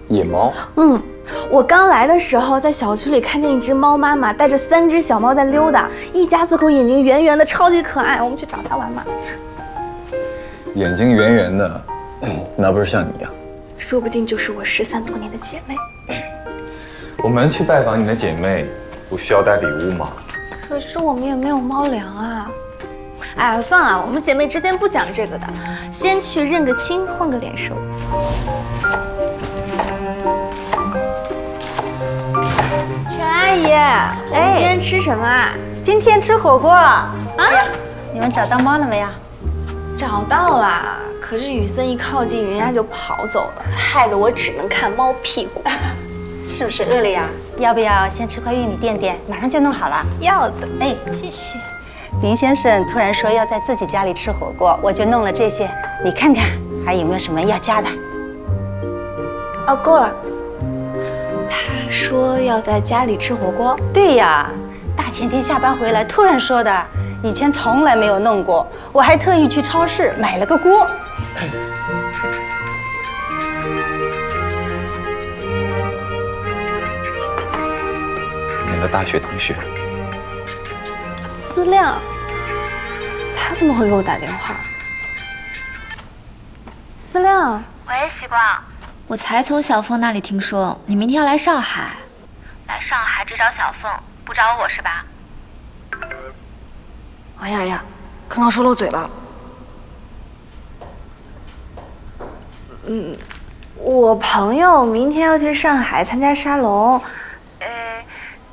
野猫？我刚来的时候在小区里看见一只猫妈妈带着3只小猫在溜达，一家4口，眼睛圆圆的，超级可爱。我们去找它玩嘛。眼睛圆圆的，那不是像你呀？说不定就是我失散多年的姐妹。我们去拜访你的姐妹，不需要带礼物吗？可是我们也没有猫粮啊。哎呀，算了，我们姐妹之间不讲这个的，先去认个亲，换个脸熟。陈阿姨，我们今天吃什么啊？今天吃火锅啊！你们找到猫了没有？找到了，可是雨森一靠近，人家就跑走了，害得我只能看猫屁股。是不是饿了呀？要不要先吃块玉米垫垫？马上就弄好了。要的。哎，谢谢。林先生突然说要在自己家里吃火锅，我就弄了这些，你看看还有没有什么要加的？哦，够了。他说要在家里吃火锅。对呀，大前天下班回来突然说的，以前从来没有弄过，我还特意去超市买了个锅。你的大学同学思亮，他怎么会给我打电话？思亮，喂，习光，我才从小凤那里听说你明天要来上海，来上海只找小凤，不找我是吧？哎呀，刚刚说漏嘴了。我朋友明天要去上海参加沙龙，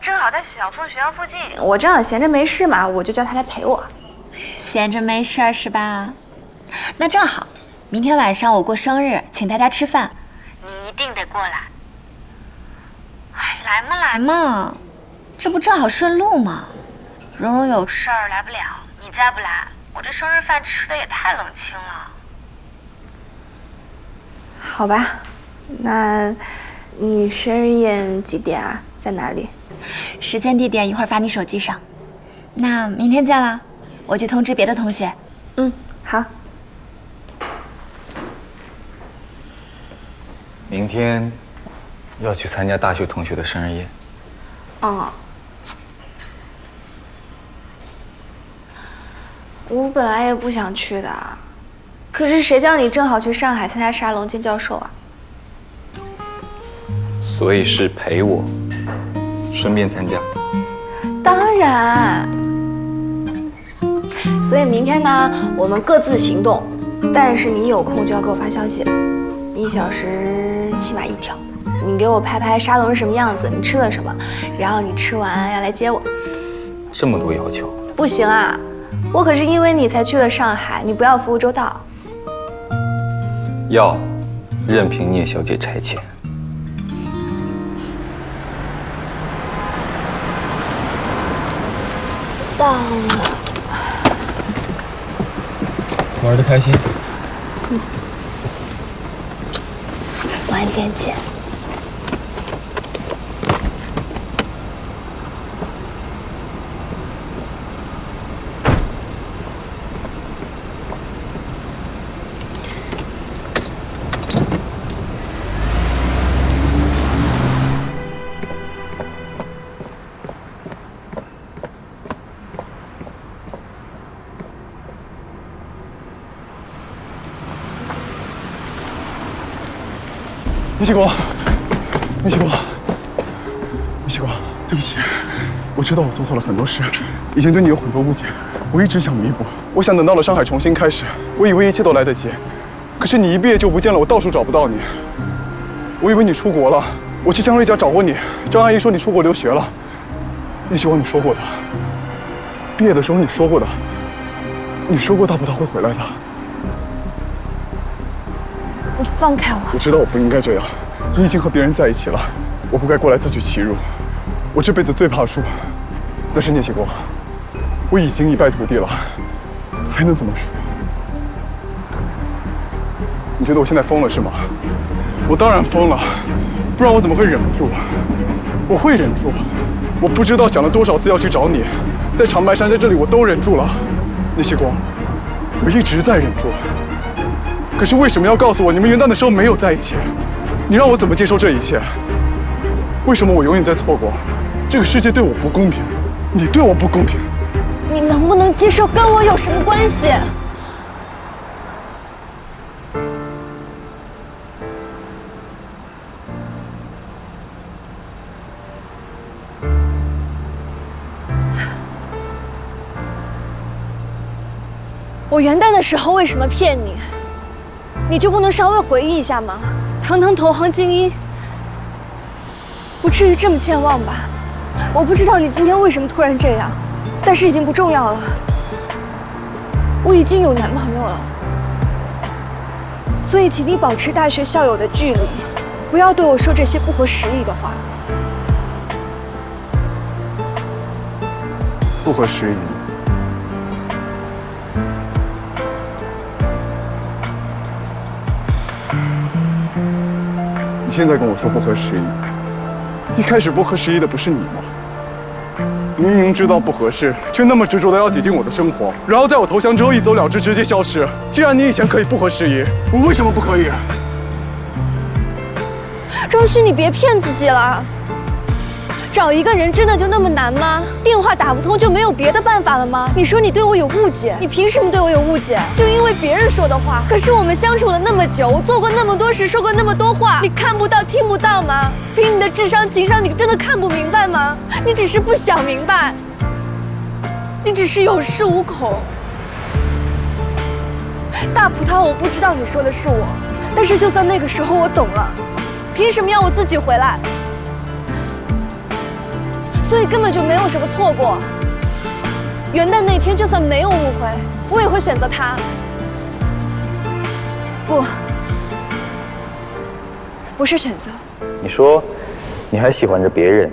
正好在小凤学校附近，我正好闲着没事嘛，我就叫他来陪我。闲着没事儿是吧？那正好，明天晚上我过生日，请大家吃饭，你一定得过来。哎，来嘛，这不正好顺路吗？蓉蓉有事儿来不了，你再不来，我这生日饭吃的也太冷清了。好吧，那你生日宴几点啊？在哪里？时间地点一会儿发你手机上。那明天见了，我去通知别的同学。好。明天要去参加大学同学的生日宴。哦。我本来也不想去的，可是谁叫你正好去上海参加沙龙见教授啊？所以是陪我，顺便参加。当然。所以明天呢，我们各自行动，但是你有空就要给我发消息，1小时起码1条。你给我拍拍沙龙是什么样子，你吃了什么，然后你吃完要来接我。这么多要求？不行啊，我可是因为你才去了上海，你不要服务周到。要，任凭聂小姐差遣。到了。玩得开心。晚点见。米西国，米西国，米西国，对不起，我知道我做错了很多事，以前对你有很多误解，我一直想弥补，我想等到了上海重新开始，我以为一切都来得及，可是你一毕业就不见了，我到处找不到你，我以为你出国了，我去江瑞家找过你，张阿姨说你出国留学了，米西国，你说过的，毕业的时候你说过的，你说过大不大会回来的。你放开我！我知道我不应该这样，你已经和别人在一起了，我不该过来自取其辱。我这辈子最怕输，但是聂启国，我已经一败涂地了，还能怎么输？你觉得我现在疯了是吗？我当然疯了，不然我怎么会忍不住？我会忍住，我不知道想了多少次要去找你，在长白山，在这里我都忍住了。聂启国，我一直在忍住。可是为什么要告诉我你们元旦的时候没有在一起？你让我怎么接受这一切？为什么我永远在错过？这个世界对我不公平，你对我不公平。你能不能接受跟我有什么关系？我元旦的时候为什么骗你？你就不能稍微回忆一下吗？堂堂投行精英，不至于这么健忘吧？我不知道你今天为什么突然这样，但是已经不重要了。我已经有男朋友了，所以请你保持大学校友的距离，不要对我说这些不合时宜的话。不合时宜。你现在跟我说不合时宜，一开始不合时宜的不是你吗？明明知道不合适，却那么执着的要挤进我的生活，然后在我投降之后一走了之，直接消失。既然你以前可以不合时宜，我为什么不可以？庄旭，你别骗自己了。找一个人真的就那么难吗？电话打不通就没有别的办法了吗？你说你对我有误解，你凭什么对我有误解？就因为别人说的话。可是我们相处了那么久，我做过那么多事，说过那么多话，你看不到、听不到吗？凭你的智商、情商，你真的看不明白吗？你只是不想明白，你只是有恃无恐。大葡萄，我不知道你说的是我，但是就算那个时候我懂了，凭什么要我自己回来？所以根本就没有什么错过。元旦那天就算没有误会，我也会选择他。不是选择。你说你还喜欢着别人，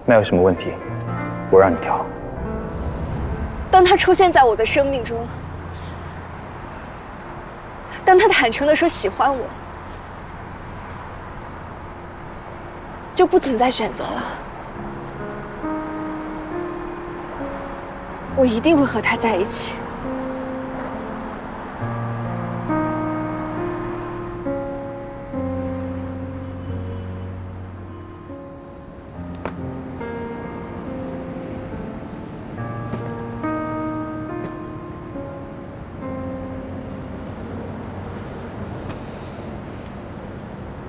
那有什么问题？我让你挑。当他出现在我的生命中，当他坦诚地说喜欢我，就不存在选择了。我一定会和他在一起。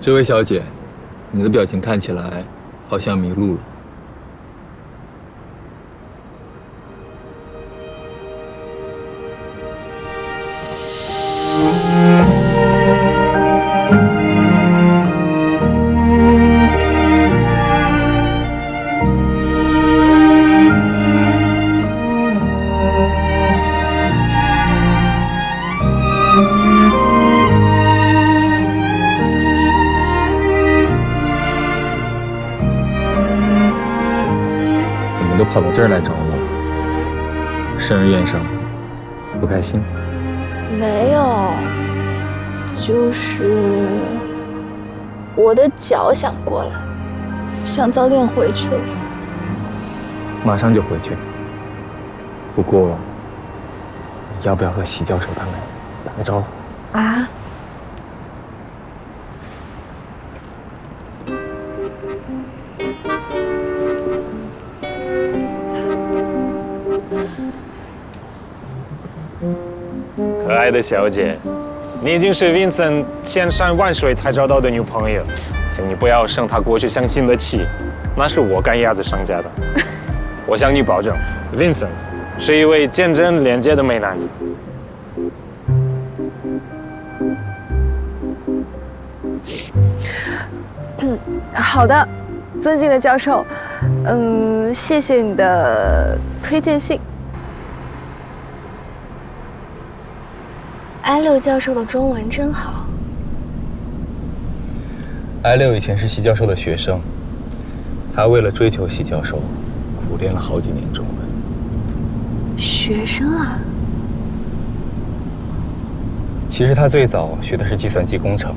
这位小姐，你的表情看起来好像迷路了。跑到这儿来找我，生日宴上不开心？没有，就是我的脚想过来，想早点回去了。马上就回去。不过，要不要和席教授他们打个招呼？啊？可爱的小姐，你已经是 Vincent 千山万水才找到的女朋友，请你不要生他过去相亲的气，那是我赶鸭子上架的。我向你保证 ，Vincent 是一位坚贞廉洁的美男子。好的，尊敬的教授，谢谢你的推荐信。I6教授的中文真好。I6以前是席教授的学生，他为了追求席教授，苦练了好几年中文。学生啊？其实他最早学的是计算机工程，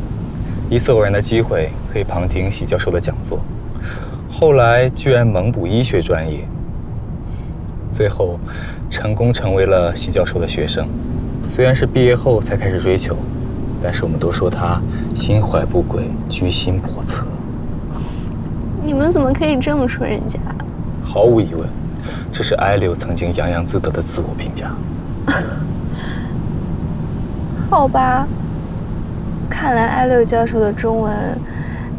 一次偶然的机会可以旁听席教授的讲座，后来居然猛补医学专业，最后成功成为了席教授的学生。虽然是毕业后才开始追求，但是我们都说他心怀不轨、居心叵测。你们怎么可以这么说人家？毫无疑问，这是I6曾经洋洋自得的自我评价。好吧，看来I6教授的中文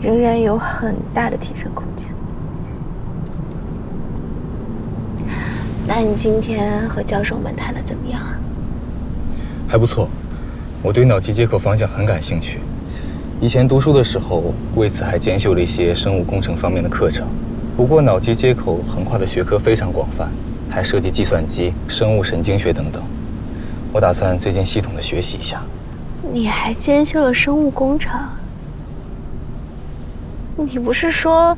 仍然有很大的提升空间。那你今天和教授们谈得怎么样啊？还不错，我对脑机接口方向很感兴趣。以前读书的时候，为此还兼修了一些生物工程方面的课程。不过脑机接口横跨的学科非常广泛，还涉及计算机、生物神经学等等。我打算最近系统的学习一下。你还兼修了生物工程？你不是说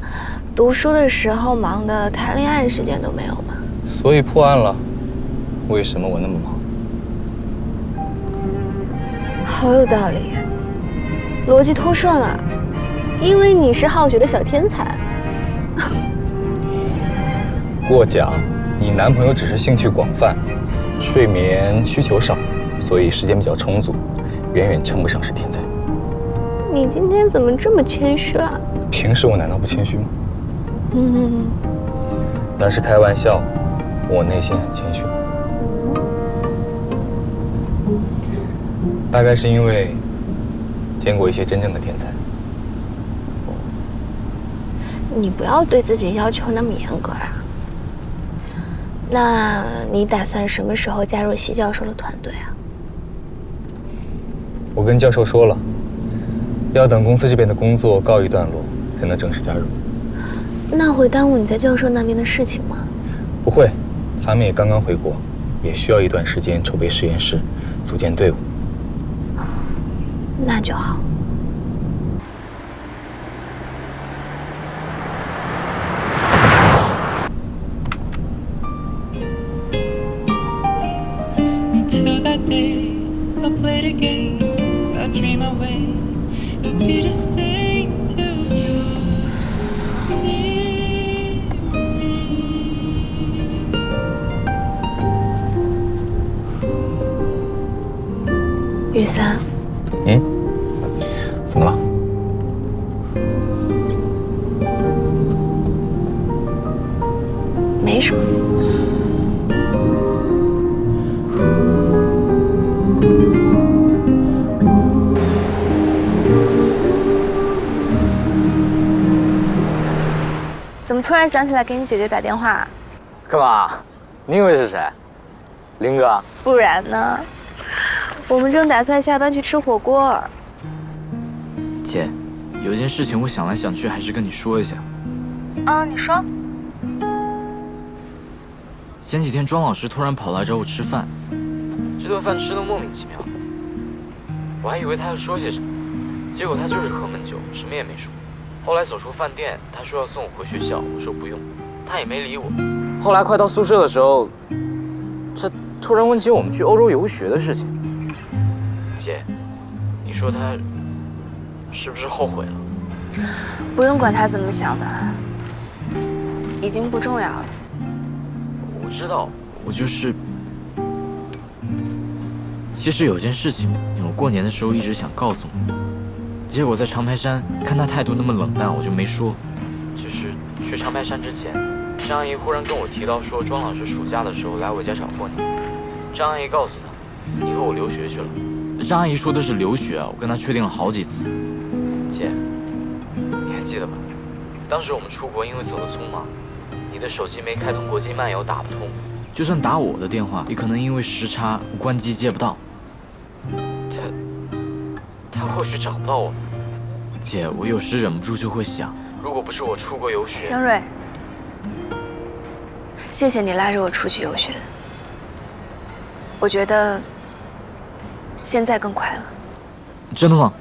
读书的时候忙得谈恋爱时间都没有吗？所以破案了。为什么我那么忙？好有道理，逻辑通顺了。因为你是好学的小天才。过奖，你男朋友只是兴趣广泛，睡眠需求少，所以时间比较充足，远远称不上是天才。你今天怎么这么谦虚了？平时我难道不谦虚吗？那是开玩笑，我内心很谦虚。大概是因为见过一些真正的天才。你不要对自己要求那么严格啦。那你打算什么时候加入席教授的团队啊？我跟教授说了，要等公司这边的工作告一段落，才能正式加入。那会耽误你在教授那边的事情吗？不会，他们也刚刚回国，也需要一段时间筹备实验室，组建队伍。那就好。Until that day, I played a game, I dream away, it'll be the same to you. 雨伞。怎么了？没什么。怎么突然想起来给你姐姐打电话？干嘛？你以为是谁？林哥？不然呢？我们正打算下班去吃火锅。姐，有一件事情我想来想去，还是跟你说一下。你说。前几天庄老师突然跑来找我吃饭，这顿饭吃得莫名其妙，我还以为他要说些什么，结果他就是喝闷酒，什么也没说。后来走出饭店，他说要送我回学校，我说不用，他也没理我。后来快到宿舍的时候，他突然问起我们去欧洲游学的事情。姐，你说他是不是后悔了？不用管他怎么想的，已经不重要了。我知道，我就是……其实有件事情，我过年的时候一直想告诉你，结果在长白山看他态度那么冷淡，我就没说。就是去长白山之前，张阿姨忽然跟我提到说，庄老师暑假的时候来我家找过你。张阿姨告诉他，你和我留学去了。张阿姨说的是留学啊，我跟她确定了好几次。姐，你还记得吧？当时我们出国因为走得匆忙，你的手机没开通国际漫游，打不通。就算打我的电话，也可能因为时差关机接不到。他或许找不到我。姐，我有时忍不住就会想，如果不是我出国游学，江瑞，谢谢你拉着我出去游学，我觉得现在更快乐。真的吗？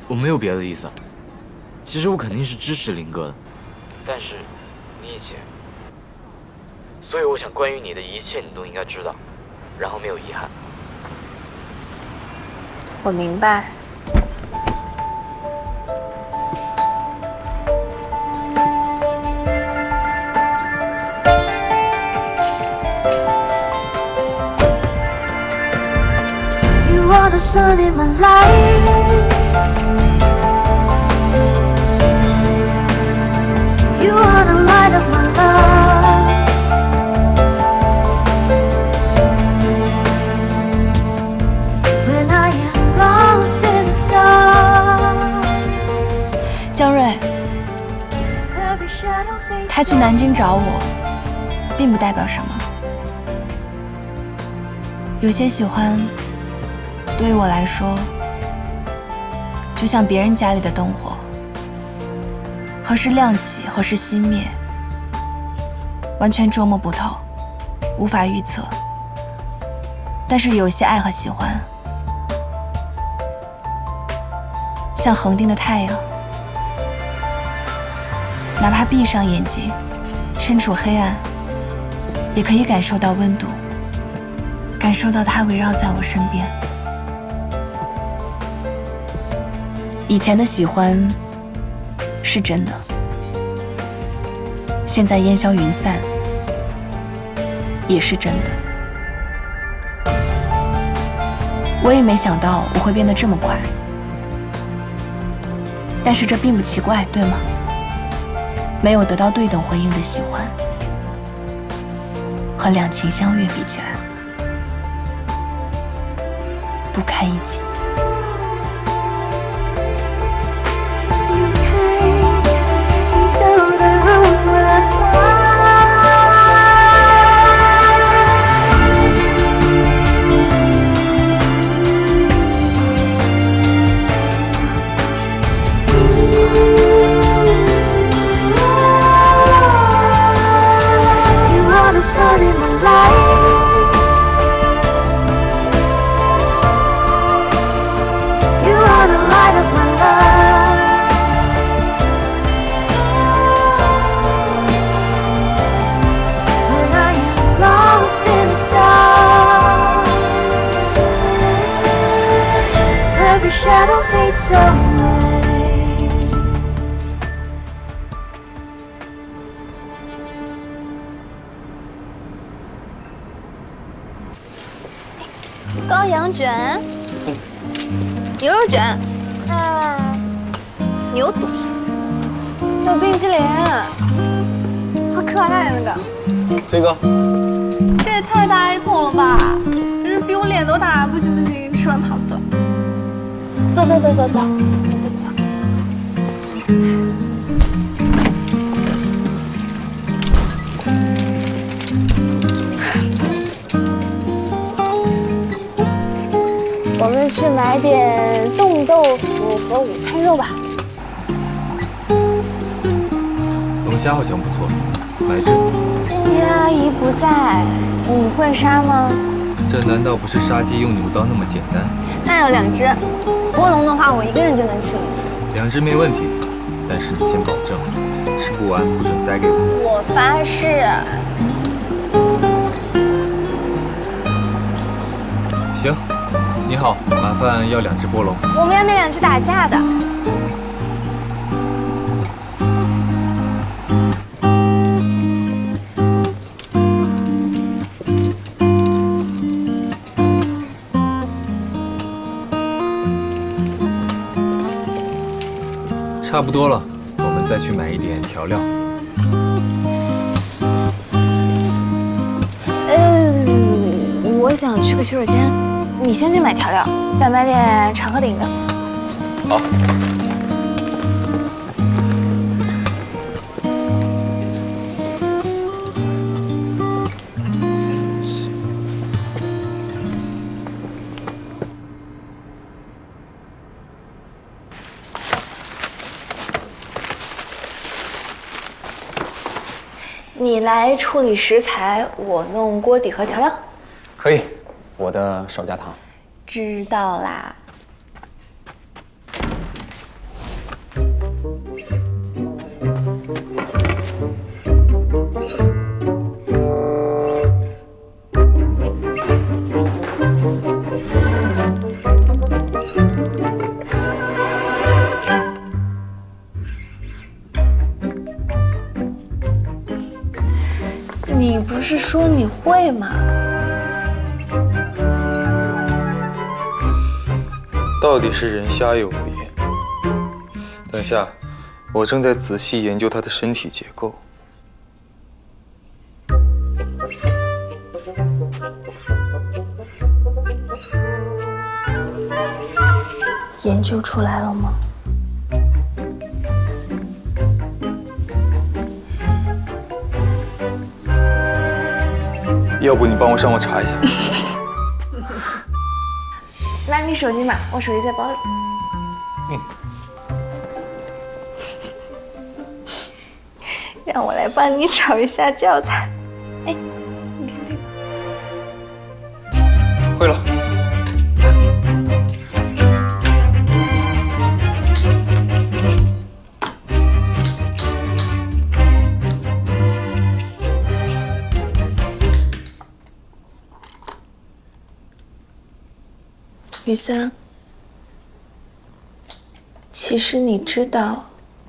我没有别的意思。其实我肯定是支持林哥的，但是你以前，所以我想关于你的一切你都应该知道，然后没有遗憾。我明白。You are the sun in my life. You are the light of my love. When I am lost in the dark. 江瑞，他去南京找我，并不代表什么。有些喜欢，对于我来说，就像别人家里的灯火，何时亮起，何时熄灭，完全捉摸不透，无法预测。但是有些爱和喜欢，像恒定的太阳，哪怕闭上眼睛，身处黑暗，也可以感受到温度，感受到它围绕在我身边。以前的喜欢是真的，现在烟消云散也是真的。我也没想到我会变得这么快，但是这并不奇怪，对吗？没有得到对等回应的喜欢，和两情相悦比起来，不堪一击。The sun in my life. You are the light of my love. When I am lost in the dark, every shadow fades away. 羔羊卷，牛肉卷，牛肚，还有冰淇淋，好可爱那个。这个，这也太大一桶了吧！真是比我脸都大，不行不行，吃完胖死了。走走走走走。我们去买点冻豆腐和午餐肉吧。龙虾好像不错，买一只。青年阿姨不在，你会杀吗？这难道不是杀鸡用牛刀那么简单？那有2只，锅笼的话我一个人就能吃1只。 2只没问题，但是你先保证，吃不完不准塞给我。我发誓。行，你好，麻烦要2只菠萝。我们要那2只打架的。差不多了，我们再去买一点调料。我想去个洗手间，你先去买调料，再买点长河顶的。好。你来处理食材，我弄锅底和调料。可以，我的少加糖。知道啦。你不是说你会吗？到底是人虾有理。等下，我正在仔细研究它的身体结构。研究出来了吗？要不你帮我上网查一下。拿你手机码，我手机在包里。让我来帮你找一下教材。哎，你看这个。会了。雨森，其实你知道，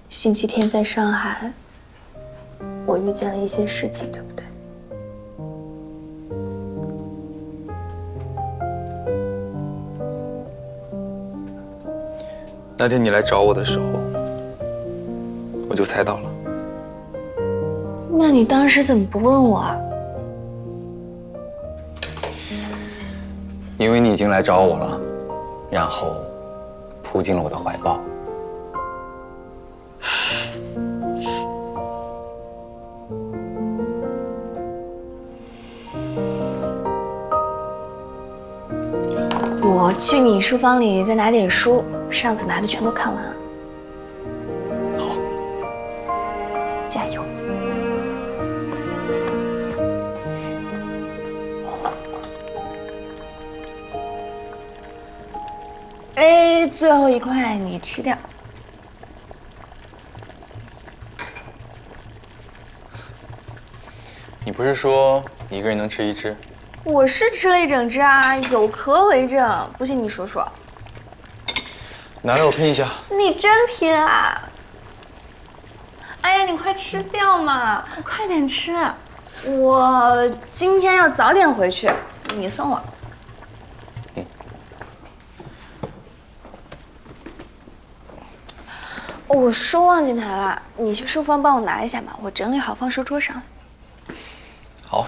星期天在上海，我遇见了一些事情，对不对？那天你来找我的时候，我就猜到了。那你当时怎么不问我啊？因为你已经来找我了，然后扑进了我的怀抱。我去你书房里再拿点书，上次拿的全都看完了。好，加油！哎，最后一块你吃掉。你不是说你一个人能吃1只？我是吃了一整只啊，有壳为证。不信你数数。拿来我拼一下。你真拼啊！哎呀，你快吃掉嘛，快点吃。我今天要早点回去，你送我。我书忘记拿了，你去书房帮我拿一下嘛，我整理好放书桌上。好。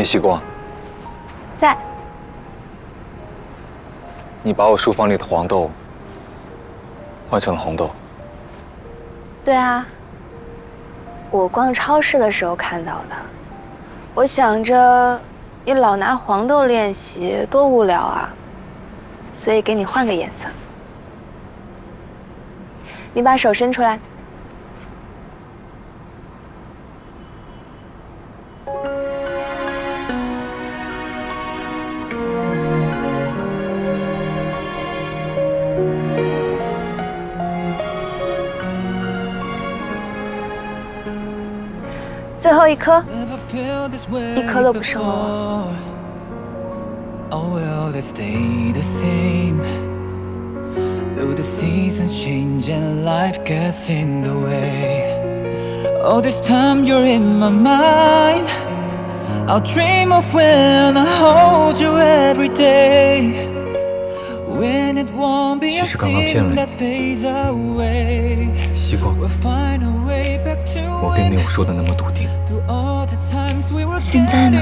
希光，在。你把我书房里的黄豆换成了红豆。对啊，我逛超市的时候看到的。我想着你老拿黄豆练习，多无聊啊，所以给你换个颜色。你把手伸出来。最后一颗，一颗都不剩了我。Oh well, let's stay the same. Though the seasons change and life gets in the way. All this time you're in my mind. I'll dream of when I hold you every day. When it won't be a scene that fades away. 希光，我并没有说的那么笃定。现在呢？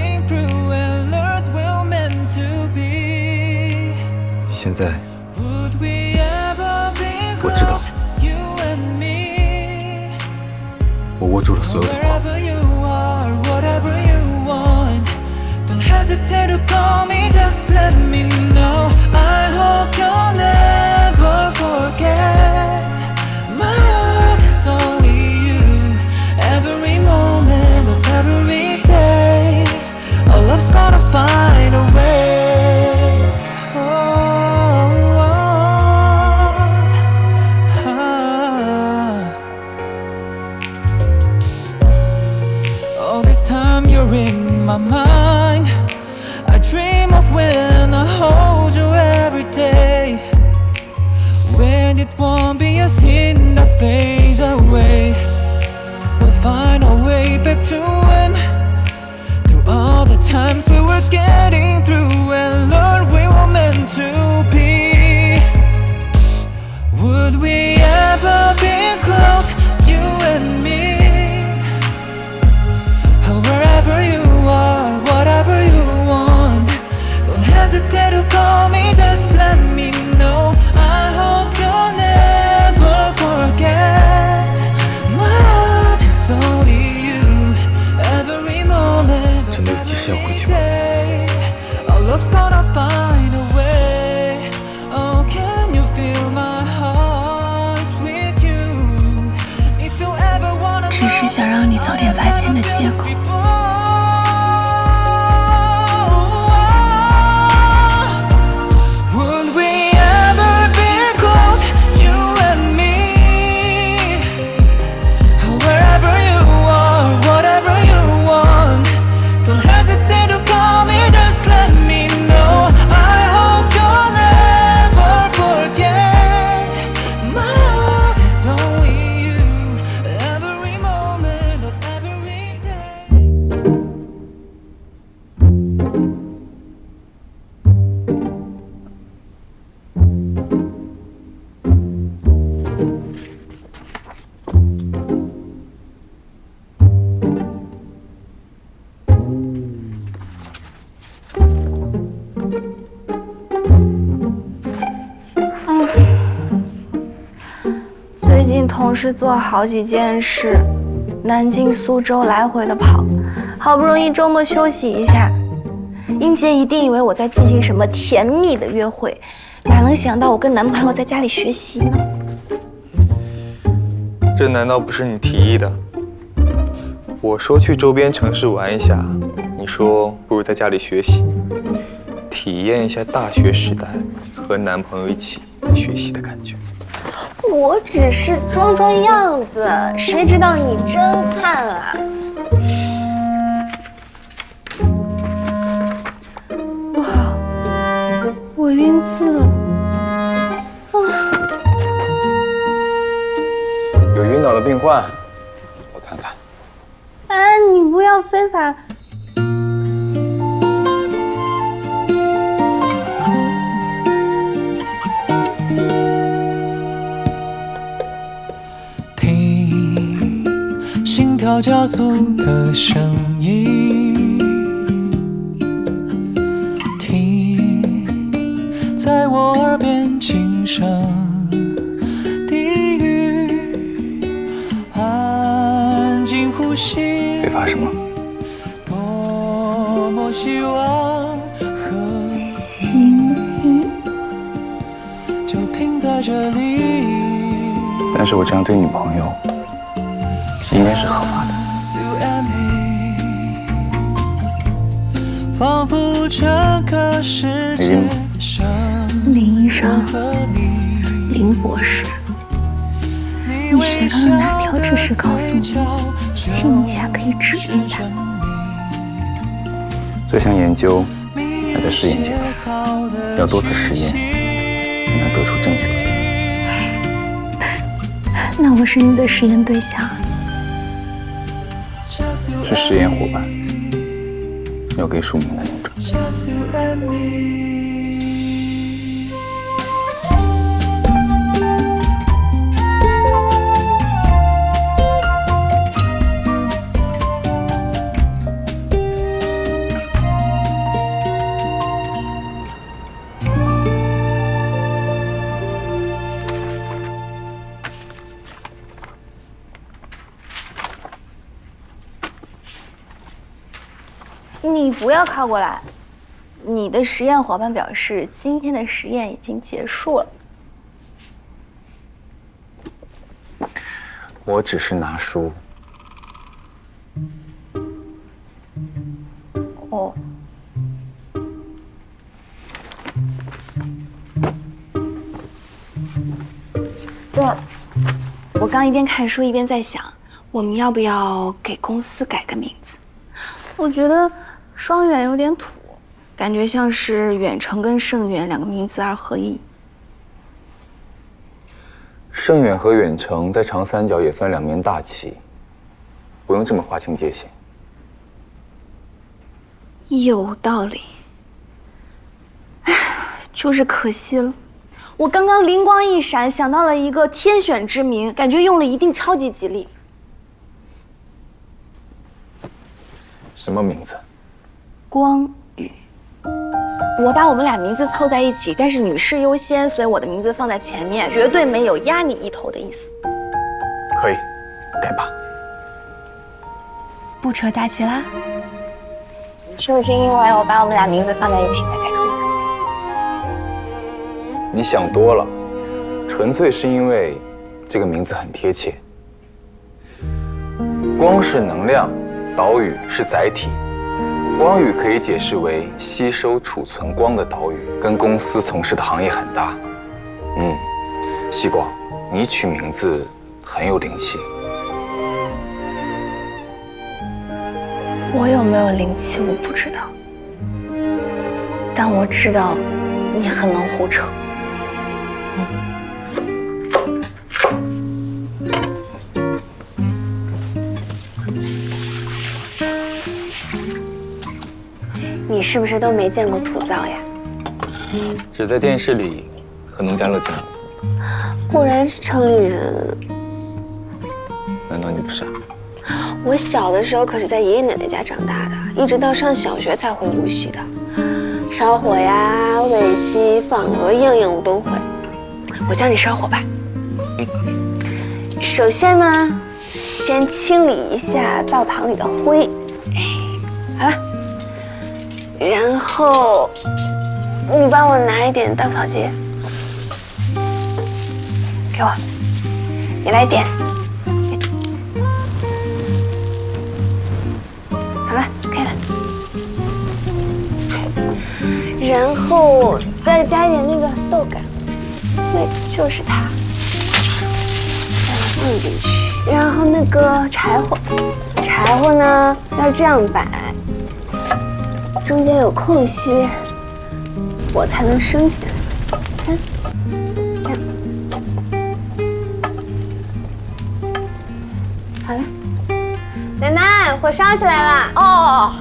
现在，我知道，我握住了所有的光。Don't hesitate to call me, just let me know. I hope you'll never forget. My love is only you. Every moment of every day, our love's gonna find a way. All this time you're in my mind. I dream of when I hold you every day. When it won't be a sin that fades away. We'll find our way back to when. Through all the times we were getting through, and Lord, we were meant to be. Would we ever be close, you and me? Wherever you are, whatever you want, don't hesitate to call me, just let me know. I hope you'll never forget. My love is only you. Every moment of every day, our love's gonna find a way. Oh, can you feel my heart with you? If you ever wanna know, 只是想让你早点发现的借口。最近同时做好几件事，南京、苏州来回的跑，好不容易周末休息一下。英杰一定以为我在进行什么甜蜜的约会，哪能想到我跟男朋友在家里学习呢？这难道不是你提议的？我说去周边城市玩一下，你说不如在家里学习，体验一下大学时代和男朋友一起学习的感觉。我只是装装样子，谁知道你真看啊？不好，我晕字了。有晕倒的病患，我看看。哎，你不要非法。心跳加速的声音，今生地狱，安静呼吸。被罚什么？多么希望和心就停在这里。但是我这样对女朋友，应该是合法的。仿佛这个世界上林医生，林博士，你学到了哪条知识告诉我，亲一下可以治愈他？这项研究还在试验阶段，要多次实验才能得出正确的结果。那我是你的实验对象，是实验伙伴，要给署名的那种。你不要靠过来。你的实验伙伴表示，今天的实验已经结束了。我只是拿书。哦。对了，我刚一边看书一边在想，我们要不要给公司改个名字？我觉得双远有点土，感觉像是远程跟盛远两个名字二合一。盛远和远程在长三角也算两面大旗，不用这么划清界限。有道理。唉，就是可惜了。我刚刚灵光一闪，想到了一个天选之名，感觉用了一定超级吉利。什么名字？光宇。我把我们俩名字凑在一起，但是女士优先，所以我的名字放在前面，绝对没有压你一头的意思。可以，改吧。不扯大旗啦？是不是因为我把我们俩名字放在一起才改出的？你想多了，纯粹是因为这个名字很贴切。光是能量，岛屿是载体。光宇可以解释为吸收储存光的岛屿，跟公司从事的行业很大。西光，你取名字很有灵气。我有没有灵气我不知道，但我知道你很能胡扯。你是不是都没见过土灶呀？只在电视里和农家乐见过。果然是城里人。难道你不傻？我小的时候可是在爷爷奶奶家长大的，一直到上小学才会无锡的。烧火呀、煨鸡、放鹅，样样我都会。我教你烧火吧。首先呢，先清理一下灶堂里的灰。好了。然后，你帮我拿一点稻草结，给我，你来点。好了，可以了。然后再加一点那个豆干，对，就是它，让它放进去。然后那个柴火呢要这样摆。中间有空隙，火才能升起来。看，这样，好了。奶奶，火烧起来了。哦。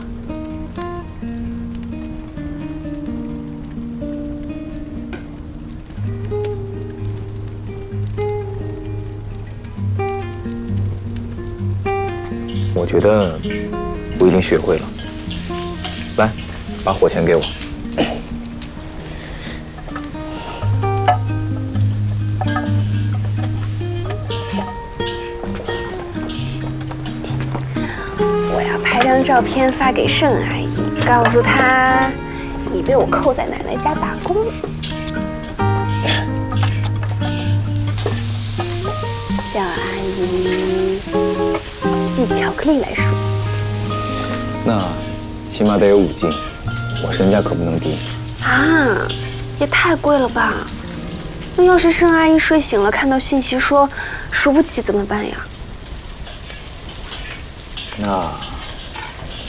我觉得我已经学会了。来，把火钳给我。张照片发给盛阿姨，告诉她你被我扣在奶奶家打工。叫阿姨寄巧克力来说。那起码得有5斤，我身价可不能低。啊，也太贵了吧！那要是盛阿姨睡醒了看到信息说赎不起怎么办呀？那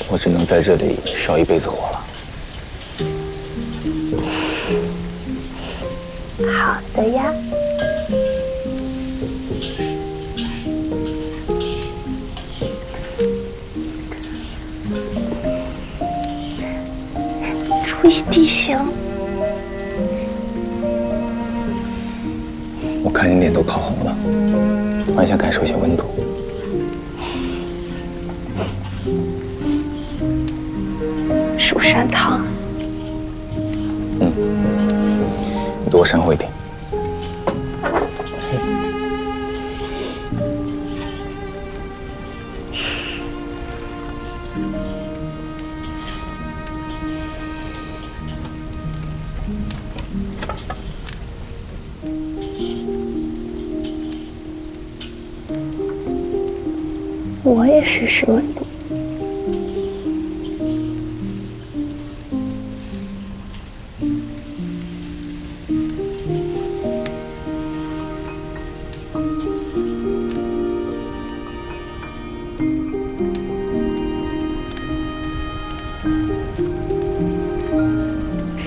我只能在这里烧一辈子火了。好的呀。注意地形。我看你脸都烤红了，我还想感受一下温度。蜀山汤。你多煽乎一点。我也试试温度。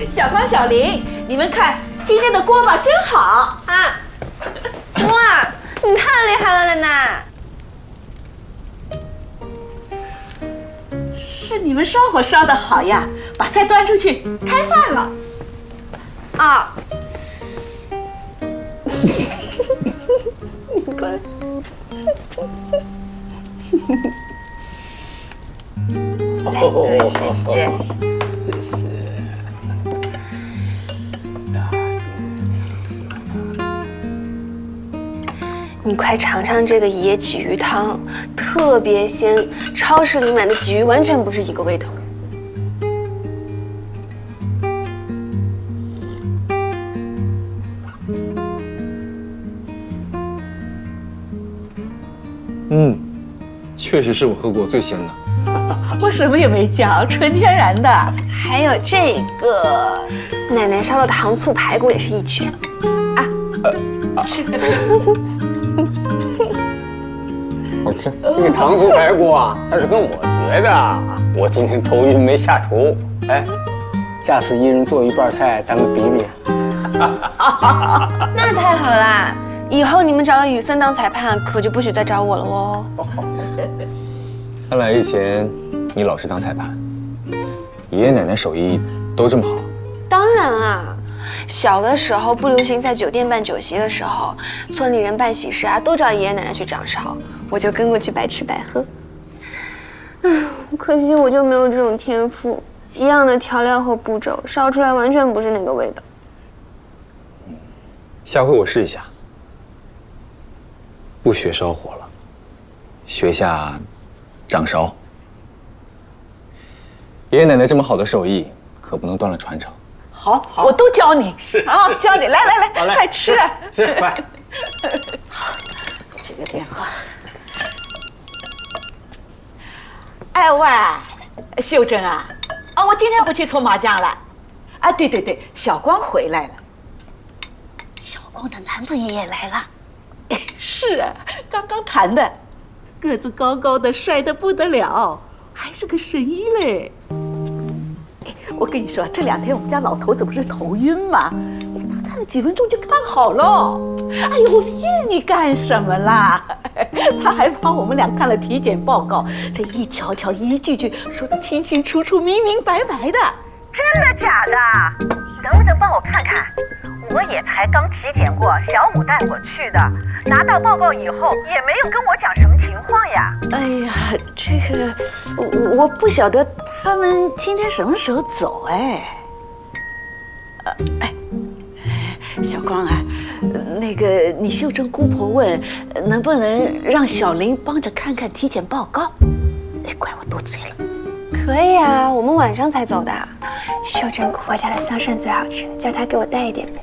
小光、小林，你们看今天的锅巴真好啊！哇，你太厉害了，奶奶！是你们烧火烧的好呀，把菜端出去开饭了。啊！乖。谢谢。谢谢。你快尝尝这个野鲫鱼汤，特别鲜，超市里买的鲫鱼完全不是一个味道。确实是我喝过最鲜的。我什么也没加，纯天然的。还有这个，奶奶烧的糖醋排骨也是一绝。是。好吃。这个糖醋排骨啊，它是跟我学的。我今天头晕没下厨，哎，下次一人做一半菜，咱们比比。那太好啦！以后你们找了雨森当裁判，可就不许再找我了哦。看来以前你老是当裁判，爷爷奶奶手艺都这么好。当然啦，小的时候不流行在酒店办酒席的时候，村里人办喜事啊，都找爷爷奶奶去掌勺，我就跟过去白吃白喝。可惜我就没有这种天赋，一样的调料和步骤，烧出来完全不是那个味道。下回我试一下，不学烧火了，学下掌勺。爷爷奶奶这么好的手艺，可不能断了传承。好，我都教你。是啊，教你，来，快吃。是，快。这个电话。哎喂，秀珍啊，我今天不去搓麻将了。啊，对，小光回来了。小光的男朋友也来了。哎，是啊，刚刚谈的，个子高高的，帅得不得了，还是个神医嘞。我跟你说，这2天我们家老头子不是头晕吗？我给他看了几分钟就看好了。哎呦，我骗你干什么啦？他还帮我们俩看了体检报告，这一条条一句句说得清清楚楚、明明白白的。真的假的？能不能帮我看看？我也才刚体检过，小五带我去的，拿到报告以后也没有跟我讲什么情况呀。哎呀，这个我不晓得他们今天什么时候走哎。小光啊，那个你秀珍姑婆问，能不能让小林帮着看看体检报告？哎，怪我多嘴了。可以啊，我们晚上才走的。秀珍姑婆家的桑葚最好吃，叫她给我带一点呗。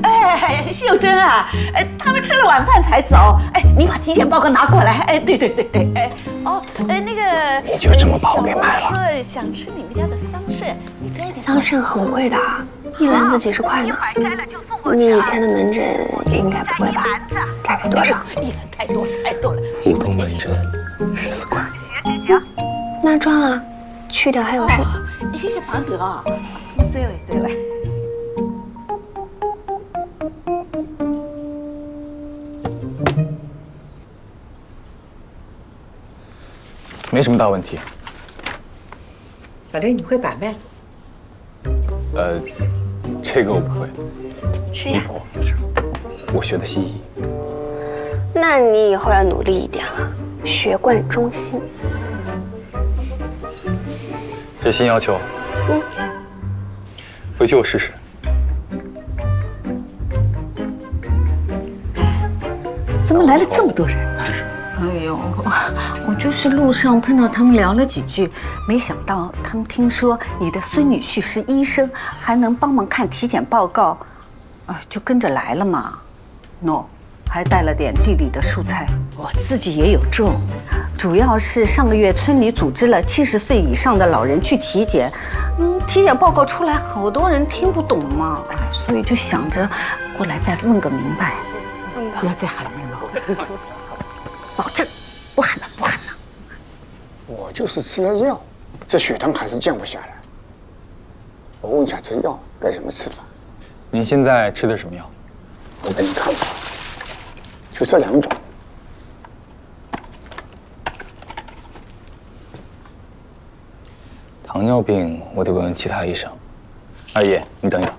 哎，秀珍啊，他们吃了晚饭才走。哎，你把体检报告拿过来。哎，对，哎，那个，你就这么把我给卖了？说想吃你们家的桑葚，你摘点。桑葚很贵的啊，一篮子几10块呢。你以前的门诊应该不贵吧？大概多少？一篮太多了。普通门诊14块。行，那赚了，去掉还有剩。谢谢庞德啊，这位。没什么大问题。小林，你会摆麦？这个我不会。是呀。我学的西医。那你以后要努力一点了，学贯中西。这新要求。回去我试试。怎么来了这么多人？哎呦，我就是路上碰到他们聊了几句，没想到他们听说你的孙女婿是医生，还能帮忙看体检报告，就跟着来了嘛。还带了点地里的蔬菜。我自己也有种，主要是上个月村里组织了70岁以上的老人去体检，体检报告出来，好多人听不懂嘛，所以就想着过来再问个明白。不要再喊人了，保证不喊了。我就是吃了药，这血糖还是降不下来。我问一下，这药该怎么吃法？您现在吃的什么药？我给你看吧，就这2种。糖尿病我得问问其他医生。二爷，你等一等。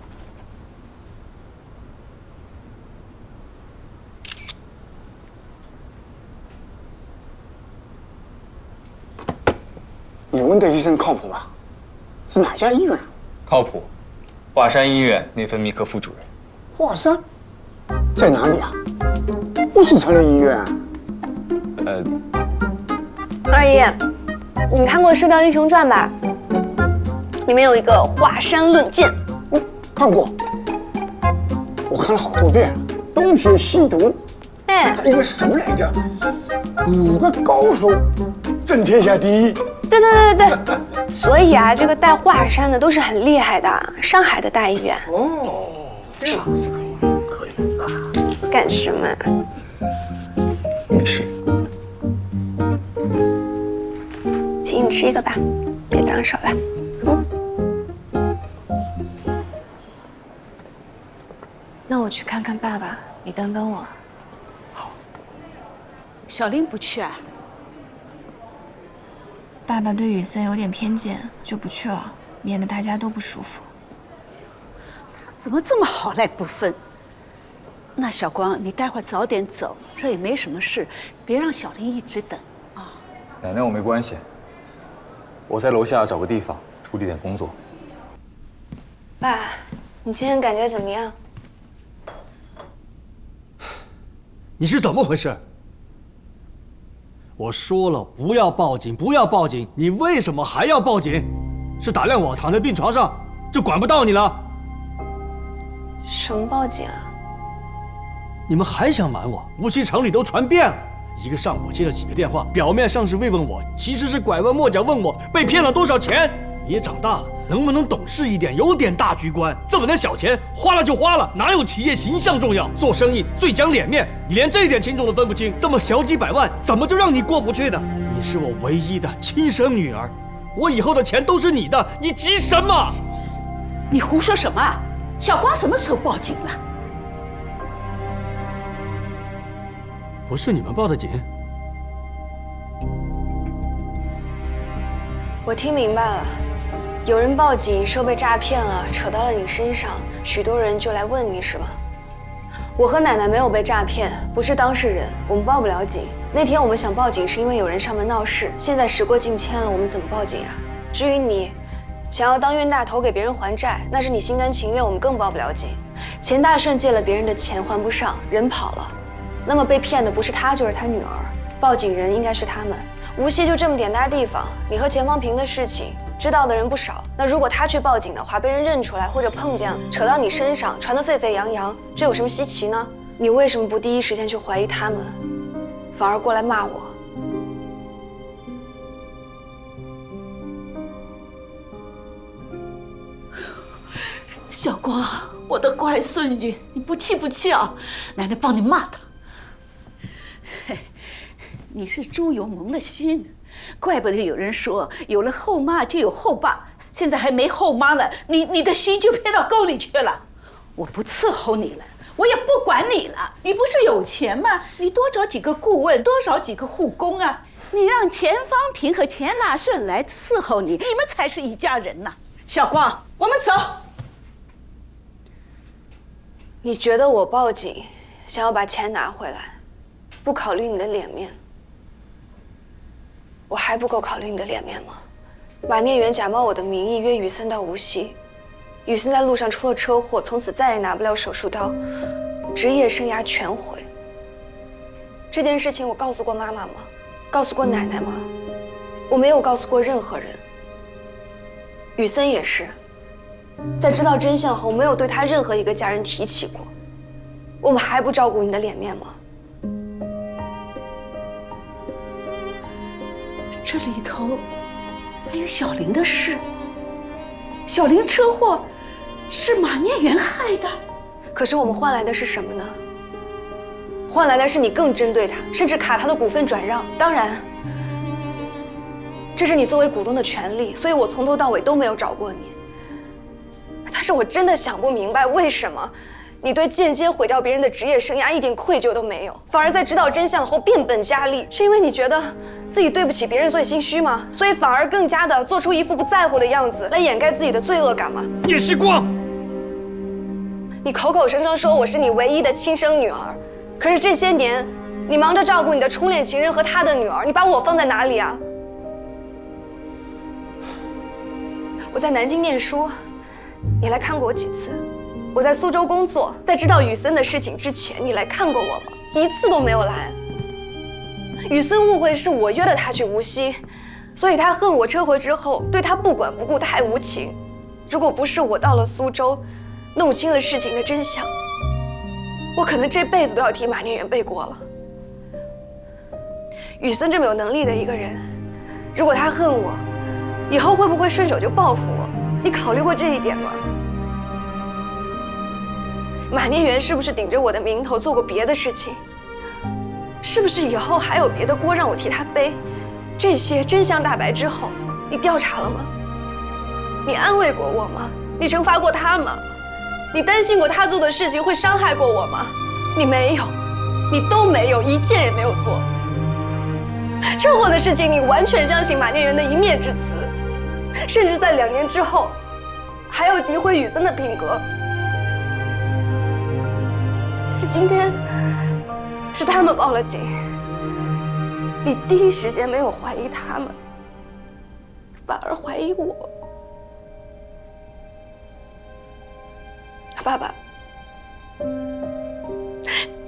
你问的医生靠谱吧？是哪家医院？靠谱，华山医院内分泌科副主任。华山在哪里啊？不是成人医院啊。二爷，你看过《射雕英雄传》吧？里面有一个华山论剑。看过，我看了好多遍了，东邪西毒。哎，一个是什么来着？5个高手争天下第一。对，所以啊，这个带华山的都是很厉害的，上海的大医院。这样子可以啊。干什么？没事。请你吃一个吧，别脏手了。那我去看看爸爸，你等等我。小林不去啊？爸爸对雨森有点偏见，就不去了，免得大家都不舒服。怎么这么好赖不分？那小光，你待会儿早点走，这也没什么事，别让小林一直等啊。奶奶，我没关系，我在楼下找个地方处理点工作。爸，你今天感觉怎么样？你是怎么回事？我说了不要报警，不要报警，你为什么还要报警？是打量我躺在病床上就管不到你了？什么报警啊？你们还想瞒我？无锡城里都传遍了。一个上午接了几个电话，表面上是慰问我，其实是拐弯抹角问我被骗了多少钱。你也长大了，能不能懂事一点，有点大局观？这么点小钱花了就花了，哪有企业形象重要？做生意最讲脸面，你连这一点轻重都分不清，这么小几百万，怎么就让你过不去呢？你是我唯一的亲生女儿，我以后的钱都是你的，你急什么？你胡说什么？小光什么时候报警了？不是你们报的警。我听明白了。有人报警说被诈骗了，扯到了你身上，许多人就来问你，是吗？我和奶奶没有被诈骗，不是当事人，我们报不了警。那天我们想报警是因为有人上门闹事，现在时过境迁了，我们怎么报警呀？至于你想要当冤大头给别人还债，那是你心甘情愿，我们更报不了警。钱大圣借了别人的钱还不上，人跑了，那么被骗的不是他就是他女儿，报警人应该是他们。无锡就这么点大地方，你和钱方平的事情知道的人不少。那如果他去报警的话，被人认出来或者碰见了，扯到你身上，传得沸沸扬扬，这有什么稀奇呢？你为什么不第一时间去怀疑他们，反而过来骂我？小光，我的乖孙女，你不气不气啊？奶奶帮你骂他。你是猪油蒙了心，怪不得有人说有了后妈就有后爸，现在还没后妈了，你的心就偏到沟里去了。我不伺候你了，我也不管你了。你不是有钱吗？你多找几个顾问，多找几个护工啊！你让钱方平和钱大顺来伺候你，你们才是一家人呐。小光，我们走。你觉得我报警，想要把钱拿回来，不考虑你的脸面？我还不够考虑你的脸面吗？马念元假冒我的名义约雨森到无锡，雨森在路上出了车祸，从此再也拿不了手术刀，职业生涯全毁。这件事情我告诉过妈妈吗？告诉过奶奶吗？我没有告诉过任何人。雨森也是，在知道真相后，没有对他任何一个家人提起过。我们还不照顾你的脸面吗？这里头还有小玲的事。小玲车祸是马念元害的，可是我们换来的是什么呢？换来的是你更针对他，甚至卡他的股份转让。当然，这是你作为股东的权利，所以我从头到尾都没有找过你。但是我真的想不明白，为什么你对间接毁掉别人的职业生涯一点愧疚都没有，反而在知道真相后变本加厉？是因为你觉得自己对不起别人所以心虚吗？所以反而更加的做出一副不在乎的样子来掩盖自己的罪恶感吗？叶时光，你口口声声说我是你唯一的亲生女儿，可是这些年你忙着照顾你的初恋情人和他的女儿，你把我放在哪里啊？我在南京念书，你来看过我几次？我在苏州工作，在知道雨森的事情之前，你来看过我吗？一次都没有来。雨森误会是我约了他去无锡，所以他恨我车祸之后对他不管不顾，太无情。如果不是我到了苏州，弄清了事情的真相，我可能这辈子都要替马念元背锅了。雨森这么有能力的一个人，如果他恨我，以后会不会顺手就报复我？你考虑过这一点吗？马念元是不是顶着我的名头做过别的事情？是不是以后还有别的锅让我替他背？这些真相大白之后，你调查了吗？你安慰过我吗？你惩罚过他吗？你担心过他做的事情会伤害过我吗？你没有，你都没有，一件也没有做。车祸的事情，你完全相信马念元的一面之词，甚至在2年之后，还要诋毁雨森的品格。今天是他们报了警，你第一时间没有怀疑他们，反而怀疑我。爸爸，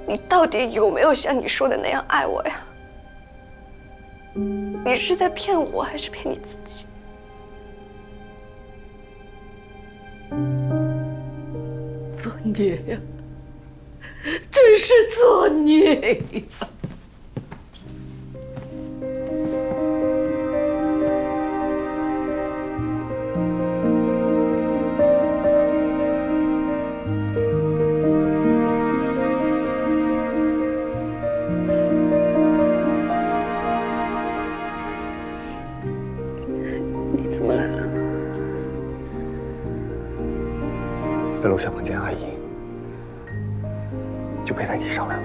你到底有没有像你说的那样爱我呀？你是在骗我，还是骗你自己？作孽呀！真是作孽呀！你怎么来了？在楼下碰见阿姨，就陪她一起上来了。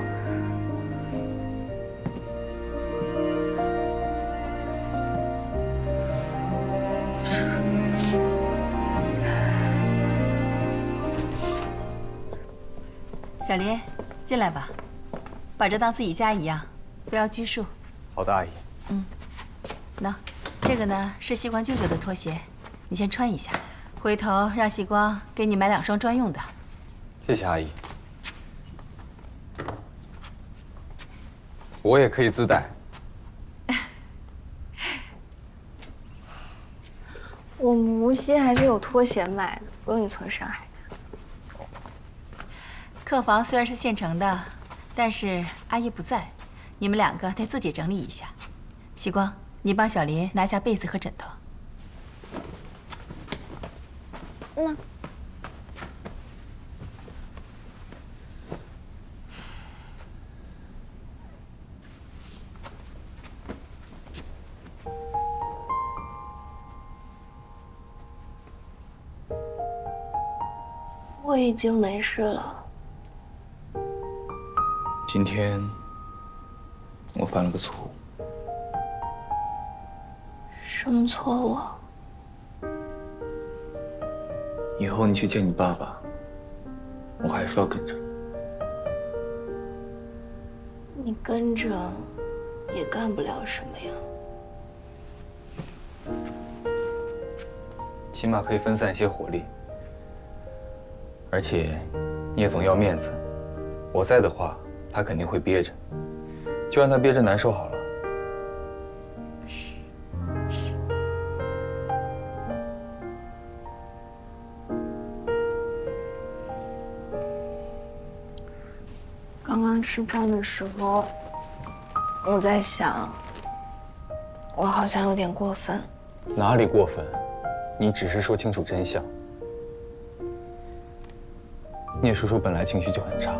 小林，进来吧，把这当自己家一样，不要拘束。好的，阿姨。喏，这个呢是细光舅舅的拖鞋，你先穿一下，回头让细光给你买2双专用的。谢谢阿姨。我也可以自带。西还是有拖鞋卖的，不用你从上海拿。客房虽然是现成的，但是阿姨不在，你们两个得自己整理一下。喜光，你帮小林拿下被子和枕头。那。我已经没事了。今天我犯了个错误。什么错误？以后你去见你爸爸，我还是要跟着。你跟着也干不了什么呀。起码可以分散一些火力。而且，你也总要面子。我在的话，他肯定会憋着，就让他憋着难受好了。刚刚吃饭的时候，我在想，我好像有点过分。哪里过分？你只是说清楚真相。聂叔叔本来情绪就很差，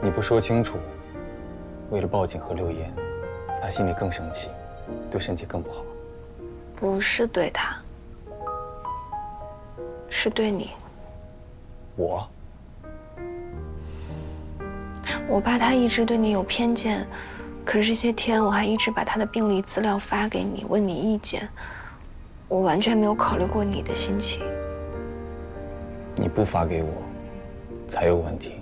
你不说清楚，为了报警和留言，他心里更生气，对身体更不好。不是对他，是对你。我怕他一直对你有偏见，可是这些天我还一直把他的病历资料发给你，问你意见，我完全没有考虑过你的心情。你不发给我，才有问题。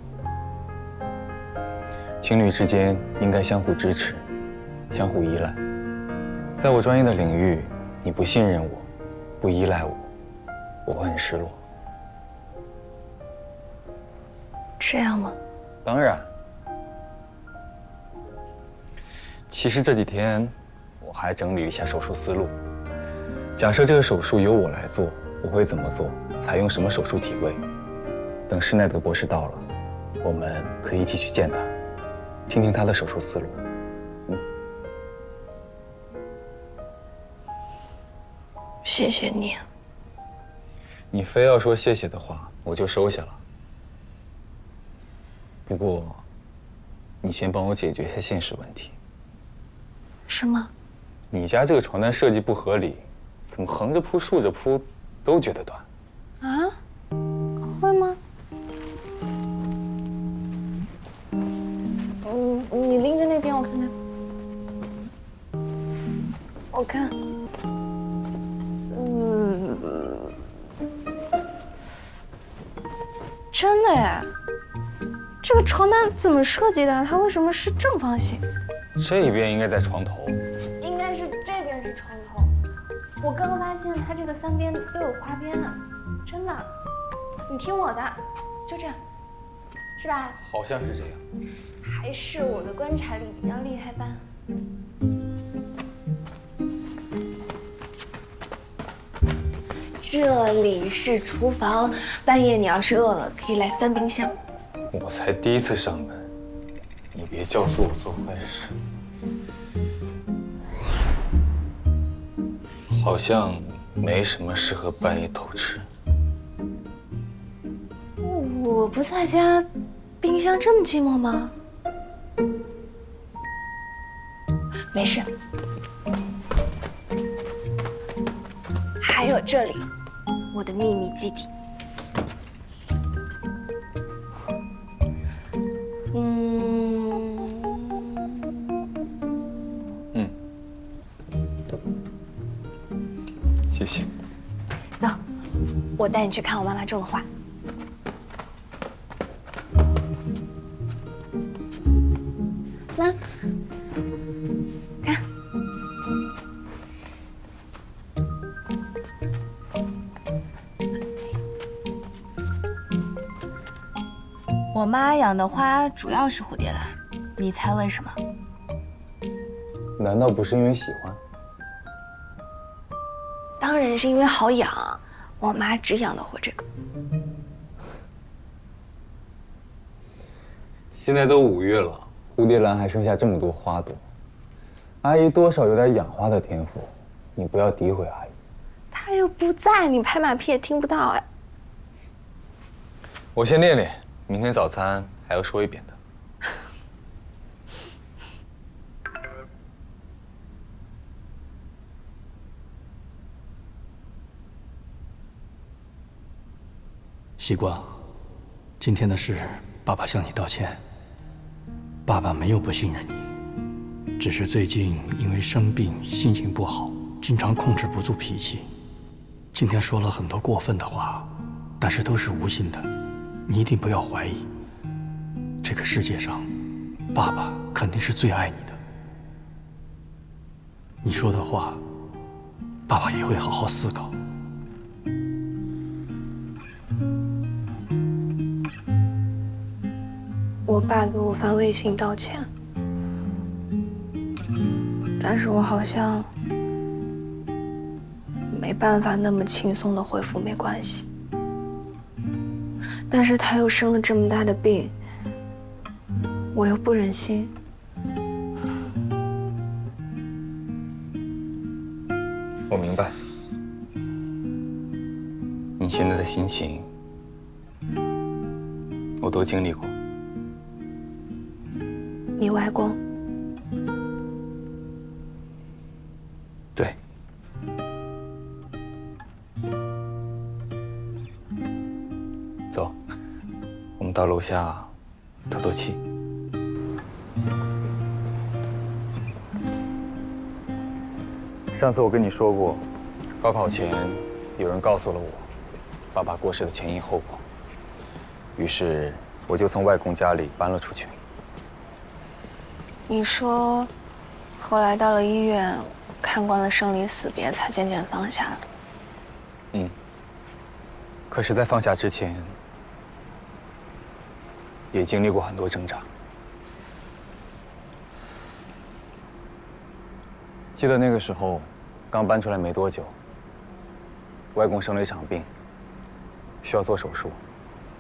情侣之间应该相互支持，相互依赖。在我专业的领域，你不信任我，不依赖我，我会很失落。这样吗？当然。其实这几天我还整理了一下手术思路。假设这个手术由我来做，我会怎么做？采用什么手术体位？等施耐德博士到了，我们可以一起去见他，听听他的手术思路。谢谢你。你非要说谢谢的话，我就收下了。不过，你先帮我解决一下现实问题。什么？你家这个床单设计不合理，怎么横着铺、竖着铺都觉得短？啊？会吗？你拎着那边，我看看。我看。真的耶！这个床单怎么设计的？它为什么是正方形？这边应该在床头。应该是这边是床头。我刚发现它这个三边都有花边呢，真的。你听我的，就这样，是吧？好像是这样。还是我的观察力比较厉害吧？这里是厨房，半夜你要是饿了，可以来翻冰箱。我才第一次上门，你别教唆我做坏事。好像没什么适合半夜偷吃。我不在家，冰箱这么寂寞吗？没事。还有这里，我的秘密基地。谢谢。走，我带你去看我妈妈种的花。来，看。我妈养的花主要是蝴蝶兰，你猜为什么？难道不是因为喜欢？当然是因为好养。我妈只养得活这个。现在都5月了，蝴蝶兰还剩下这么多花朵，阿姨多少有点养花的天赋，你不要诋毁阿姨。她又不在，你拍马屁也听不到哎。我先练练，明天早餐还要说一遍的。西光，今天的事，爸爸向你道歉。爸爸没有不信任你，只是最近因为生病，心情不好，经常控制不住脾气。今天说了很多过分的话，但是都是无心的，你一定不要怀疑。这个世界上，爸爸肯定是最爱你的。你说的话，爸爸也会好好思考。我爸给我发微信道歉，但是我好像没办法那么轻松的回复没关系。但是他又生了这么大的病，我又不忍心。我明白，你现在的心情，我都经历过。你外公？对。走，我们到楼下透透气。上次我跟你说过，高考前有人告诉了我爸爸过世的前因后果，于是我就从外公家里搬了出去。你说，后来到了医院，看惯了生离死别，才渐渐放下了。嗯。可是，在放下之前，也经历过很多挣扎。记得那个时候，刚搬出来没多久，外公生了一场病，需要做手术。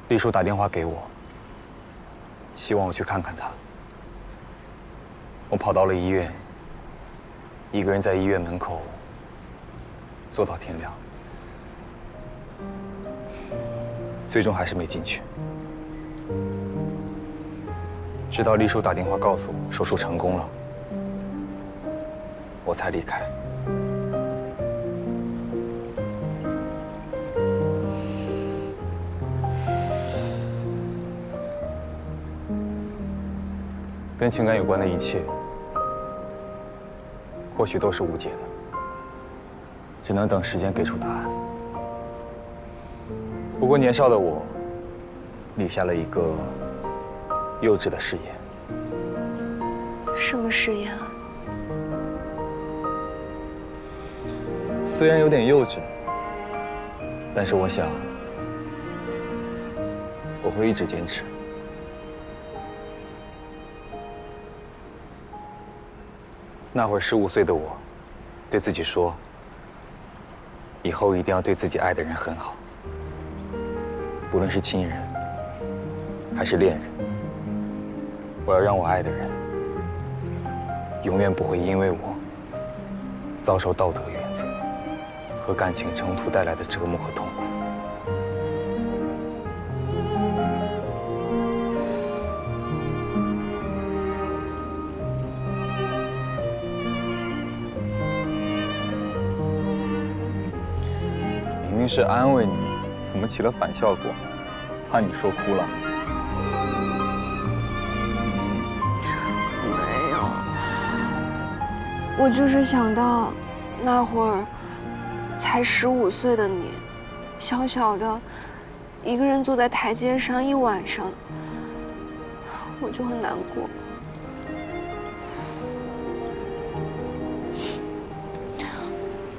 丽叔打电话给我，希望我去看看他。我跑到了医院，一个人在医院门口坐到天亮，最终还是没进去。直到丽叔打电话告诉我手术成功了，我才离开。跟情感有关的一切，或许都是无解的，只能等时间给出答案。不过年少的我，立下了一个幼稚的誓言。什么誓言啊？虽然有点幼稚，但是我想，我会一直坚持。那会儿15岁的我，对自己说，以后一定要对自己爱的人很好，不论是亲人，还是恋人，我要让我爱的人，永远不会因为我遭受道德原则和感情冲突带来的折磨和痛苦。明明是安慰你，怎么起了反效果？怕你说哭了？没有，我就是想到那会儿才15岁的你，小小的，一个人坐在台阶上一晚上，我就很难过。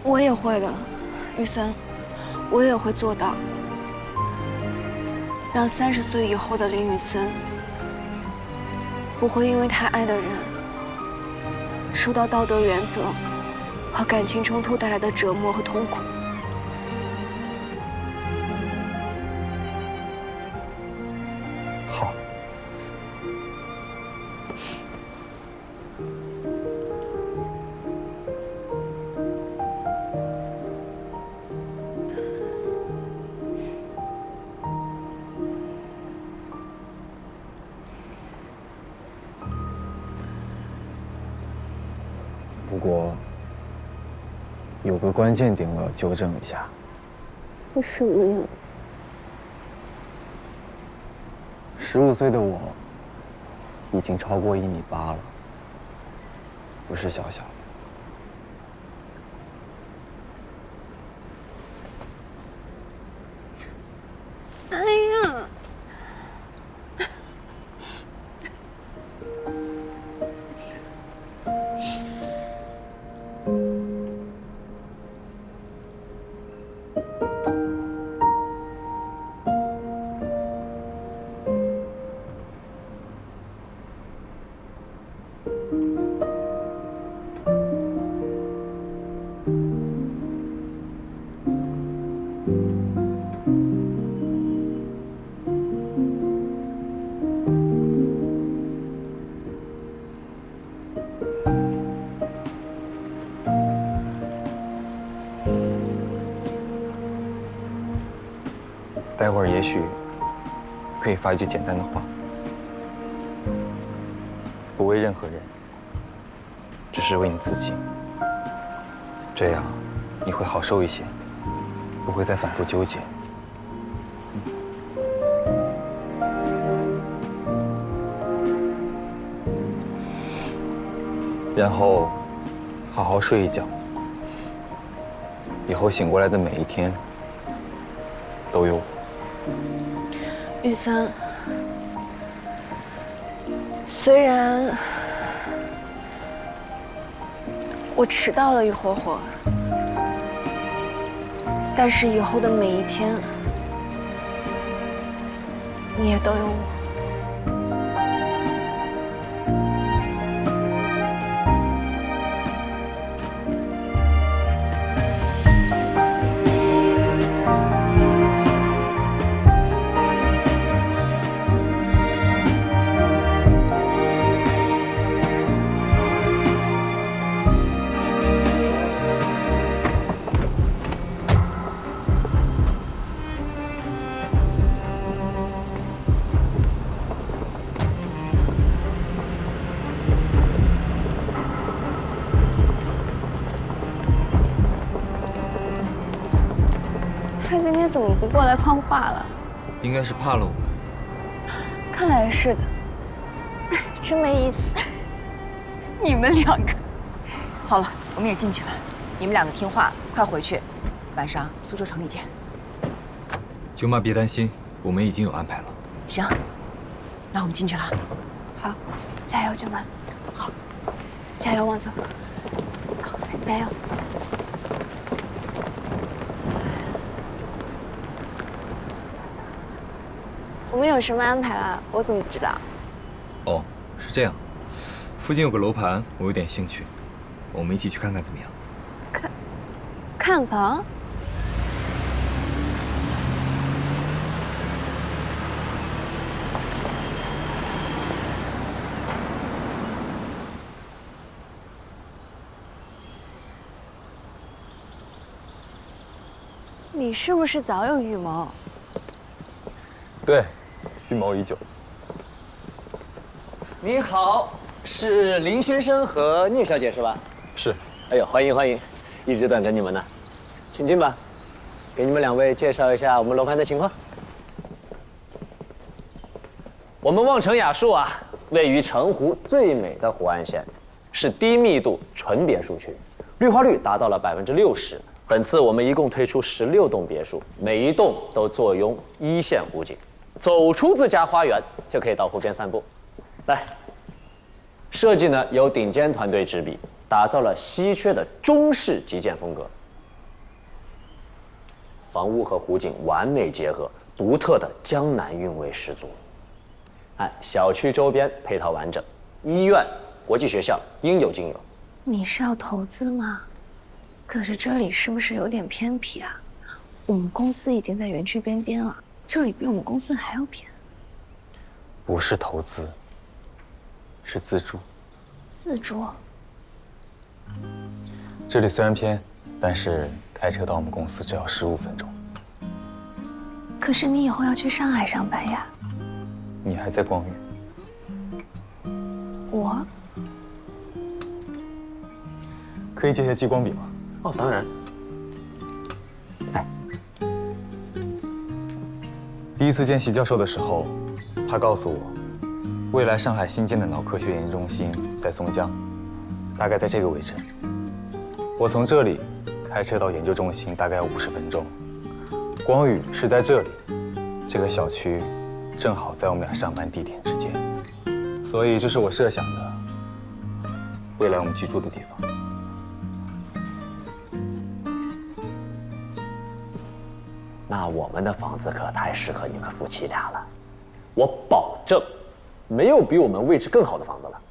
我也会的，玉森，我也会做到，让30岁以后的林雨森不会因为他爱的人受到道德原则和感情冲突带来的折磨和痛苦。不过，有个关键点我要纠正一下。为什么呀？15岁的我，已经超过1.8米了，不是小小的。哎呀！待会儿也许可以发一句简单的话，不为任何人，只是为你自己。这样你会好受一些，不会再反复纠结。然后好好睡一觉，以后醒过来的每一天都有我。雨森，虽然我迟到了一会儿，但是以后的每一天，你也都有我。他今天怎么不过来放话了？应该是怕了我们。看来是的，真没意思。你们两个，好了，我们也进去了。你们两个听话，快回去。晚上苏州城里见。舅妈别担心，我们已经有安排了。行，那我们进去了。好，加油，舅妈。好，加油，王总。好，加油。我们有什么安排了？我怎么不知道？哦，是这样。附近有个楼盘，我有点兴趣，我们一起去看看怎么样？看房？你是不是早有预谋？对，预谋已久。您好，是林先生和聂小姐是吧？是。哎呦，欢迎欢迎，一直等着你们呢，请进吧。给你们两位介绍一下我们楼盘的情况。我们望城雅墅啊，位于城湖最美的湖岸线，是低密度纯别墅区，绿化率达到了60%。本次我们一共推出16栋别墅，每一栋都坐拥1线湖景，走出自家花园就可以到湖边散步。来，设计呢由顶尖团队执笔，打造了稀缺的中式极简风格，房屋和湖景完美结合，独特的江南韵味十足。小区周边配套完整，医院、国际学校应有尽有。你是要投资吗？可是这里是不是有点偏僻啊？我们公司已经在园区边了，这里比我们公司还要偏。不是投资，是自助。自助？这里虽然偏，但是开车到我们公司只要15分钟。可是你以后要去上海上班呀。你还在光宇？我可以借些激光笔吗？哦，当然。第一次见习教授的时候，他告诉我，未来上海新建的脑科学研究中心在松江，大概在这个位置。我从这里开车到研究中心大概要50分钟。光宇是在这里，这个小区正好在我们俩上班地点之间，所以这是我设想的未来我们居住的地方。那我们的房子可太适合你们夫妻俩了，我保证，没有比我们位置更好的房子了。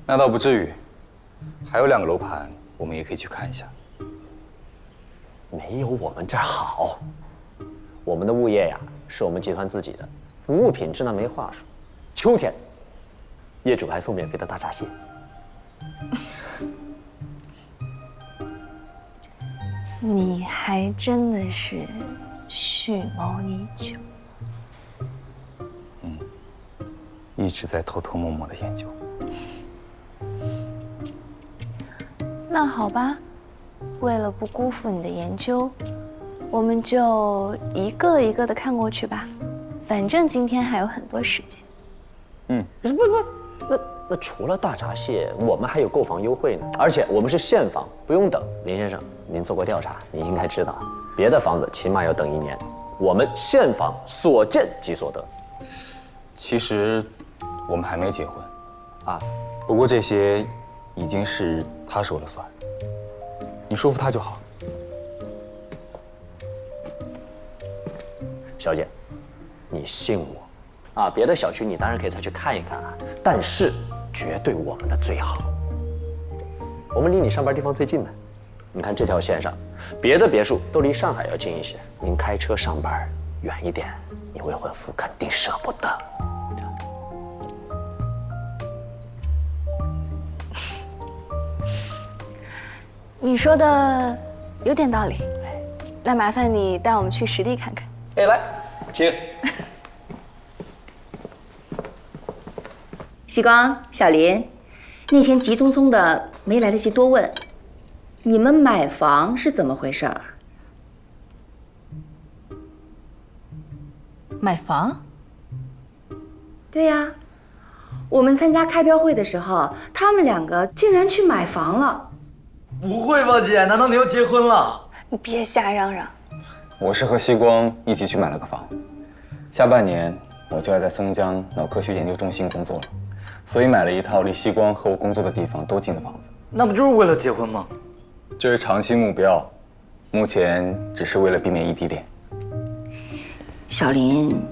那倒不至于，还有2个楼盘，我们也可以去看一下。没有我们这儿好，我们的物业呀是我们集团自己的，服务品质那没话说。秋天，业主还送免费的大闸蟹。你还真的是蓄谋已久。一直在偷偷摸摸的研究。那好吧，为了不辜负你的研究，我们就一个一个的看过去吧。反正今天还有很多时间。那除了大闸蟹，我们还有购房优惠呢，而且我们是现房，不用等。林先生，您做过调查，你应该知道，别的房子起码要等1年，我们现房所见即所得。其实我们还没结婚啊，不过这些已经是他说了算，你说服他就好。小姐，你信我啊！别的小区你当然可以再去看一看啊，但是绝对我们的最好。我们离你上班地方最近的，你看这条线上，别的别墅都离上海要近一些，您开车上班远一点，你未婚夫肯定舍不得。你说的有点道理，那麻烦你带我们去实地看看。哎，来，请。西光、小林，那天急匆匆的没来得及多问，你们买房是怎么回事儿？买房？对呀，我们参加开标会的时候，他们2个竟然去买房了。不会吧，姐？难道你要结婚了？你别瞎嚷嚷。我是和西光一起去买了个房，下半年我就要在松江脑科学研究中心工作了，所以买了一套离西光和我工作的地方都近的房子。那不就是为了结婚吗？这是长期目标，目前只是为了避免异地恋。小林，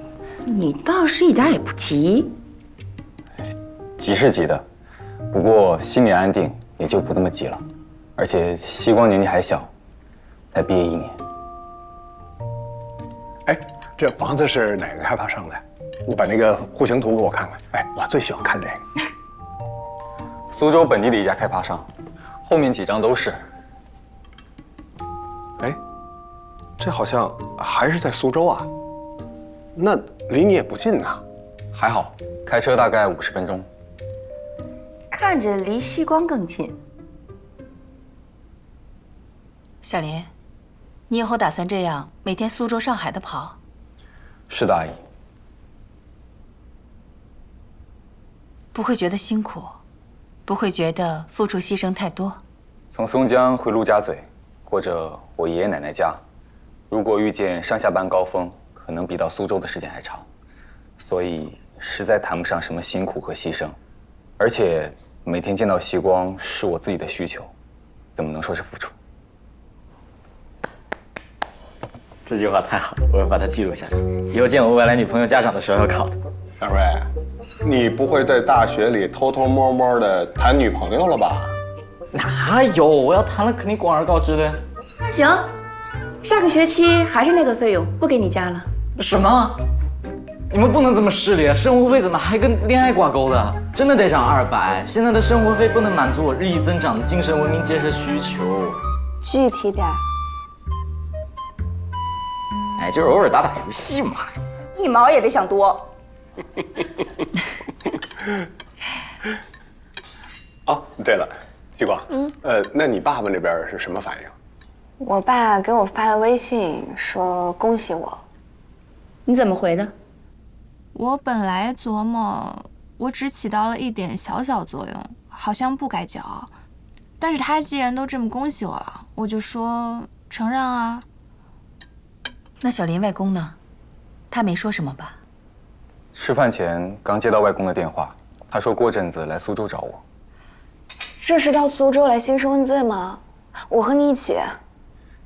你倒是一点也不急。急是急的，不过心里安定，也就不那么急了。而且西光年纪还小，才毕业1年。哎，这房子是哪个开发商的？你把那个户型图给我看看。哎，我最喜欢看这个。苏州本地的一家开发商，后面几张都是。哎，这好像还是在苏州啊？那离你也不近呐。还好，开车大概50分钟。看着离西光更近。小林，你以后打算这样每天苏州、上海的跑？是的，阿姨。不会觉得辛苦，不会觉得付出牺牲太多？从松江回陆家嘴，或者我爷爷奶奶家，如果遇见上下班高峰，可能比到苏州的时间还长，所以实在谈不上什么辛苦和牺牲。而且每天见到西光是我自己的需求，怎么能说是付出？这句话太好了，我要把它记录下来，以后见我未来女朋友家长的时候要考的。大瑞，你不会在大学里偷偷摸摸的谈女朋友了吧？哪有？我要谈了肯定广而告之的。那行，下个学期还是那个费用，不给你加了。什么？你们不能这么势利啊！生活费怎么还跟恋爱挂钩的？真的得涨200。现在的生活费不能满足我日益增长的精神文明建设需求。具体点。哎，就是偶尔打游戏嘛。1毛也别想多。哦，对了，西瓜，那你爸爸那边是什么反应？我爸给我发了微信说恭喜我。你怎么回的？我本来琢磨，我只起到了一点小小作用，好像不该骄傲。但是他既然都这么恭喜我了，我就说承让啊。那小林外公呢？他没说什么吧？吃饭前刚接到外公的电话，他说过阵子来苏州找我。这是到苏州来兴师问罪吗？我和你一起。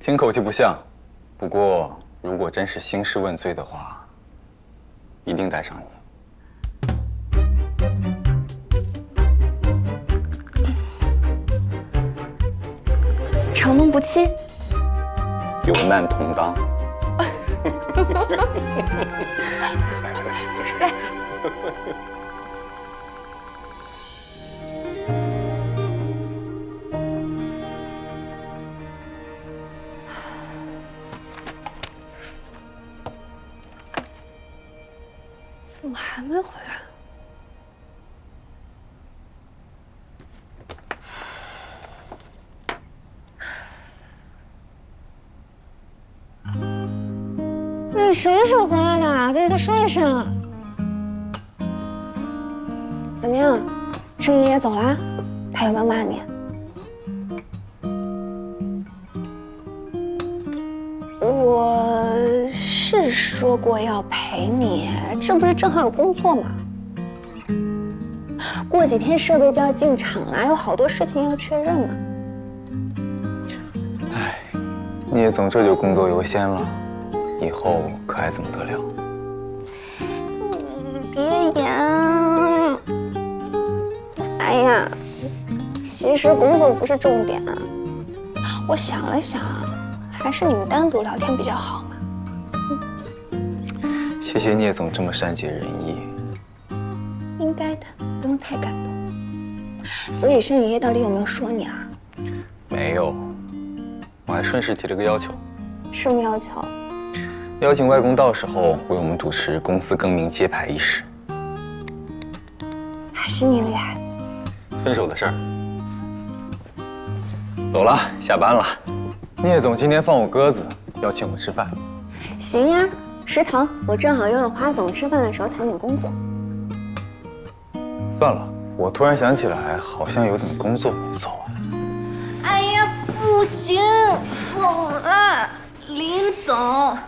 听口气不像，不过如果真是兴师问罪的话，一定带上你。承诺不弃，有难同当。来。怎么还没回来？你什么时候回来的？怎么不说一声啊？怎么样，盛爷爷走了？他有没有骂你？我是说过要陪你，这不是正好有工作吗？过几天设备就要进厂了，有好多事情要确认呢。聂总这就工作优先了，以后可还怎么得了？别演。哎呀，其实工作不是重点。我想了想，还是你们单独聊天比较好嘛。谢谢聂总这么善解人意。应该的，不用太感动。所以盛爷爷到底有没有说你啊？没有，我还顺势提了个要求。什么要求？邀请外公到时候为我们主持公司更名揭牌仪式。还是你厉害。分手的事儿。走了，下班了。聂总今天放我鸽子，邀请我吃饭。行呀，食堂我正好约了花总吃饭的时候谈点工作。算了，我突然想起来，好像有点工作没做完。哎呀，不行，走了，林总，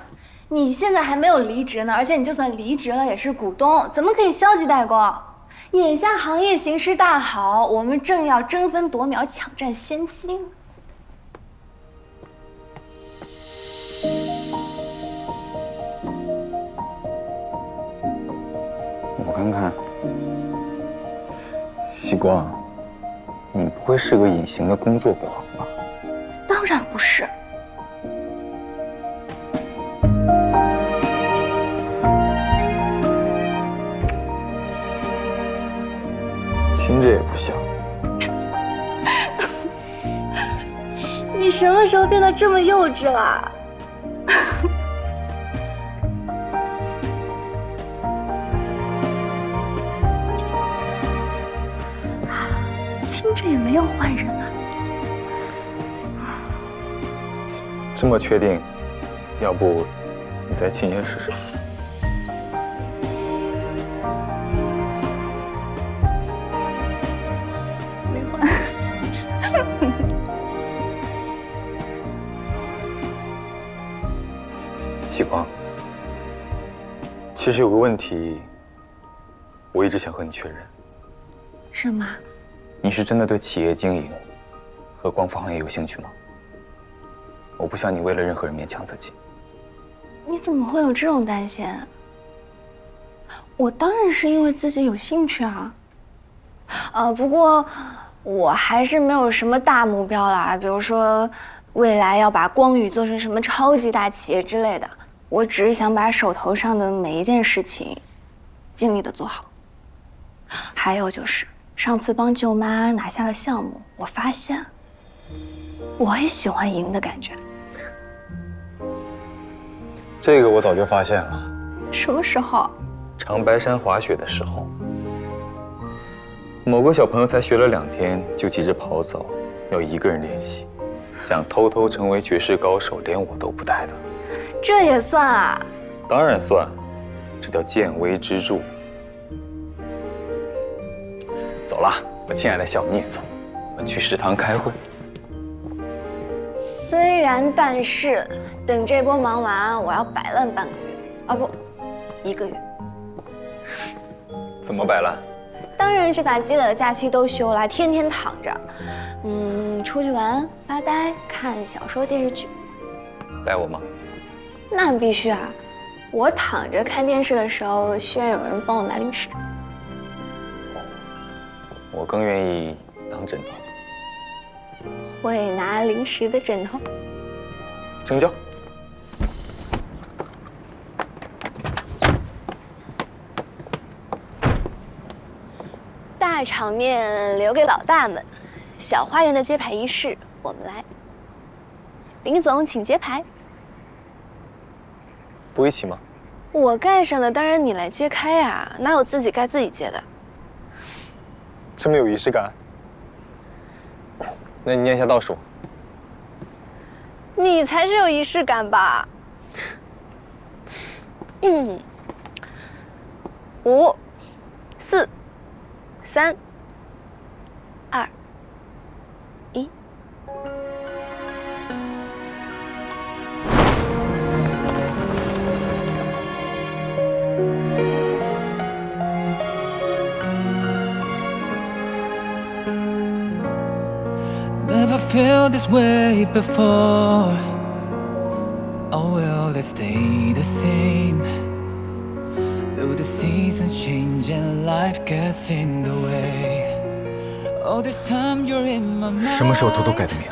你现在还没有离职呢，而且你就算离职了也是股东，怎么可以消极怠工？眼下行业形势大好，我们正要争分夺秒抢占先机。我看看，西瓜，你不会是个隐形的工作狂吧？当然不是。听着也不像。你什么时候变得这么幼稚了？听着也没有坏人啊。这么确定？要不你再亲一试试？没换。西瓜，其实有个问题，我一直想和你确认。什么？你是真的对企业经营和光伏行业有兴趣吗？我不想你为了任何人勉强自己。你怎么会有这种担心？我当然是因为自己有兴趣啊。不过我还是没有什么大目标啦，比如说未来要把光宇做成什么超级大企业之类的。我只是想把手头上的每一件事情尽力的做好。还有就是上次帮舅妈拿下了项目，我发现我也喜欢赢的感觉。这个我早就发现了。什么时候？长白山滑雪的时候，某个小朋友才学了2天，就急着跑走，要一个人练习，想偷偷成为绝世高手，连我都不带的。这也算啊？当然算，这叫见微知著。走了，我亲爱的小孽种，我们去食堂开会。虽然但是，等这波忙完，我要摆烂半个月，啊不，1个月。怎么摆烂？当然是把积累的假期都休了，天天躺着，出去玩、发呆、看小说、电视剧。带我吗？那必须啊！我躺着看电视的时候，需要有人帮我拿零食。我更愿意当枕头。会拿零食的枕头。成交。大场面留给老大们，小花园的揭牌仪式我们来。林总，请揭牌。不一起吗？我盖上的，当然你来揭开啊，哪有自己盖自己揭的？这么有仪式感。那你念一下倒数。你才是有仪式感吧？5、4、3、2、1。Never felt this way before. Oh well, let's stay the same. Though the seasons change and life gets in the way. All this time you're in my mind. 什么时候偷偷改的名？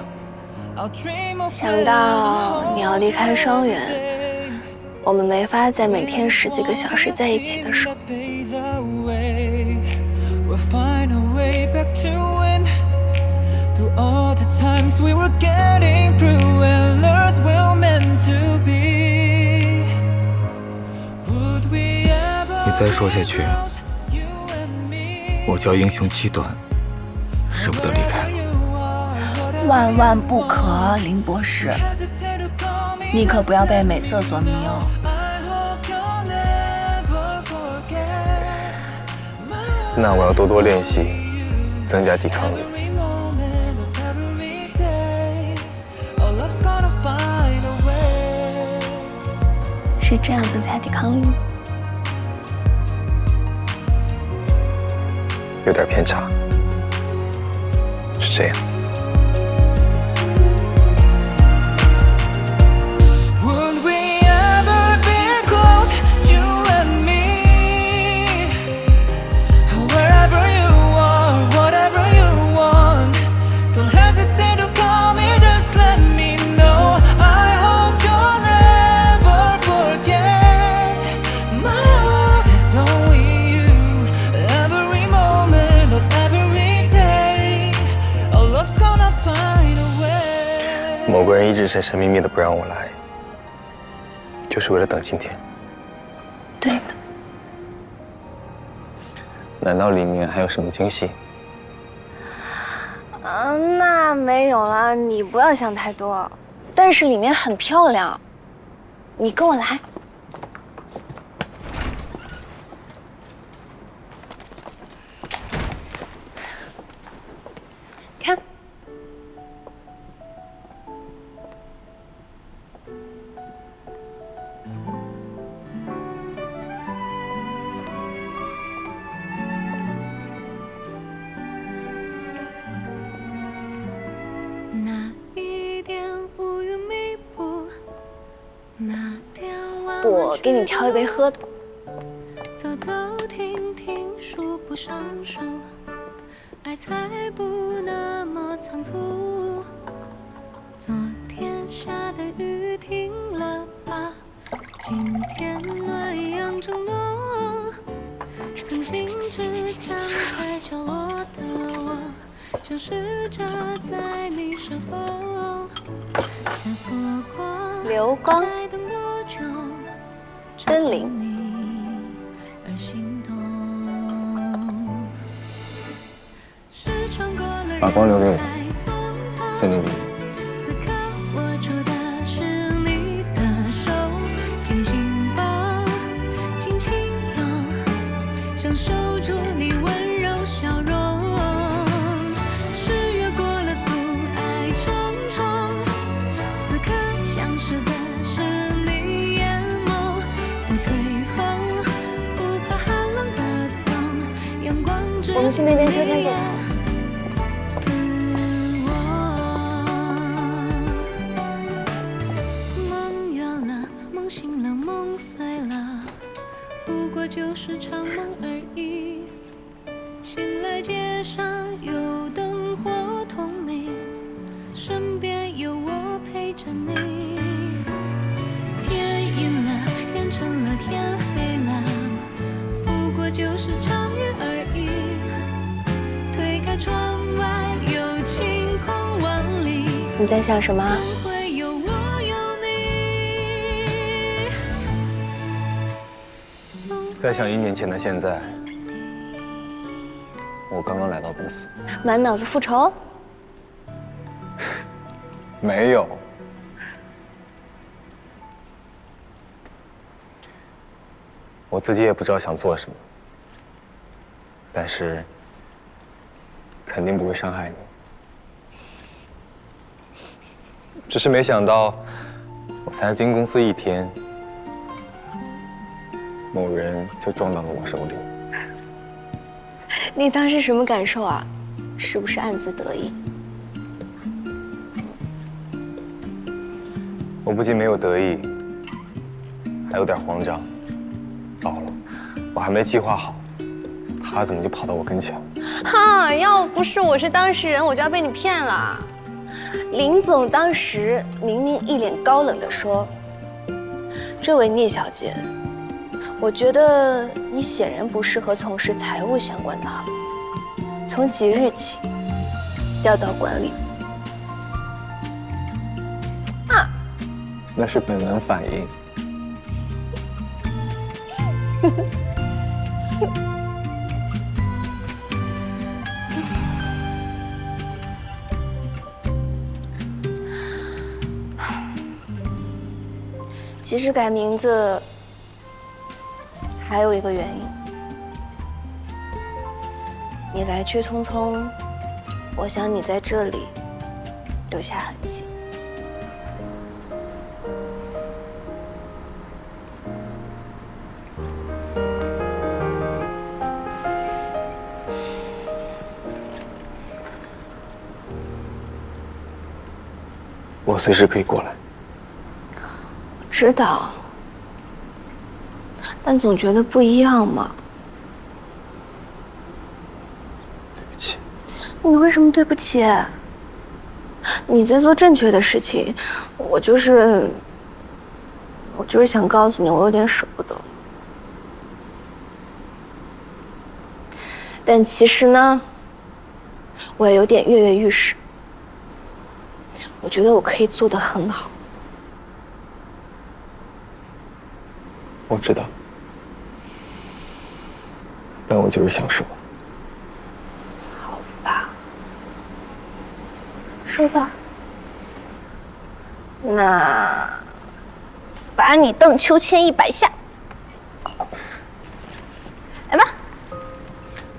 想到你要离开双园，我们没法再每天10几个小时在一起的时候。We'll find a way back to when. Through all the times we were getting through and learned we're meant to be. Would we ever 你再说下去，我就要英雄气短，舍不得离开了。万万不可，林博士，你可不要被美色所迷哦。那我要多多练习，增加抵抗力。是这样增加抵抗力吗？有点偏差，是这样。Would we ever be close, you and me? Wherever you are, whatever you want, don't hesitate to call me, just let me know. I hope you'll never forget. My heart is only you, every moment of every day. Our love's gonna find a way. 某个人一直神神秘秘的不让我来，就是为了等今天。对的。难道里面还有什么惊喜？那没有了，你不要想太多。但是里面很漂亮，你跟我来。看。我给你挑一杯喝的。走走停停，数不胜数，爱才不那么仓促。昨天下的雨停了吧？今天暖阳正浓，曾经只站在角落的我，消失着在你身后。在错过，流光，在等多久？森林，而心动。是穿过了把光留给我，森林里。此刻握住的是你的手，紧紧抱，轻轻拥，享受住你温柔笑容。是越过了阻碍重重，此刻想视的是你眼眸，不退后，不怕寒冷的冬，阳光之。我们去那边秋千借钱。就是场梦而已。醒来街上有灯火通明，身边有我陪着你。天阴了，天沉了，天黑了，不过就是场雨而已。推开窗外，有晴空万里。你在想什么？再想1年前的现在，我刚刚来到公司，满脑子复仇？没有。我自己也不知道想做什么，但是肯定不会伤害你。只是没想到，我才进公司1天。某人就撞到了我手里。你当时什么感受啊？是不是暗自得意？我不仅没有得意，还有点慌张。糟了，我还没计划好，他怎么就跑到我跟前了？哈！要不是我是当事人，我就要被你骗了。林总当时明明一脸高冷地说：“这位聂小姐。”我觉得你显然不适合从事财务相关的行业，从即日起调到管理。啊，那是本能反应。其实改名字。还有一个原因，你来去匆匆，我想你在这里留下痕迹。我随时可以过来。我知道。但总觉得不一样嘛。对不起。你为什么对不起？你在做正确的事情，我就是想告诉你，我有点舍不得。但其实呢，我也有点跃跃欲试。我觉得我可以做得很好。我知道。但我就是想说，好吧，说吧，那罚你荡秋千100下，来吧。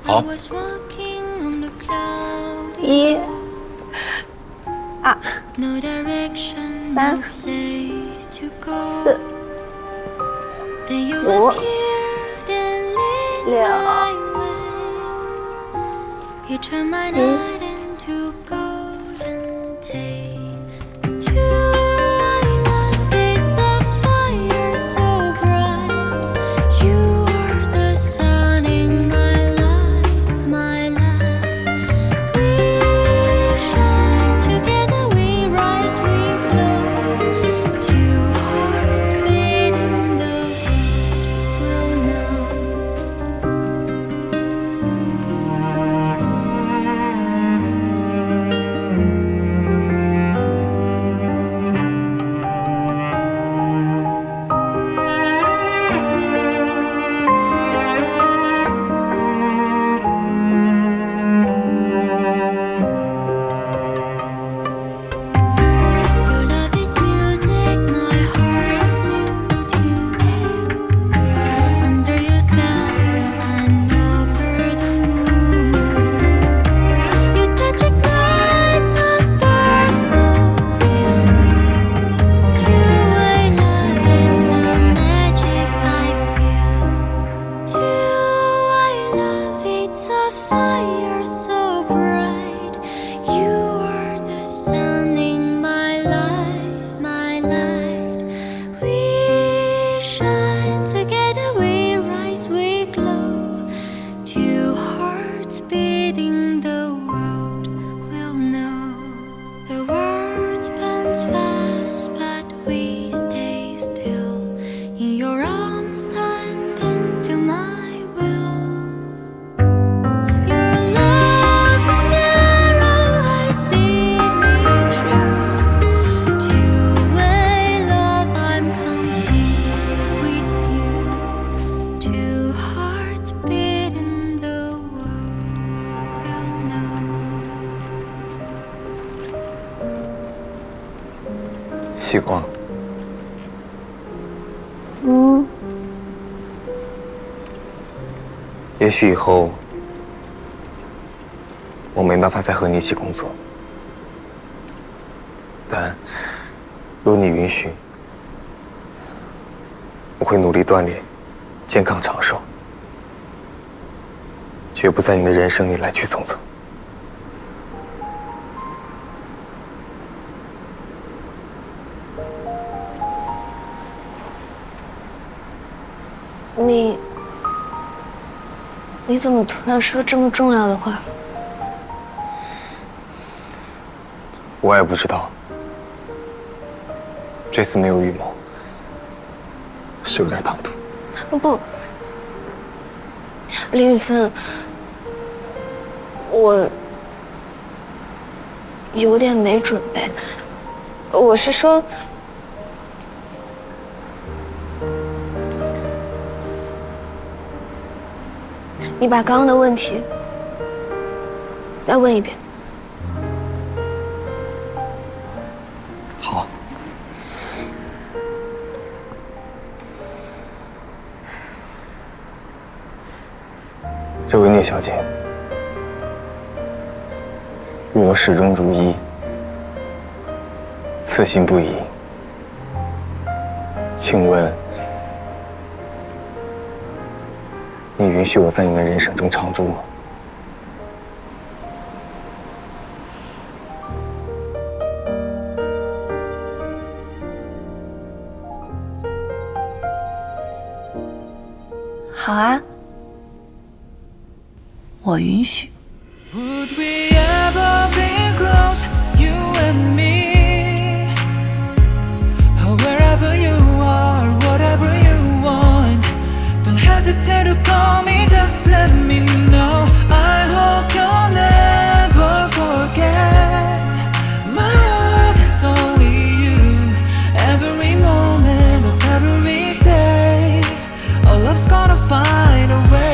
好。1、2、3、4、5、6、7、lights a fire so bright. You are the sun in my life, my light. We shine together, we rise, we glow. Two hearts beating, the world will know. The world burns fast, but we stay still. In your arms, time bends to my will. Your love narrow, I see me true. Two-way love, I'm complete with you. Two hearts beating, the world will know. 希光，也许以后我没办法再和你一起工作，但如你允许，我会努力锻炼，健康长寿，绝不在你的人生里来去匆匆。你怎么突然说这么重要的话？我也不知道，这次没有预谋，是有点唐突。不，林雨森，我有点没准备。我是说，你把刚刚的问题再问一遍。好。这位聂小姐，若我始终如一，此心不移，请问，你允许我在你的人生中常驻吗？好啊，我允许。 Would we ever be close, you and me? Wherever you are, whatever you want, don't hesitate to call me, just let me know. I hope you'll never forget. My heart is only you. Every moment of every day, our love's gonna find a way.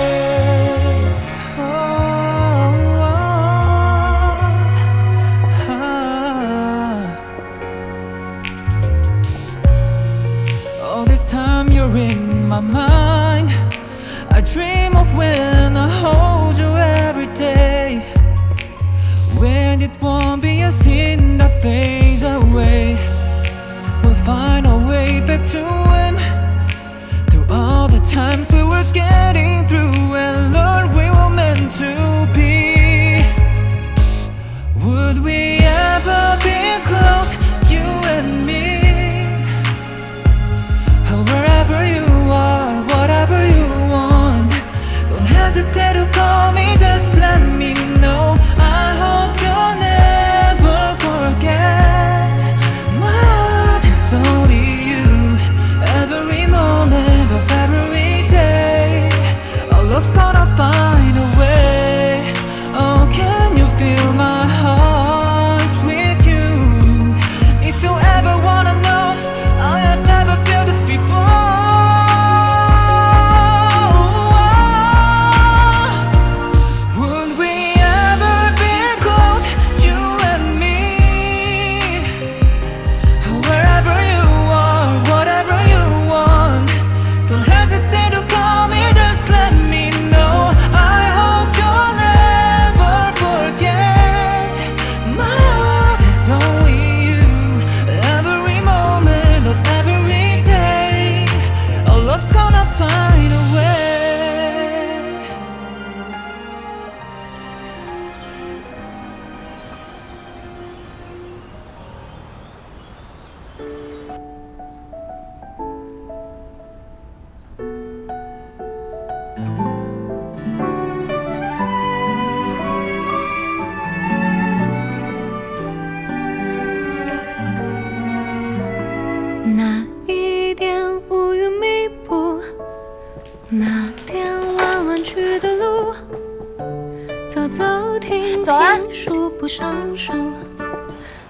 走停走啊，数不胜数，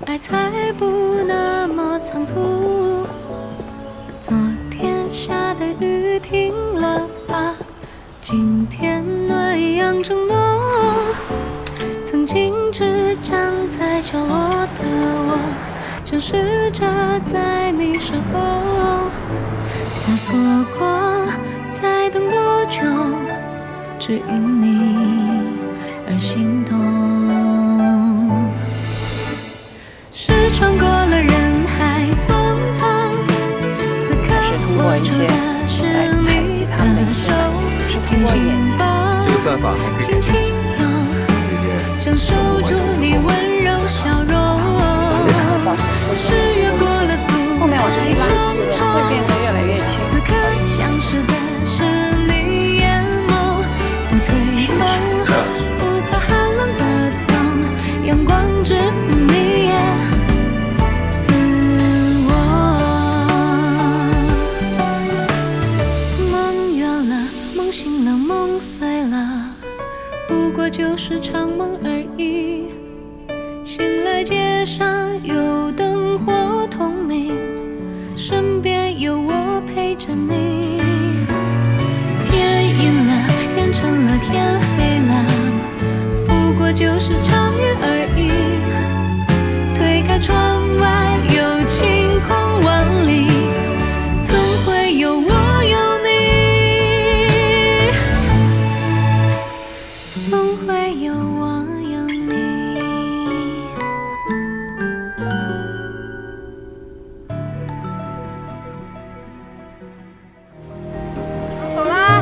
爱才不那么仓促。昨天下的雨停了吧？今天暖阳正浓。曾经只站在角落的我，消失着在你身后。再错过，再等多久？只因你而心动。是穿过了人海匆匆，此刻握住的是你的手，紧紧抱，这个算法还可以改进一下。想守住你温柔笑容。是越过了阻碍重重，会变得越来越轻。此刻像是的是你眼眸，不退后，不怕寒冷的冬，阳光只送你也赐我。梦远了，梦醒了，梦碎了，不过就是场梦而已。醒来街上有灯火通明，身边有我陪着你。天阴了，天沉了，天黑了，不过就是场雨而已。推开窗外有晴空万里，总会有我有你，总会有我有你。走啦！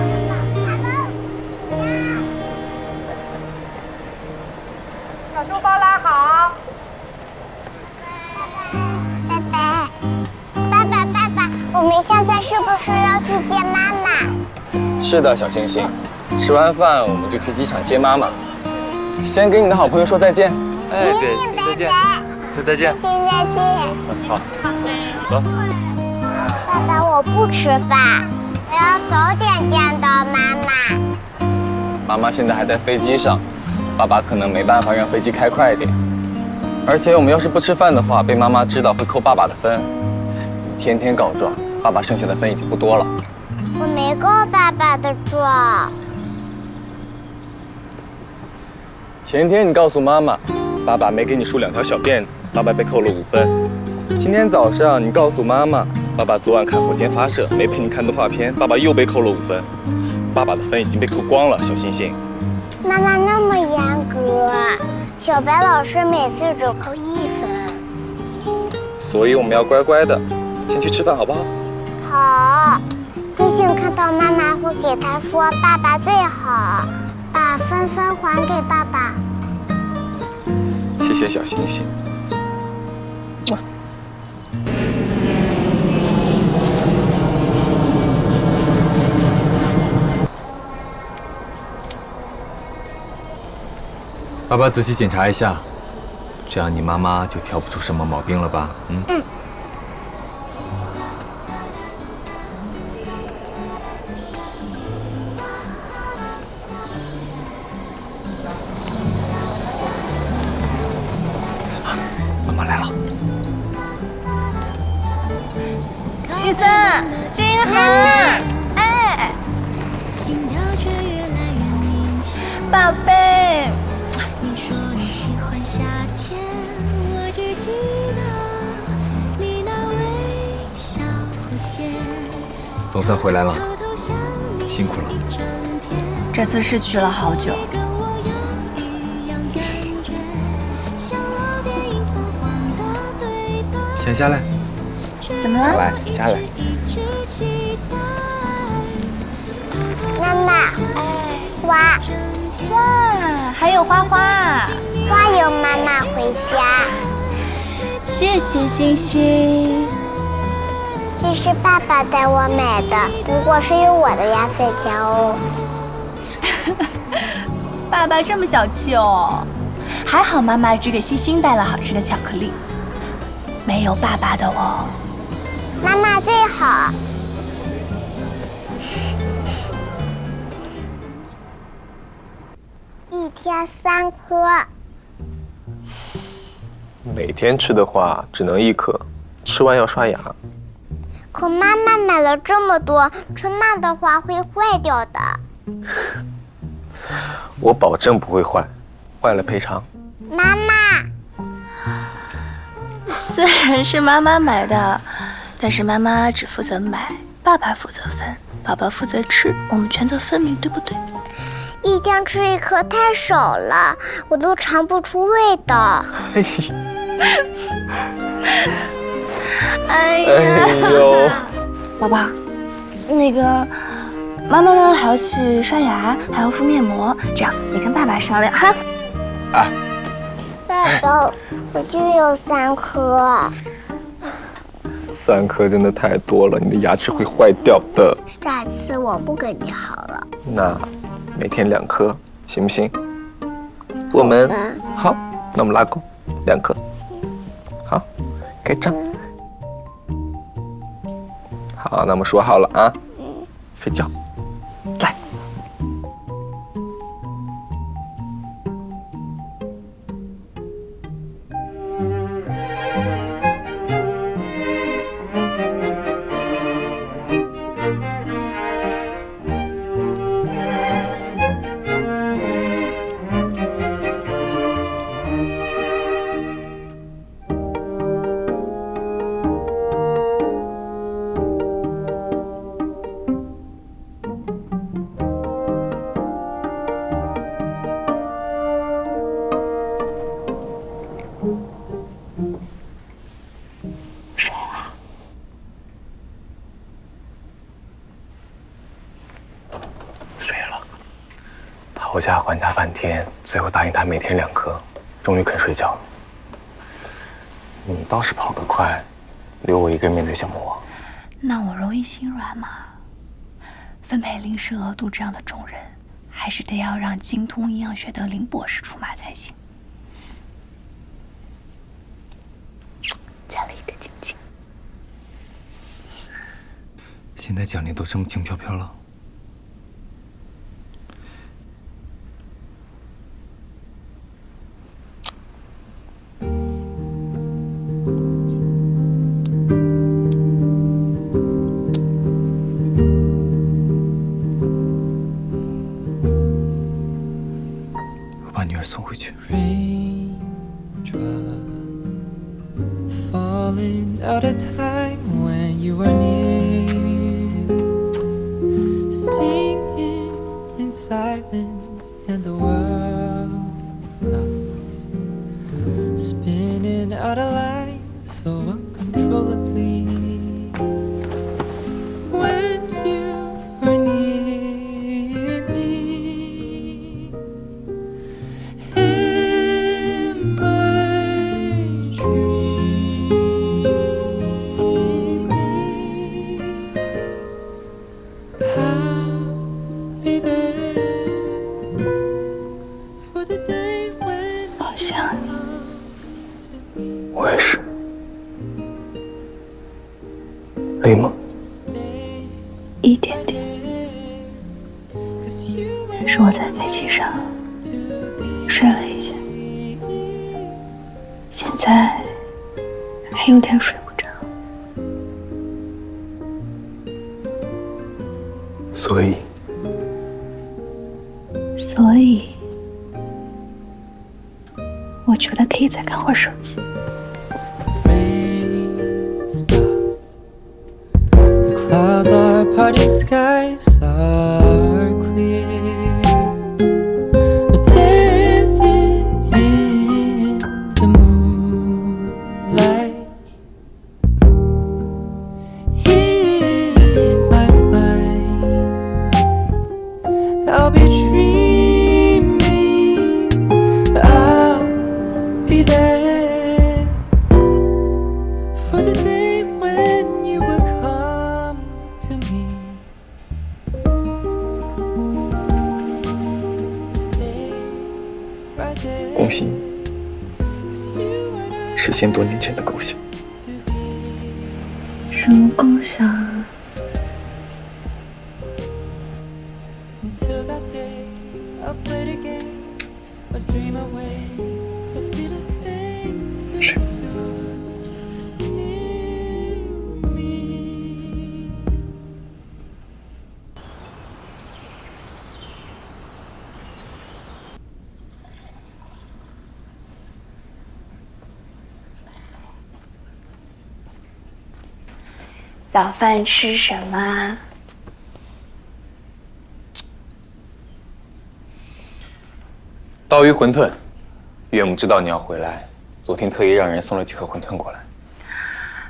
把书包拉好。爸爸，我们现在是不是要去接妈妈？是的，小星星。吃完饭我们就去机场接妈妈。先给你的好朋友说再见。哎，对，再见，说再见。再见。好，走。爸爸，我不吃饭，我要早点见到妈妈。妈妈现在还在飞机上，爸爸可能没办法让飞机开快点。而且我们要是不吃饭的话，被妈妈知道会扣爸爸的分。你天天告状，爸爸剩下的分已经不多了。我没告爸爸的状。前天你告诉妈妈，爸爸没给你梳2条小辫子，爸爸被扣了5分。今天早上你告诉妈妈，爸爸昨晚看火箭发射，没陪你看动画片，爸爸又被扣了5分。爸爸的分已经被扣光了，小星星。妈妈那么严格，小白老师每次只扣1分。所以我们要乖乖的，先去吃饭好不好？好。星星看到妈妈会给他说爸爸最好，把分还给爸爸。谢谢小星星。爸爸仔细检查一下，这样你妈妈就挑不出什么毛病了吧？嗯。妈妈来了。雨森，星涵，哎，宝贝。总算回来了，辛苦了。这次是去了好久。先下来。怎么了？来，下来。妈妈，花。哇，还有花花。花有妈妈回家。谢谢星星。这是爸爸带我买的，不过是有我的压岁钱哦。爸爸这么小气哦，还好妈妈只给星星带了好吃的巧克力，没有爸爸的哦。妈妈最好。1天3颗。每天吃的话只能1颗，吃完要刷牙。可妈妈买了这么多，吃慢的话会坏掉的。我保证不会坏，坏了赔偿。妈妈，虽然是妈妈买的，但是妈妈只负责买，爸爸负责分，宝宝负责吃，我们权责分明，对不对？1天吃1颗太少了，我都尝不出味道。哎呦，宝宝，那个妈妈呢还要去刷牙，还要敷面膜，这样你跟爸爸商量哈。啊，爸爸，我就有3颗。3颗真的太多了，你的牙齿会坏掉的。下次我不跟你好了。那每天2颗，行不行？我们好，那我们拉钩2颗。好，盖章。好，那我们说好了啊。睡觉。来。讨价还价半天，最后答应他每天2颗，终于肯睡觉了。你倒是跑得快，留我一个人面对小魔王。那我容易心软吗？分配临时额度这样的重任，还是得要让精通营养学的林博士出马才行。加了一个晶晶。现在奖励都这么轻飘飘了。送回去。Falling out of time when you were near, singing in silence and the world stops, spinning out of line so uncontrollably. When you are near me, am I dreaming? I'll be there for the day when 好想你。我也是。累吗？一点点。是我在飞机上睡了一下，现在还有点睡不着。所以，我觉得可以再看会儿手机。The clouds are parting, skies are clear, but dancing in the moonlight, in my mind, I'll be dreaming, I'll be there for the day when you will come to me. Stay right there. 恭喜你，实现多年前的构想。什么构想啊？ Until that day, I'll play the game. 睡。早饭吃什么？刀鱼馄饨，岳母知道你要回来，昨天特意让人送了几盒馄饨过来。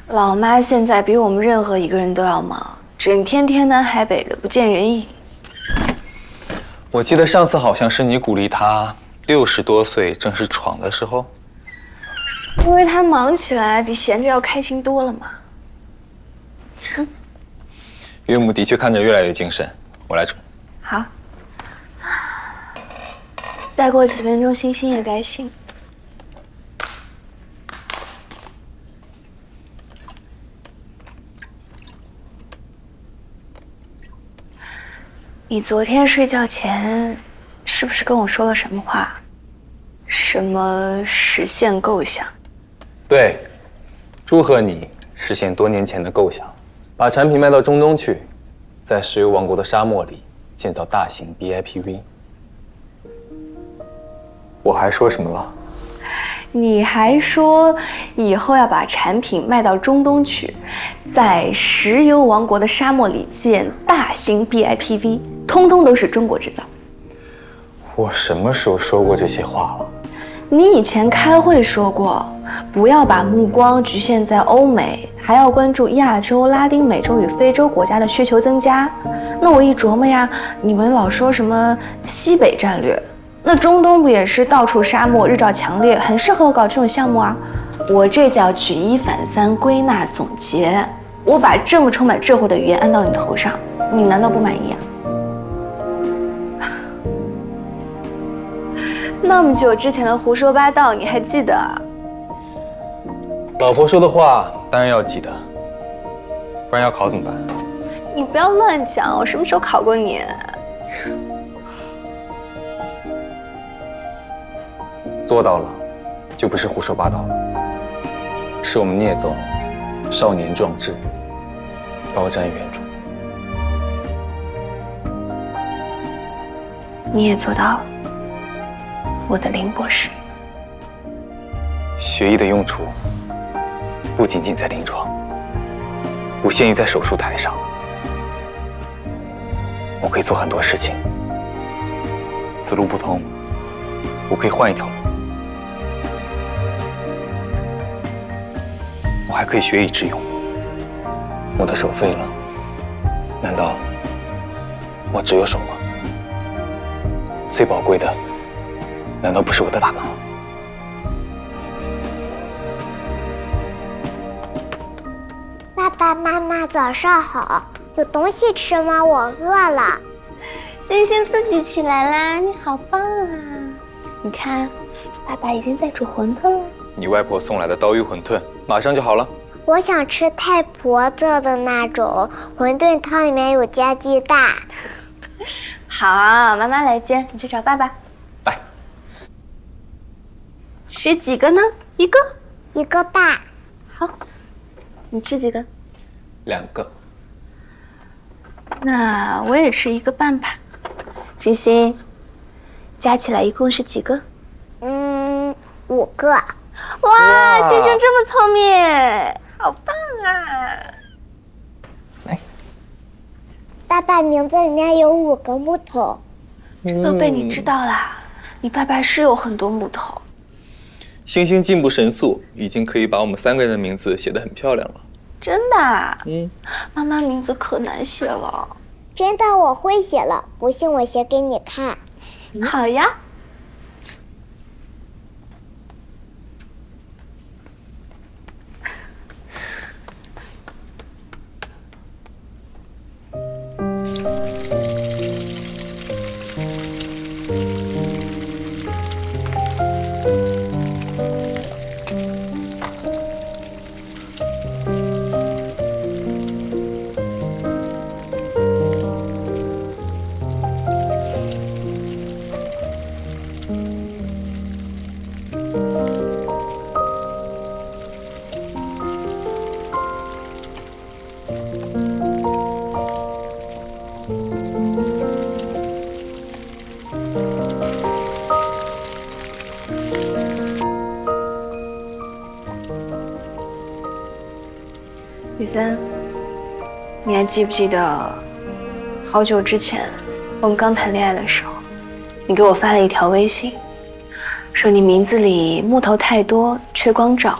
老妈现在比我们任何一个人都要忙，整天天南海北的，不见人影。我记得上次好像是你鼓励她60多岁正是闯的时候。因为她忙起来比闲着要开心多了嘛。岳母的确看着越来越精神，我来煮。好。再过几分钟，星星也该醒。你昨天睡觉前是不是跟我说了什么话？什么实现构想？对，祝贺你实现多年前的构想，把产品卖到中东去，在石油王国的沙漠里建造大型 BIPV。我还说什么了？你还说以后要把产品卖到中东去，在石油王国的沙漠里建大型 BIPV， 通通都是中国制造。我什么时候说过这些话了？你以前开会说过，不要把目光局限在欧美，还要关注亚洲、拉丁美洲与非洲国家的需求增加。那我一琢磨呀，你们老说什么西北战略，那中东不也是到处沙漠，日照强烈，很适合搞这种项目啊？我这叫举一反三，归纳总结。我把这么充满智慧的语言安到你头上，你难道不满意啊？那么久之前的胡说八道，你还记得啊？老婆说的话当然要记得，不然要考怎么办？你不要乱讲，我什么时候考过你？做到了，就不是胡说八道了，是我们聂总少年壮志，高瞻远瞩。你也做到了，我的林博士。血液的用处不仅仅在临床，不限于在手术台上，我可以做很多事情。此路不通，我可以换一条路。我还可以学以致用。我的手废了，难道我只有手吗？最宝贵的，难道不是我的大脑？爸爸妈妈早上好，有东西吃吗？我饿了。星星自己起来啦，你好棒啊！你看，爸爸已经在煮馄饨了。你外婆送来的刀鱼馄饨马上就好了。我想吃太婆做的那种馄饨汤，里面有加鸡蛋。好，妈妈来煎，你去找爸爸。来。吃几个呢？一个？一个半。好，你吃几个？2个。那我也吃1个半吧。星星，加起来一共是几个？5个。哇，星星这么聪明，好棒啊！爸爸名字里面有5个木头。这都被你知道啦。你爸爸是有很多木头。星星进步神速，已经可以把我们3个人的名字写得很漂亮了。真的？妈妈名字可难写了。真的，我会写了，不信我写给你看。好呀。森，你还记不记得好久之前我们刚谈恋爱的时候，你给我发了一条微信，说你名字里木头太多，缺光照，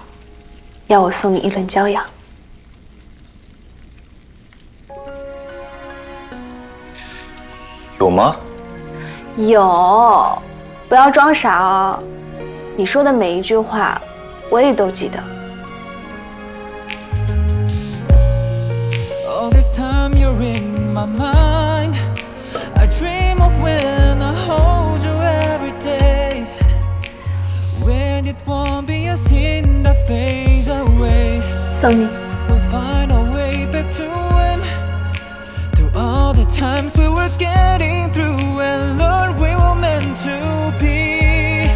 要我送你一轮骄阳。有吗？有，不要装傻哦。你说的每一句话，我也都记得。All this time you're in my mind. I dream of when I hold you every day. When it won't be a sin that fades away. 送你。 We'll find our way back to when. Through all the times we were getting through and Lord we were meant to be.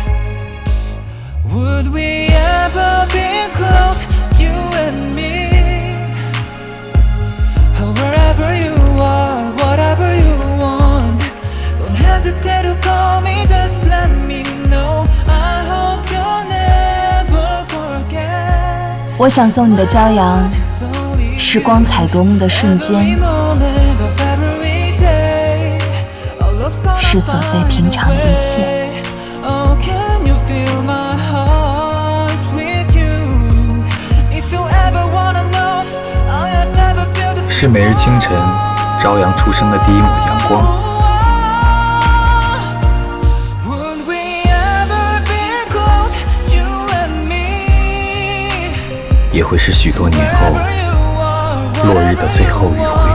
Would we ever be close, you and me? Wherever you are, whatever you want, don't hesitate to call me, just let me know. I hope you'll never forget. 我想送你的骄阳，是光彩夺目的瞬间，是琐碎平常的一切。 Oh, can you feel my heart with you? If you ever wanna know, I have never felt this. 是每日清晨朝阳初升的第一抹阳光， Would we ever be close, you and me? 也会是许多年后落日的最后余晖。